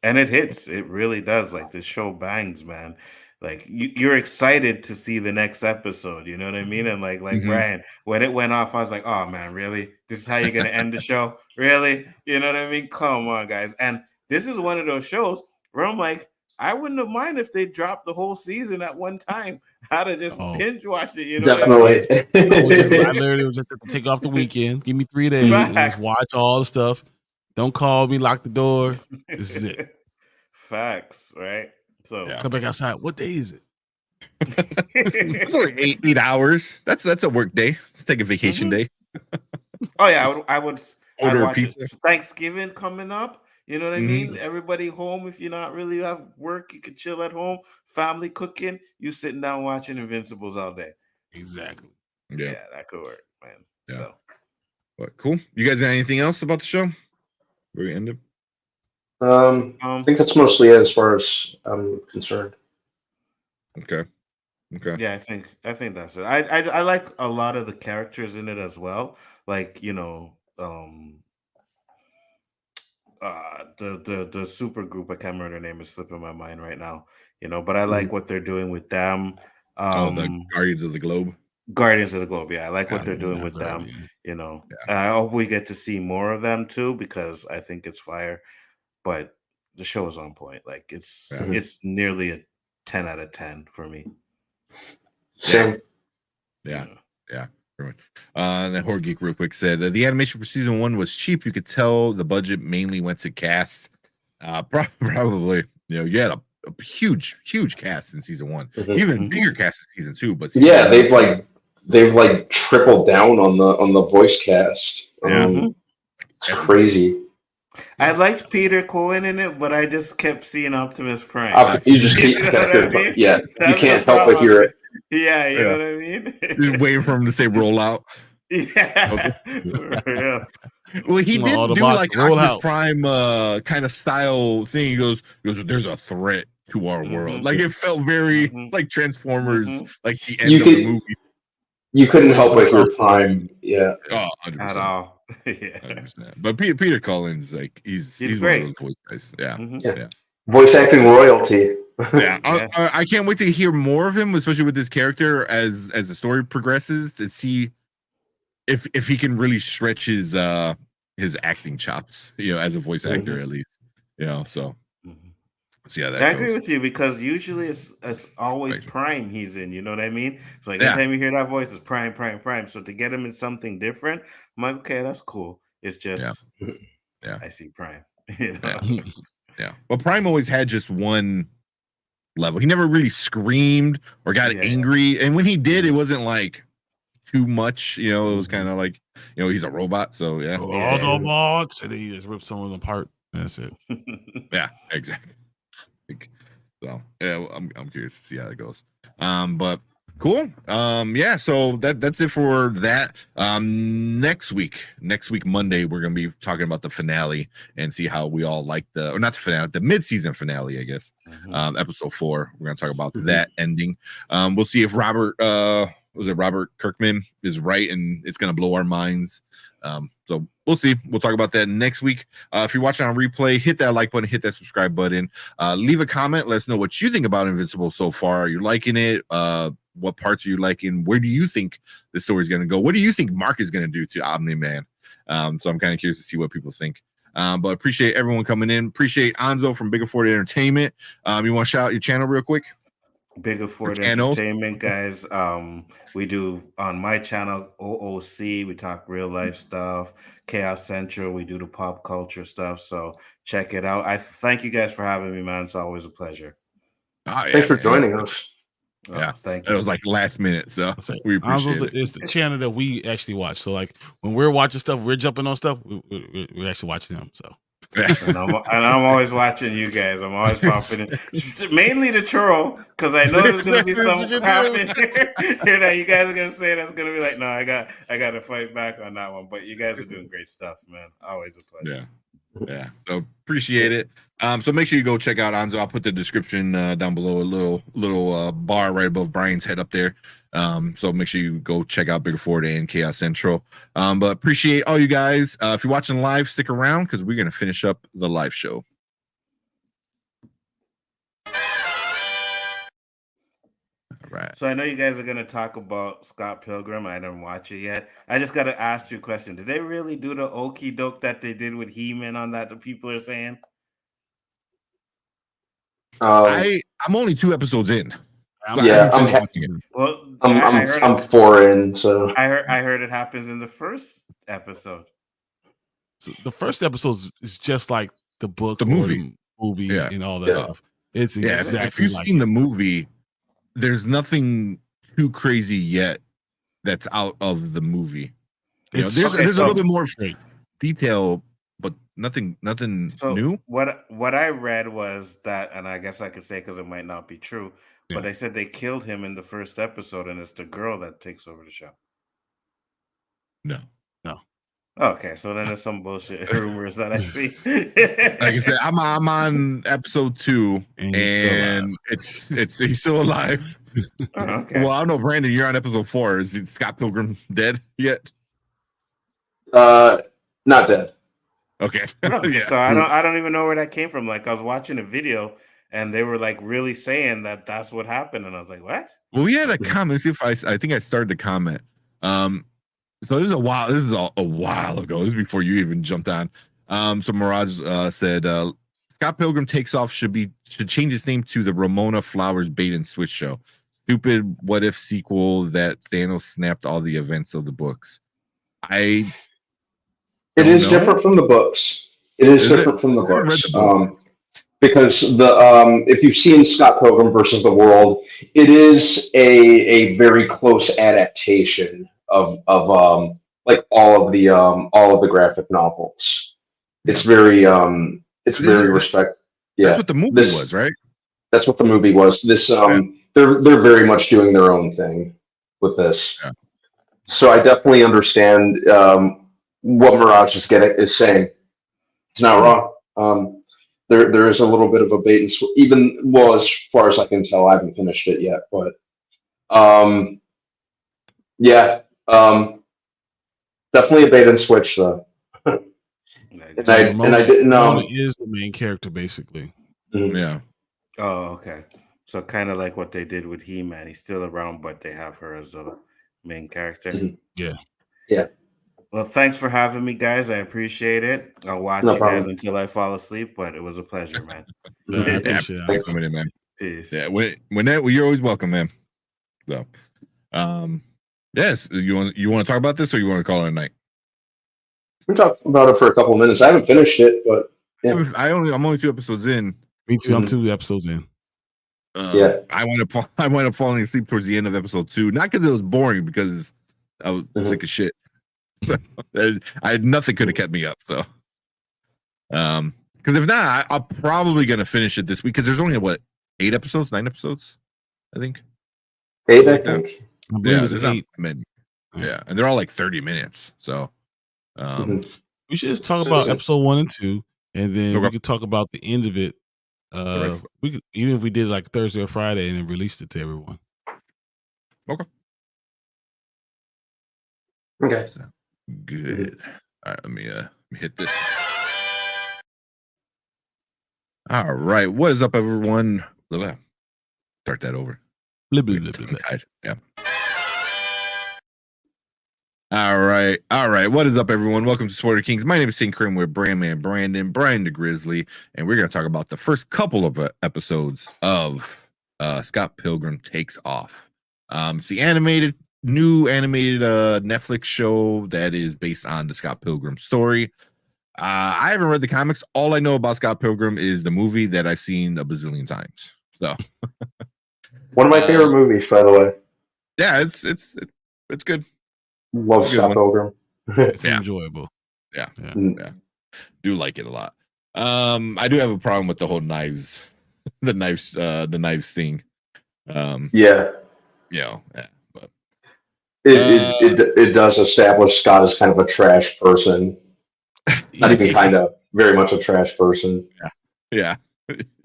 And it hits. It really does. Like, this show bangs, man. like you're excited to see the next episode. You know what I mean? And like Brian, when it went off, I was like, oh man, really? This is how you're gonna end the show? Really? You know what I mean? Come on, guys. And this is one of those shows where I'm like, I wouldn't have minded if they dropped the whole season at one time. I'd have just binge watched it. You know Definitely. what I mean? I literally was just have to take off the weekend. Give me 3 days and just watch all the stuff. Don't call me, lock the door. This is it. Facts, right? So come back outside. What day is it? It's only 8 hours. That's a work day. Let's take a vacation day. Oh yeah, I would order watch pizza. It. Thanksgiving coming up. You know what I mean? Everybody home. If you're not really have work, you can chill at home. Family cooking. You sitting down watching Invincibles all day. Exactly. Yeah, that could work, man. Yeah. So, but cool. You guys got anything else about the show? Where we end it? I think that's mostly it as far as I'm concerned. Okay. Yeah, I think that's it. I like a lot of the characters in it as well. Like, you know, the super group, I can't remember their name, is slipping my mind right now. You know, but I like what they're doing with them. The Guardians of the Globe. Guardians of the Globe, yeah. I like what they're doing with them. You know, I hope we get to see more of them too, because I think it's fire. But the show is on point. Like it's nearly a 10 out of 10 for me. Same. Yeah. And then Horror Geek real quick said that the animation for season 1 was cheap. You could tell the budget mainly went to cast. Probably, you had a huge cast in season 1, even bigger cast in season 2. But they've trickled down on the voice cast. It's crazy. I liked Peter Cohen in it, but I just kept seeing Optimus Prime. You just keep, you can't help but hear it. Yeah, you know what I mean? Just waiting for him to say roll out. Yeah. For real. Well, he did do like Optimus Prime kind of style thing. He goes, there's a threat to our world. Like it felt very like Transformers, like the end of the movie. You couldn't help but hear Prime. Yeah. Oh, 100%. At all. Yeah. 100%. But Peter Collins, like he's great. One of those voice guys. Yeah. Voice acting royalty. I can't wait to hear more of him, especially with this character as the story progresses, to see if he can really stretch his acting chops, as a voice actor at least. So see how that goes. I agree with you, because usually it's always Prime he's in, you know what I mean? It's like every time you hear that voice, it's Prime. So to get him in something different, I'm like, okay, that's cool. It's just I see Prime. Yeah. But Prime always had just one level. He never really screamed or got angry. And when he did, it wasn't like too much. It was kind of like, he's a robot. So Autobots, and then he just rips someone apart. That's it. Yeah, exactly. So I'm curious to see how it goes. But cool. So that's it for that. Next week Monday, we're gonna be talking about the finale and see how we all like not the finale, the mid-season finale, I guess. Episode 4. We're gonna talk about that ending. We'll see if Robert Kirkman is right, and it's gonna blow our minds. So we'll see. We'll talk about that next week. If you're watching on replay, hit that like button, hit that subscribe button, leave a comment. Let us know what you think about Invincible so far. Are you liking it? What parts are you liking? Where do you think the story is going to go? What do you think Mark is going to do to Omni-Man? So I'm kind of curious to see what people think. But appreciate everyone coming in. Appreciate Anzo from Bigger Ford Entertainment. You want to shout out your channel real quick? Bigger Ford Entertainment, guys. We do on my channel OOC, we talk real life stuff. Chaos Central, we do the pop culture stuff. So check it out. I thank you guys for having me, man. It's always a pleasure. Thanks for joining us. Thank you. It was like last minute, so we appreciate it. It's the channel that we actually watch. So like when we're watching stuff, we're jumping on stuff. We actually watch them. So. And I'm always watching you guys. I'm always popping in, mainly the troll, because I know there's gonna be something happening here that you guys are gonna say that's gonna be like, no, I got to fight back on that one. But you guys are doing great stuff, man. Always a pleasure. Yeah. So appreciate it. So make sure you go check out Anzo. I'll put the description down below, a little bar right above Brian's head up there. So make sure you go check out Bigger Ford and Chaos Central. But appreciate all you guys. If you're watching live, stick around because we're gonna finish up the live show. right. So I know you guys are gonna talk about Scott Pilgrim. I didn't watch it yet. I just gotta ask you a question. Did they really do the okey doke that they did with He-Man on that? The people are saying. I'm only 2 episodes in. Yeah, Well, I'm 4 in, so I heard it happens in the first episode. So the first episode is just like the book, the movie and all that stuff. It's exactly if you've like seen the movie, there's nothing too crazy yet that's out of the movie. You know, there's a little bit more detail, but nothing new. What I read was that, and I guess I could say because it might not be true, but they said they killed him in the first episode, and it's the girl that takes over the show. No. Okay, so then there's some bullshit rumors that I see. Like I said, I'm on episode 2, and he's still alive. Oh, okay. Well, I don't know, Brandon. You're on episode 4. Is Scott Pilgrim dead yet? Not dead. Okay. So I don't even know where that came from. Like I was watching a video, and they were like really saying that that's what happened, and I was like, what? Well, we had a comment. See if I think I started the comment. So this is a while. This is a while ago. This is before you even jumped on. So Mirage said Scott Pilgrim Takes Off should change its name to the Ramona Flowers Bait and Switch Show. Stupid what if sequel that Thanos snapped all the events of the books. It is different from the books. It is different from the books. Because if you've seen Scott Pilgrim versus the World, it is a very close adaptation of like all of the graphic novels. It's very respect. Yeah, that's what the movie was, right? That's what the movie was. This they're very much doing their own thing with this. Yeah. So I definitely understand what Mirage is saying. It's not wrong. There is a little bit of a bait and switch. As far as I can tell, I haven't finished it yet, but definitely a bait and switch though. and I didn't know. Is the main character basically? Yeah. Oh, okay. So kind of like what they did with He-Man. He's still around, but they have her as a main character. Yeah. Yeah. Well, thanks for having me, guys. I appreciate it. I'll watch you guys until I fall asleep, but it was a pleasure, man. Thanks for coming in, man. Peace. Yeah, you're always welcome, man. So, yes, you want to talk about this, or you want to call it a night? We talked about it for a couple of minutes. I haven't finished it, but yeah. I'm only 2 episodes in. Me too. I'm 2 episodes in. I wound up falling asleep towards the end of episode 2, not because it was boring, because I was sick of shit. Nothing could have kept me up. So, because if not, I'm probably gonna finish it this week because there's only 9 episodes, I think. 8, I think. There's 8. Yeah, and they're all like 30 minutes. So, we should just talk about episode 1 and 2, and then we could talk about the end of it. We could, even if we did like Thursday or Friday and then released it to everyone. Okay. Okay. Good. All right, let me hit this. All right, what is up, everyone? Start that over. Yeah. All right. What is up, everyone? Welcome to Spoiler Kings. My name is St. Krim with Brandman Brandon, Brian the Grizzly, and we're going to talk about the first couple of episodes of Scott Pilgrim Takes Off. It's the new animated Netflix show that is based on the Scott Pilgrim story. I haven't read the comics. All I know about Scott Pilgrim is the movie that I've seen a bazillion times. So, one of my favorite movies, by the way. Yeah, it's good. Love Scott Pilgrim. It's enjoyable. Yeah. Do like it a lot. I do have a problem with the whole knives, the knives thing. But it does establish Scott as kind of a trash person. Not even kind of, very much a trash person. Yeah.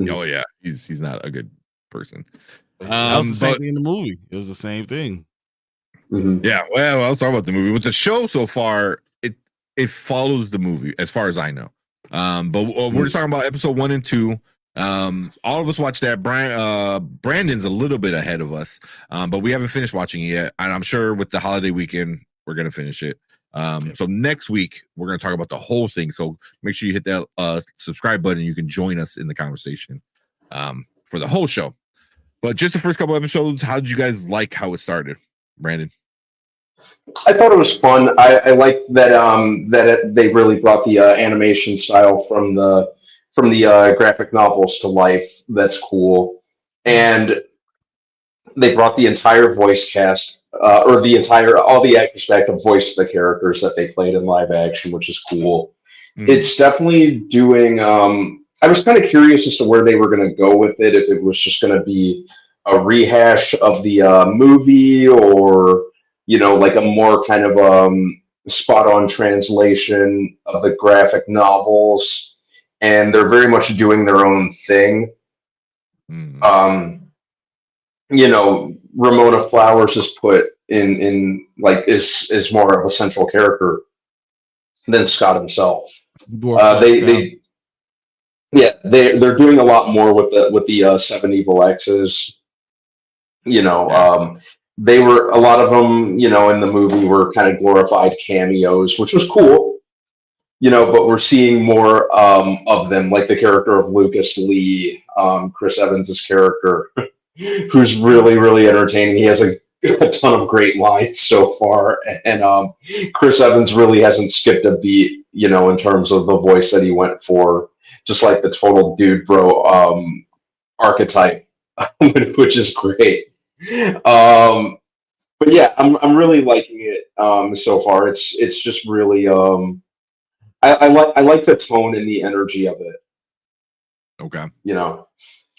Oh yeah, he's not a good person. That was the same thing in the movie. It was the same thing. Mm-hmm. Yeah, well, I'll talk about the movie. With the show so far, it follows the movie as far as I know. But we're just talking about episode 1 and 2. All of us watched that. Brandon's a little bit ahead of us, but we haven't finished watching it yet. And I'm sure with the holiday weekend, we're gonna finish it. So next week we're gonna talk about the whole thing. So make sure you hit that subscribe button. You can join us in the conversation for the whole show. But just the first couple episodes, how did you guys like how it started, Brandon? I thought it was fun. I like that they really brought the animation style from the graphic novels to life. That's cool. And they brought the entire voice cast, or all the actors back to voice the characters that they played in live action, which is cool. It's definitely doing. I was kind of curious as to where they were going to go with it. If it was just going to be a rehash of the movie, or like a more kind of spot on translation of the graphic novels. And they're very much doing their own thing. Ramona Flowers is put in like is more of a central character than Scott himself. They're doing a lot more with the 7 Evil X's. They were, a lot of them, in the movie were kind of glorified cameos, which was cool. But we're seeing more of them, like the character of Lucas Lee, Chris Evans's character, who's really, really entertaining. He has a ton of great lines so far, and Chris Evans really hasn't skipped a beat, in terms of the voice that he went for, just like the total dude bro archetype, which is great. But yeah, I'm really liking it so far. It's just really I like the tone and the energy of it. Okay.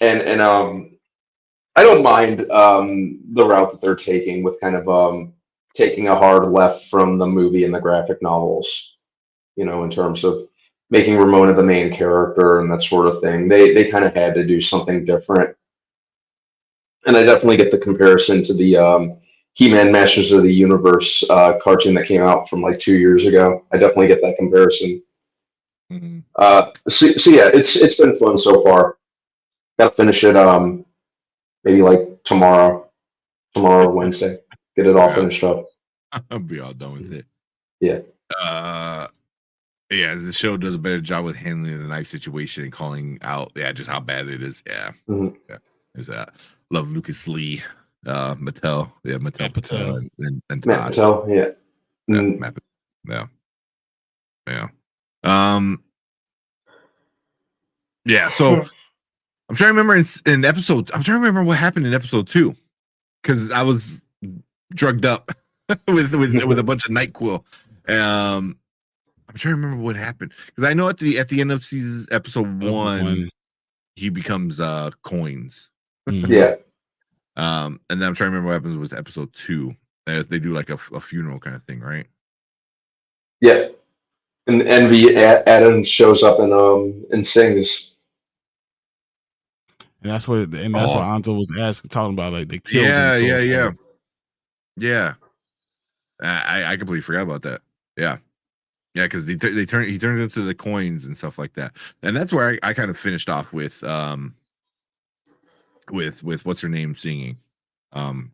And I don't mind the route that they're taking with kind of taking a hard left from the movie and the graphic novels, in terms of making Ramona the main character and that sort of thing. They kind of had to do something different. And I definitely get the comparison to the He-Man Masters of the Universe cartoon that came out from like 2 years ago. I definitely get that comparison. So yeah, it's been fun so far. Got to finish it maybe like tomorrow or Wednesday. Get it all finished up. I'll be all done with it. Yeah. Yeah, the show does a better job with handling the knife situation and calling out, just how bad it is. Yeah. Yeah. There's that. Love Lucas Lee, Mattel. Yeah, Mattel Patel and Todd. Matt Patel, yeah. Matt, yeah. Yeah, so I'm trying to remember in episode. I'm trying to remember what happened in episode 2, because I was drugged up with a bunch of NyQuil. I'm trying to remember what happened, because I know at the end of season episode 1, he becomes coins. Yeah. And then I'm trying to remember what happens with episode 2. They do like a funeral kind of thing, right? Yeah. And Envy Adams shows up and sings. And that's what Anto was talking about. Like they killed him. Yeah. I completely forgot about that. Yeah, because he turns into the coins and stuff like that, and that's where I kind of finished off with what's her name singing,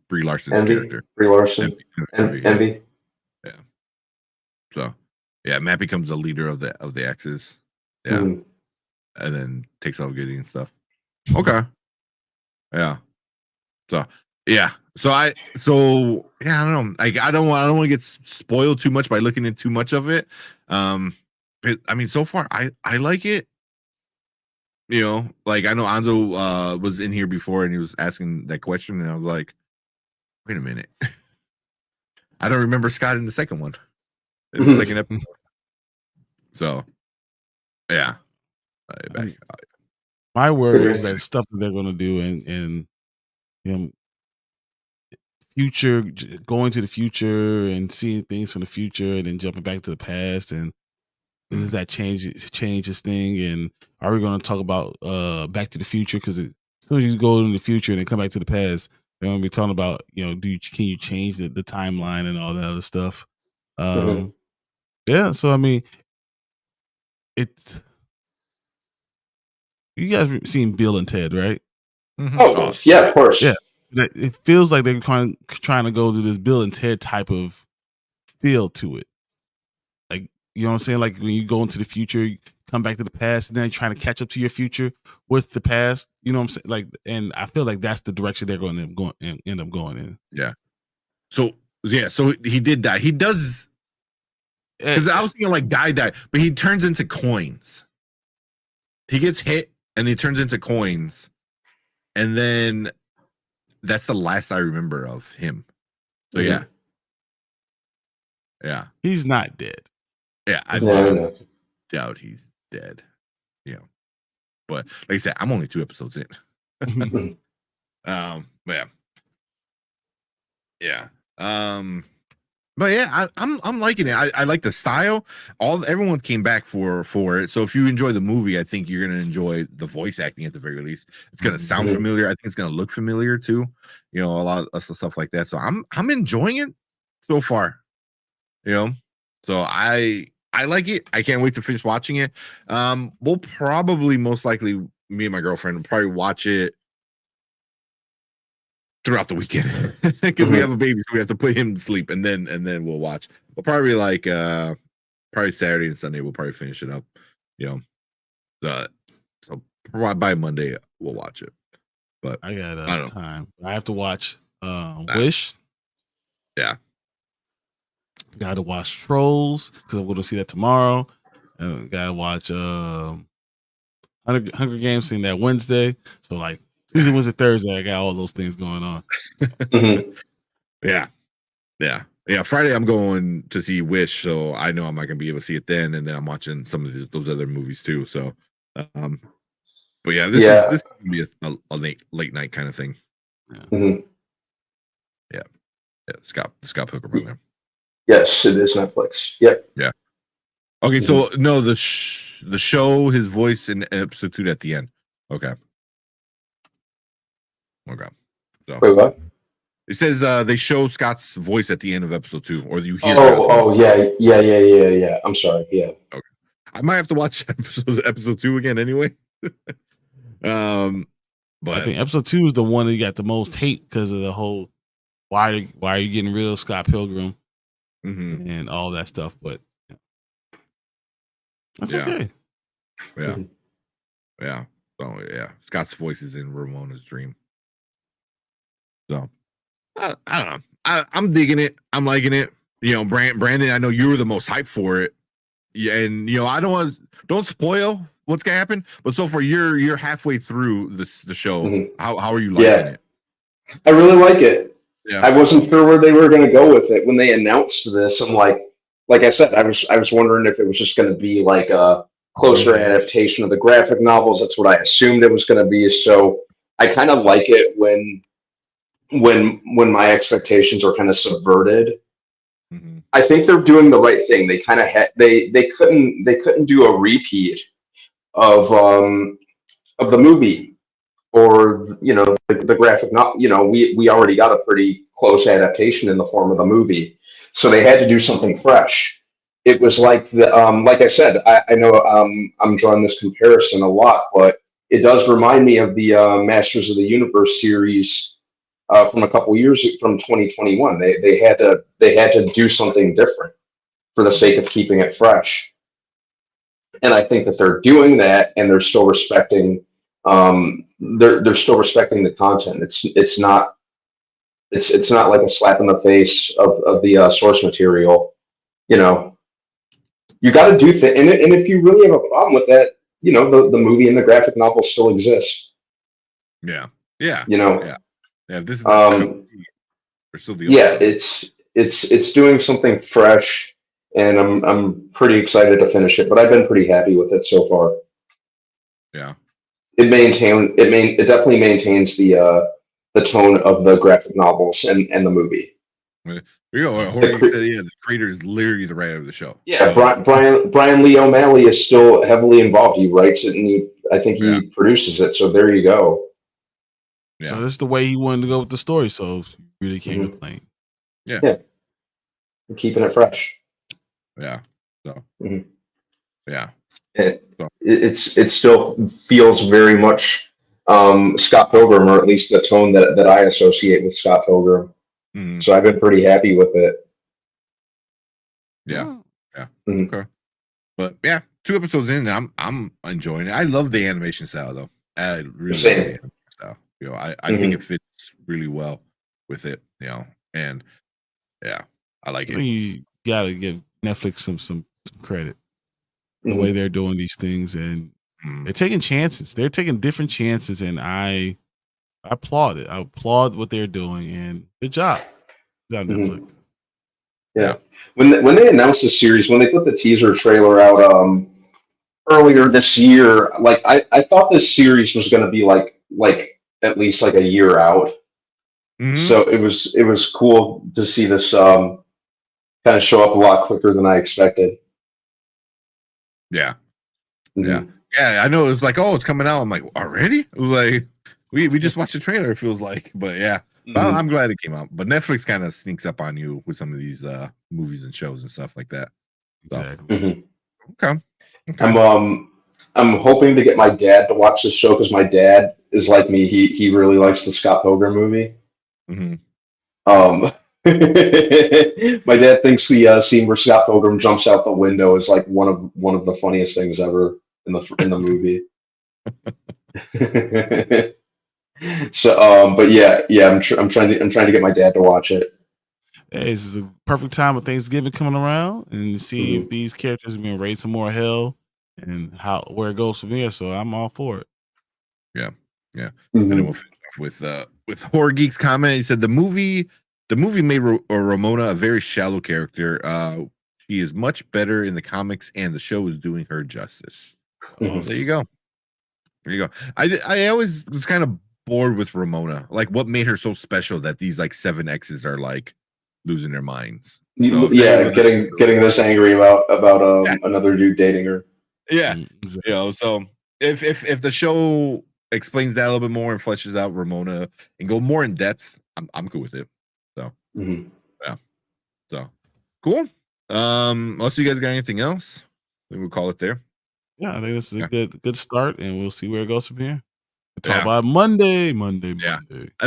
Brie Larson's character. Brie Larson. Envy. Yeah. So yeah, Matt becomes the leader of the X's. Yeah. And then takes off Goody and stuff. Okay. Yeah. So yeah. I don't know. I don't want to get spoiled too much by looking at too much of it. I mean, so far I like it. Like I know Anzo was in here before and he was asking that question, and I was like, wait a minute. I don't remember Scott in the second one. In the second episode. So yeah. My worry is that stuff that they're gonna do in future, going to the future and seeing things from the future and then jumping back to the past, and does that change this thing? And are we going to talk about Back to the Future? Because as soon as you go into the future and then come back to the past, they're going to be talking about can you change the timeline and all that other stuff. Yeah, so I mean, You guys seen Bill and Ted, right? Mm-hmm. Oh, yeah, of course. Yeah, it feels like they're trying to go to this Bill and Ted type of feel to it. Like, you know what I'm saying? Like when you go into the future, you come back to the past, and then you're trying to catch up to your future with the past. You know what I'm saying? Like, and I feel like that's the direction they're going to end up going in. Yeah. So he did die. He does, because I was thinking like die, but he turns into coins. He gets hit and he turns into coins, and then that's the last I remember of him. So yeah, he's not dead. Yeah, I doubt he's dead. You know, but like I said, I'm only 2 episodes in. But yeah. But yeah, I'm liking it. I like the style. Everyone came back for it. So if you enjoy the movie, I think you're gonna enjoy the voice acting at the very least. It's gonna sound familiar. I think it's gonna look familiar too. You know, a lot of stuff like that. So I'm enjoying it so far. You know, so I like it. I can't wait to finish watching it. We'll probably most likely, me and my girlfriend will probably watch it throughout the weekend because we have a baby, so we have to put him to sleep, and then we'll watch. We'll probably like probably Saturday and Sunday we'll probably finish it up. You know, so by Monday we'll watch it. But I got time. I have to watch Wish. Yeah. Got to watch Trolls because I'm going to see that tomorrow. And got to watch Hunger Games, seeing that Wednesday. So like Tuesday, Wednesday, Thursday, I got all those things going on. Yeah. Friday I'm going to see Wish, so I know I'm not gonna be able to see it then. And then I'm watching some of those other movies too. So, but yeah, this is gonna be a late night kind of thing. Yeah. Scott Pilgrim on there. Yes, it is Netflix. Yep. Yeah. Okay, so no, the show, his voice in episode 2 at the end. Okay. So wait, what? It says they show Scott's voice at the end of episode 2, or you hear. Yeah. I'm sorry. Yeah. Okay. I might have to watch episode 2 again anyway. But I think episode 2 is the one that got the most hate because of the whole why are you getting rid of Scott Pilgrim and all that stuff, but that's okay. Yeah. So yeah, Scott's voice is in Ramona's dream. So I don't know. I'm digging it. I'm liking it. You know, Brandon, I know you were the most hyped for it. Yeah, and you know, I don't spoil what's gonna happen, but so far you're halfway through the show. How are you liking it? I really like it. Yeah. I wasn't sure where they were going to go with it when they announced this. I'm like I said, I was wondering if it was just going to be like a closer adaptation of the graphic novels. That's what I assumed it was going to be. So I kind of like it when my expectations are kind of subverted. I think they're doing the right thing. They kind of they couldn't do a repeat of the movie. Or the graphic novel. We already got a pretty close adaptation in the form of the movie, so they had to do something fresh. It was like like I said, I know I'm drawing this comparison a lot, but it does remind me of the Masters of the Universe series from a couple years from 2021. They had to do something different for the sake of keeping it fresh, and I think that they're doing that, and they're still respecting. They're still respecting the content. It's not like a slap in the face of the source material. You got to do things, and if you really have a problem with that, the movie and the graphic novel still exists. Yeah. Yeah. This is still it's doing something fresh, and I'm pretty excited to finish it. But I've been pretty happy with it so far. Yeah. It definitely maintains the tone of the graphic novels and the movie. The creator is literally the writer of the show. Yeah, Brian Lee O'Malley is still heavily involved. He writes it and I think he produces it. So there you go. Yeah. So this is the way he wanted to go with the story. So you really can't complain. Yeah. We're keeping it fresh. Yeah. So yeah. It still feels very much Scott Pilgrim, or at least the tone that I associate with Scott Pilgrim. So I've been pretty happy with it. Yeah. Okay. But yeah, 2 episodes in, I'm enjoying it. I love the animation style though. I really love the animation style. I think it fits really well with it. And yeah, I like it. You gotta give Netflix some credit. The way they're doing these things, and they're taking chances. They're taking different chances, and I applaud it. I applaud what they're doing, and good job. Netflix. Yeah. When they announced the series, when they put the teaser trailer out earlier this year, like I thought this series was going to be like at least like a year out. So it was cool to see this kind of show up a lot quicker than I expected. Yeah. I know it was like, oh, it's coming out. I'm like, already? It was like we just watched the trailer, it feels like. But yeah. I'm glad it came out. But Netflix kind of sneaks up on you with some of these movies and shows and stuff like that. Exactly. Okay. I'm hoping to get my dad to watch this show because my dad is like me. He really likes the Scott Pilgrim movie. My dad thinks the scene where Scott Pilgrim jumps out the window is like one of the funniest things ever in the movie. So, but yeah, I'm trying to get my dad to watch it. Hey, this is a perfect time of Thanksgiving coming around, and see if these characters are being raised some more hell, and where it goes from here. So I'm all for it. Yeah. And then we'll finish off with Horror Geek's comment. He said the movie made Ramona a very shallow character. She is much better in the comics, and the show is doing her justice. There you go. I always was kind of bored with Ramona. Like, what made her so special that these like 7 X's are like losing their minds? So getting this angry about another dude dating her. Yeah, so if the show explains that a little bit more and fleshes out Ramona and go more in depth, I'm cool with it. So yeah, so cool. Unless you guys got anything else, I think we'll call it there. Yeah, I think this is a good start, and we'll see where it goes from here. We'll talk about Monday. I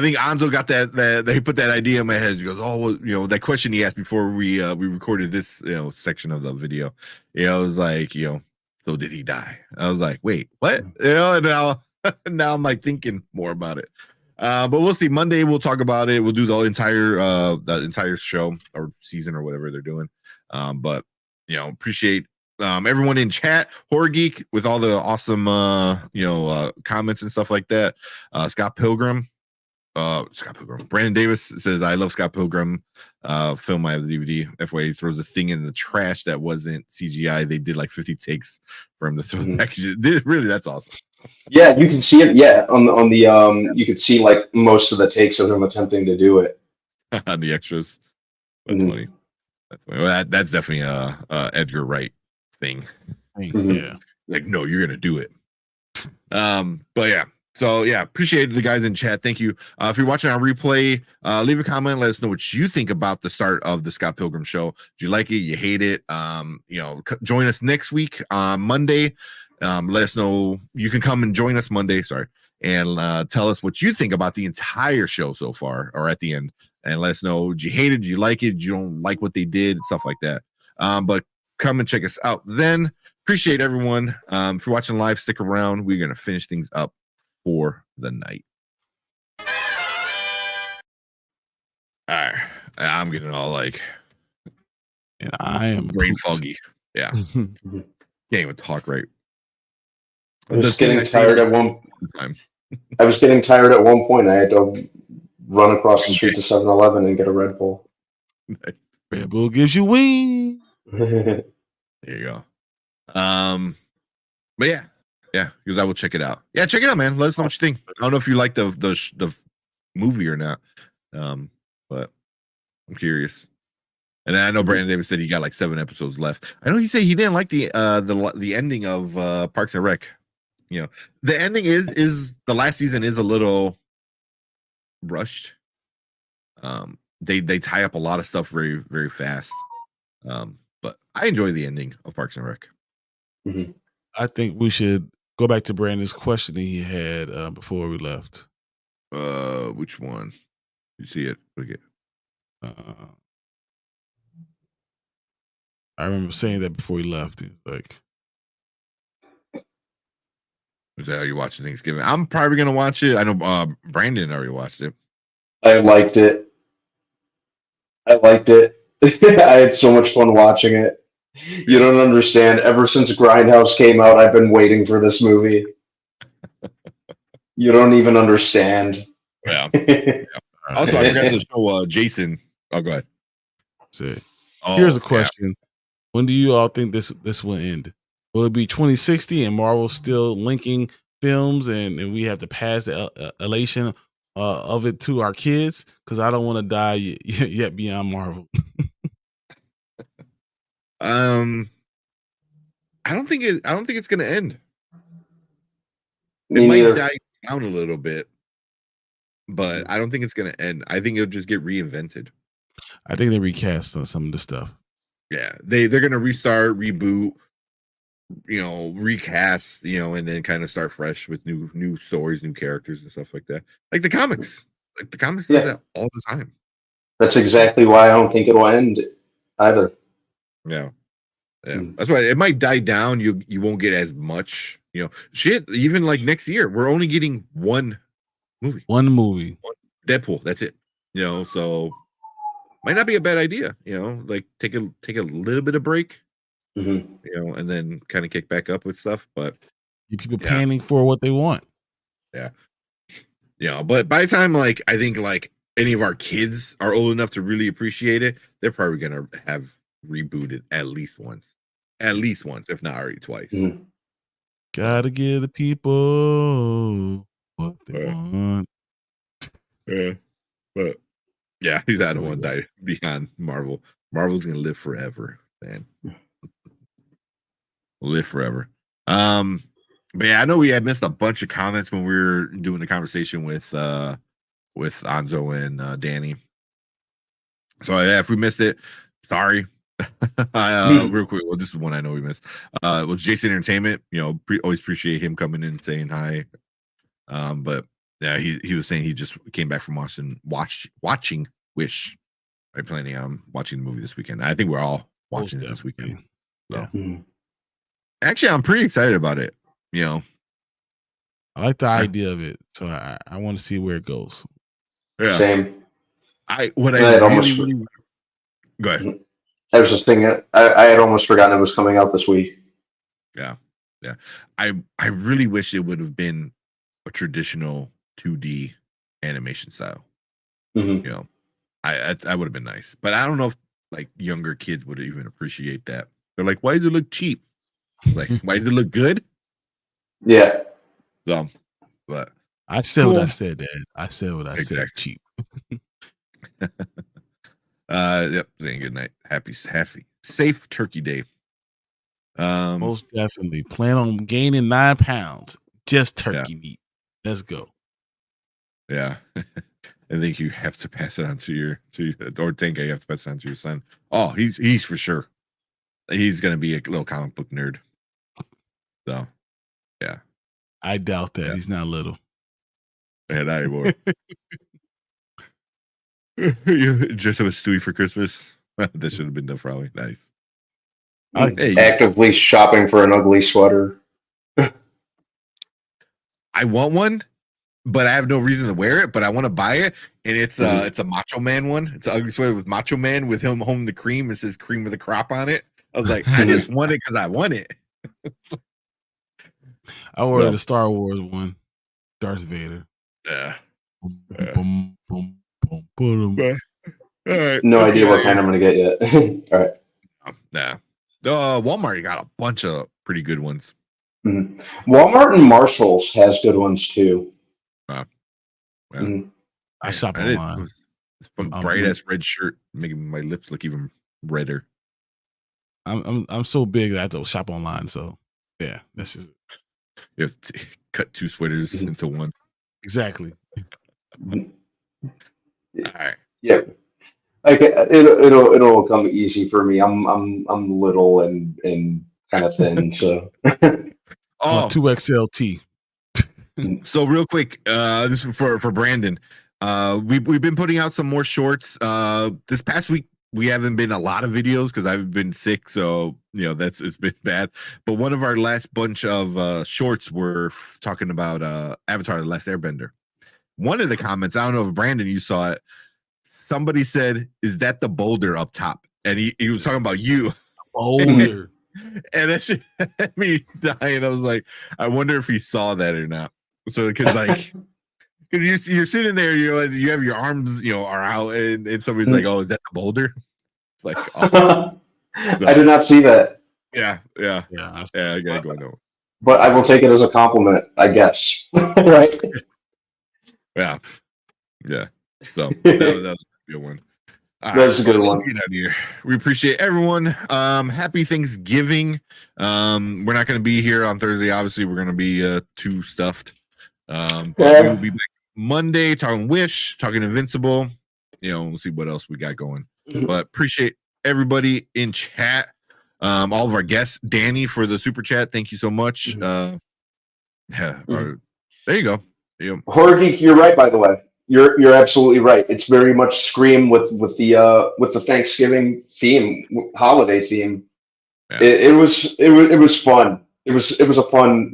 think Anzo got that he put that idea in my head. He goes, oh, well, that question he asked before we recorded this section of the video. It was like, so did he die? I was like, wait, what? And now I'm like thinking more about it. But we'll see. Monday we'll talk about it. We'll do the entire show or season or whatever they're doing. But appreciate everyone in chat, Horror Geek, with all the awesome comments and stuff like that. Scott Pilgrim, Brandon Davis says, I love Scott Pilgrim. Film I have the DVD. FYI, he throws a thing in the trash that wasn't CGI. They did like 50 takes for him to throw the package. Really, that's awesome. Yeah, you can see it. Yeah, on the you could see like most of the takes of him attempting to do it. On the extras. That's funny. Well, that's definitely a Edgar Wright thing. Yeah, like, no, you're gonna do it. But yeah. So yeah, appreciate the guys in chat. Thank you. If you're watching on replay, leave a comment. Let us know what you think about the start of the Scott Pilgrim show. Do you like it? You hate it? Join us next week on Monday. Let us know. You can come and join us Monday. Sorry, and tell us what you think about the entire show so far, or at the end, and let us know. Do you hate it? Do you like it? Do you don't like what they did? Stuff like that. But come and check us out then. Appreciate everyone. If you're watching live, stick around. We're gonna finish things up for the night. All right, I'm getting all like, and I am brain foggy. Yeah, can't even talk right. I was getting tired at one time. I was getting tired at one point. I had to run across the street to 7-Eleven and get a Red Bull. Red Bull gives you wings. There you go. But yeah, because I will check it out. Yeah, check it out, man. Let us know what you think. I don't know if you like the movie or not, but I'm curious. And I know Brandon Davis said he got like 7 episodes left. I know he said he didn't like the ending of Parks and Rec. The ending is the last season is a little rushed. They tie up a lot of stuff very, very fast. But I enjoy the ending of Parks and Rec. I think we should go back to Brandon's question that he had before we left. Which one? You see it? Look at. I remember saying that before he left. He was like, "Is that how you watching Thanksgiving?" I'm probably gonna watch it. I know Brandon already watched it. I liked it. I had so much fun watching it. You don't understand. Ever since Grindhouse came out, I've been waiting for this movie. You don't even understand. Yeah. Also, I forgot to show Jason. Oh, go ahead. Here's a question. Yeah. When do you all think this will end? Will it be 2060 and Marvel still linking films and we have to pass the elation of it to our kids? Because I don't want to die yet beyond Marvel. I don't think it's gonna end. It might die down a little bit, but I don't think it's gonna end. I think it'll just get reinvented. I think they recast some of the stuff. Yeah, they're gonna restart, reboot, recast, and then kind of start fresh with new stories, new characters, and stuff like that. Like the comics, does that all the time. That's exactly why I don't think it'll end either. Yeah. That's why it might die down. You won't get as much, shit. Even like next year, we're only getting one movie. Deadpool. That's it. So might not be a bad idea. Like take a little bit of break. Mm-hmm. And then kind of kick back up with stuff. But people panning for what they want. Yeah. But by the time I think any of our kids are old enough to really appreciate it, they're probably gonna have rebooted at least once, if not already twice. Mm-hmm. Gotta give the people what they want. Yeah, but yeah, he's not the one die beyond Marvel. Marvel's gonna live forever, man. Live forever. But yeah, I know we had missed a bunch of comments when we were doing the conversation with Anzo and Danny. So yeah, if we missed it, sorry. Real quick, well, this is one I know we missed. It was Jason Entertainment. Always appreciate him coming in and saying hi. But yeah, he was saying he just came back from watching Wish. I'm planning on watching the movie this weekend. I think we're all watching it this weekend. So actually, I'm pretty excited about it. I like the idea of it, so I want to see where it goes. Yeah. Same. Go ahead. I was just thinking, I had almost forgotten it was coming out this week. Yeah. I really wish it would have been a traditional 2D animation style. Mm-hmm. I would have been nice, but I don't know if younger kids would even appreciate that. They're like, why does it look cheap? Why does it look good? Yeah. So, but I said what I said, Dad. I said what I said. Cheap. Yep. Saying good night. Happy, safe Turkey Day. Most definitely. Plan on gaining 9 pounds. Just turkey meat. Let's go. Yeah. I think you have to pass it on to you have to pass it on to your son. Oh, he's for sure. He's gonna be a little comic book nerd. So, yeah. I doubt that. He's not little. Yeah, not anymore. You dress up as Stewie for Christmas. That should have been done for Halloween. Nice. Actively shopping for an ugly sweater. I want one, but I have no reason to wear it. But I want to buy it, and it's a Macho Man one. It's an ugly sweater with Macho Man with him holding the cream. It says "cream with a crop" on it. I was like, I just want it because I want it. I ordered a Star Wars one, Darth Vader. Yeah. Boom, boom, boom, boom. All right. No idea what kind I'm gonna get yet. All right. Yeah. Walmart got a bunch of pretty good ones. Mm-hmm. Walmart and Marshalls has good ones too. I shop online. It's a bright ass red shirt, making my lips look even redder. I'm so big that I have to shop online. So yeah, that's just it. You have to cut 2 sweaters into one. Exactly. All right. Yeah. Like it'll come easy for me. I'm little and kind of thin, so on 2XLT. So real quick, this is for Brandon. We've been putting out some more shorts. This past week we haven't been a lot of videos because I've been sick, so it's been bad. But one of our last bunch of shorts were talking about Avatar: The Last Airbender. One of the comments, I don't know if Brandon you saw it. Somebody said, "Is that the boulder up top?" And he was talking about you. Boulder. And that shit had me dying. I was like, I wonder if he saw that or not. So because you're sitting there, you have your arms, are out, and somebody's like, "Oh, is that the boulder?" It's like, oh. I did not see that. Yeah. I gotta go know. But I will take it as a compliment, I guess. Right? Yeah. So that was a good one. That's a good one. Let's get out of here. We appreciate everyone. Happy Thanksgiving. We're not going to be here on Thursday. Obviously, we're going to be too stuffed. But we will be back Monday talking Wish, talking Invincible. We'll see what else we got going. But appreciate everybody in chat. All of our guests, Danny for the super chat. Thank you so much. There you go. Horror Geek, you're right. By the way, you're absolutely right. It's very much Scream with the Thanksgiving theme, holiday theme. Yeah. It was fun. It was a fun,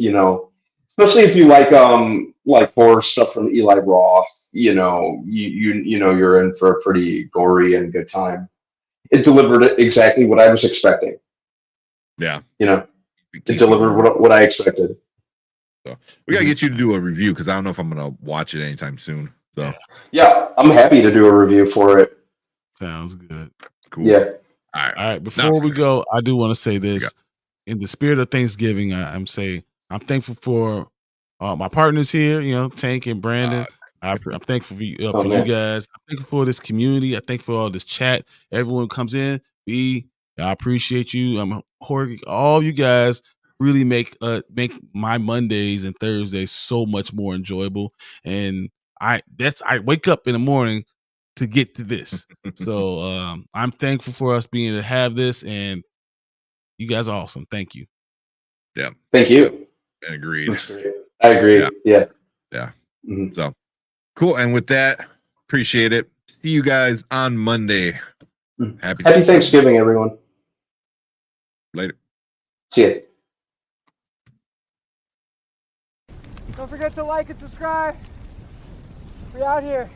especially if you like horror stuff from Eli Roth. You're in for a pretty gory and good time. It delivered exactly what I was expecting. Yeah. It delivered what I expected. So we gotta get you to do a review because I don't know if I'm gonna watch it anytime soon. So yeah, I'm happy to do a review for it. Sounds good. Cool. Yeah. All right. Before we go, I do want to say this. In the spirit of Thanksgiving, I'm thankful for my partners here, Tank and Brandon. I'm thankful for you guys. I'm thankful for this community. I'm thankful for all this chat. Everyone comes in. I appreciate you. I'm all you guys really make my Mondays and Thursdays so much more enjoyable. And I wake up in the morning to get to this. So I'm thankful for us being able to have this, and you guys are awesome. Thank you. Yeah. Thank you. Agreed. I agree. Yeah. Mm-hmm. So cool. And with that, appreciate it. See you guys on Monday. Happy Thanksgiving, everyone. Later. See ya. Don't forget to like and subscribe. We out here.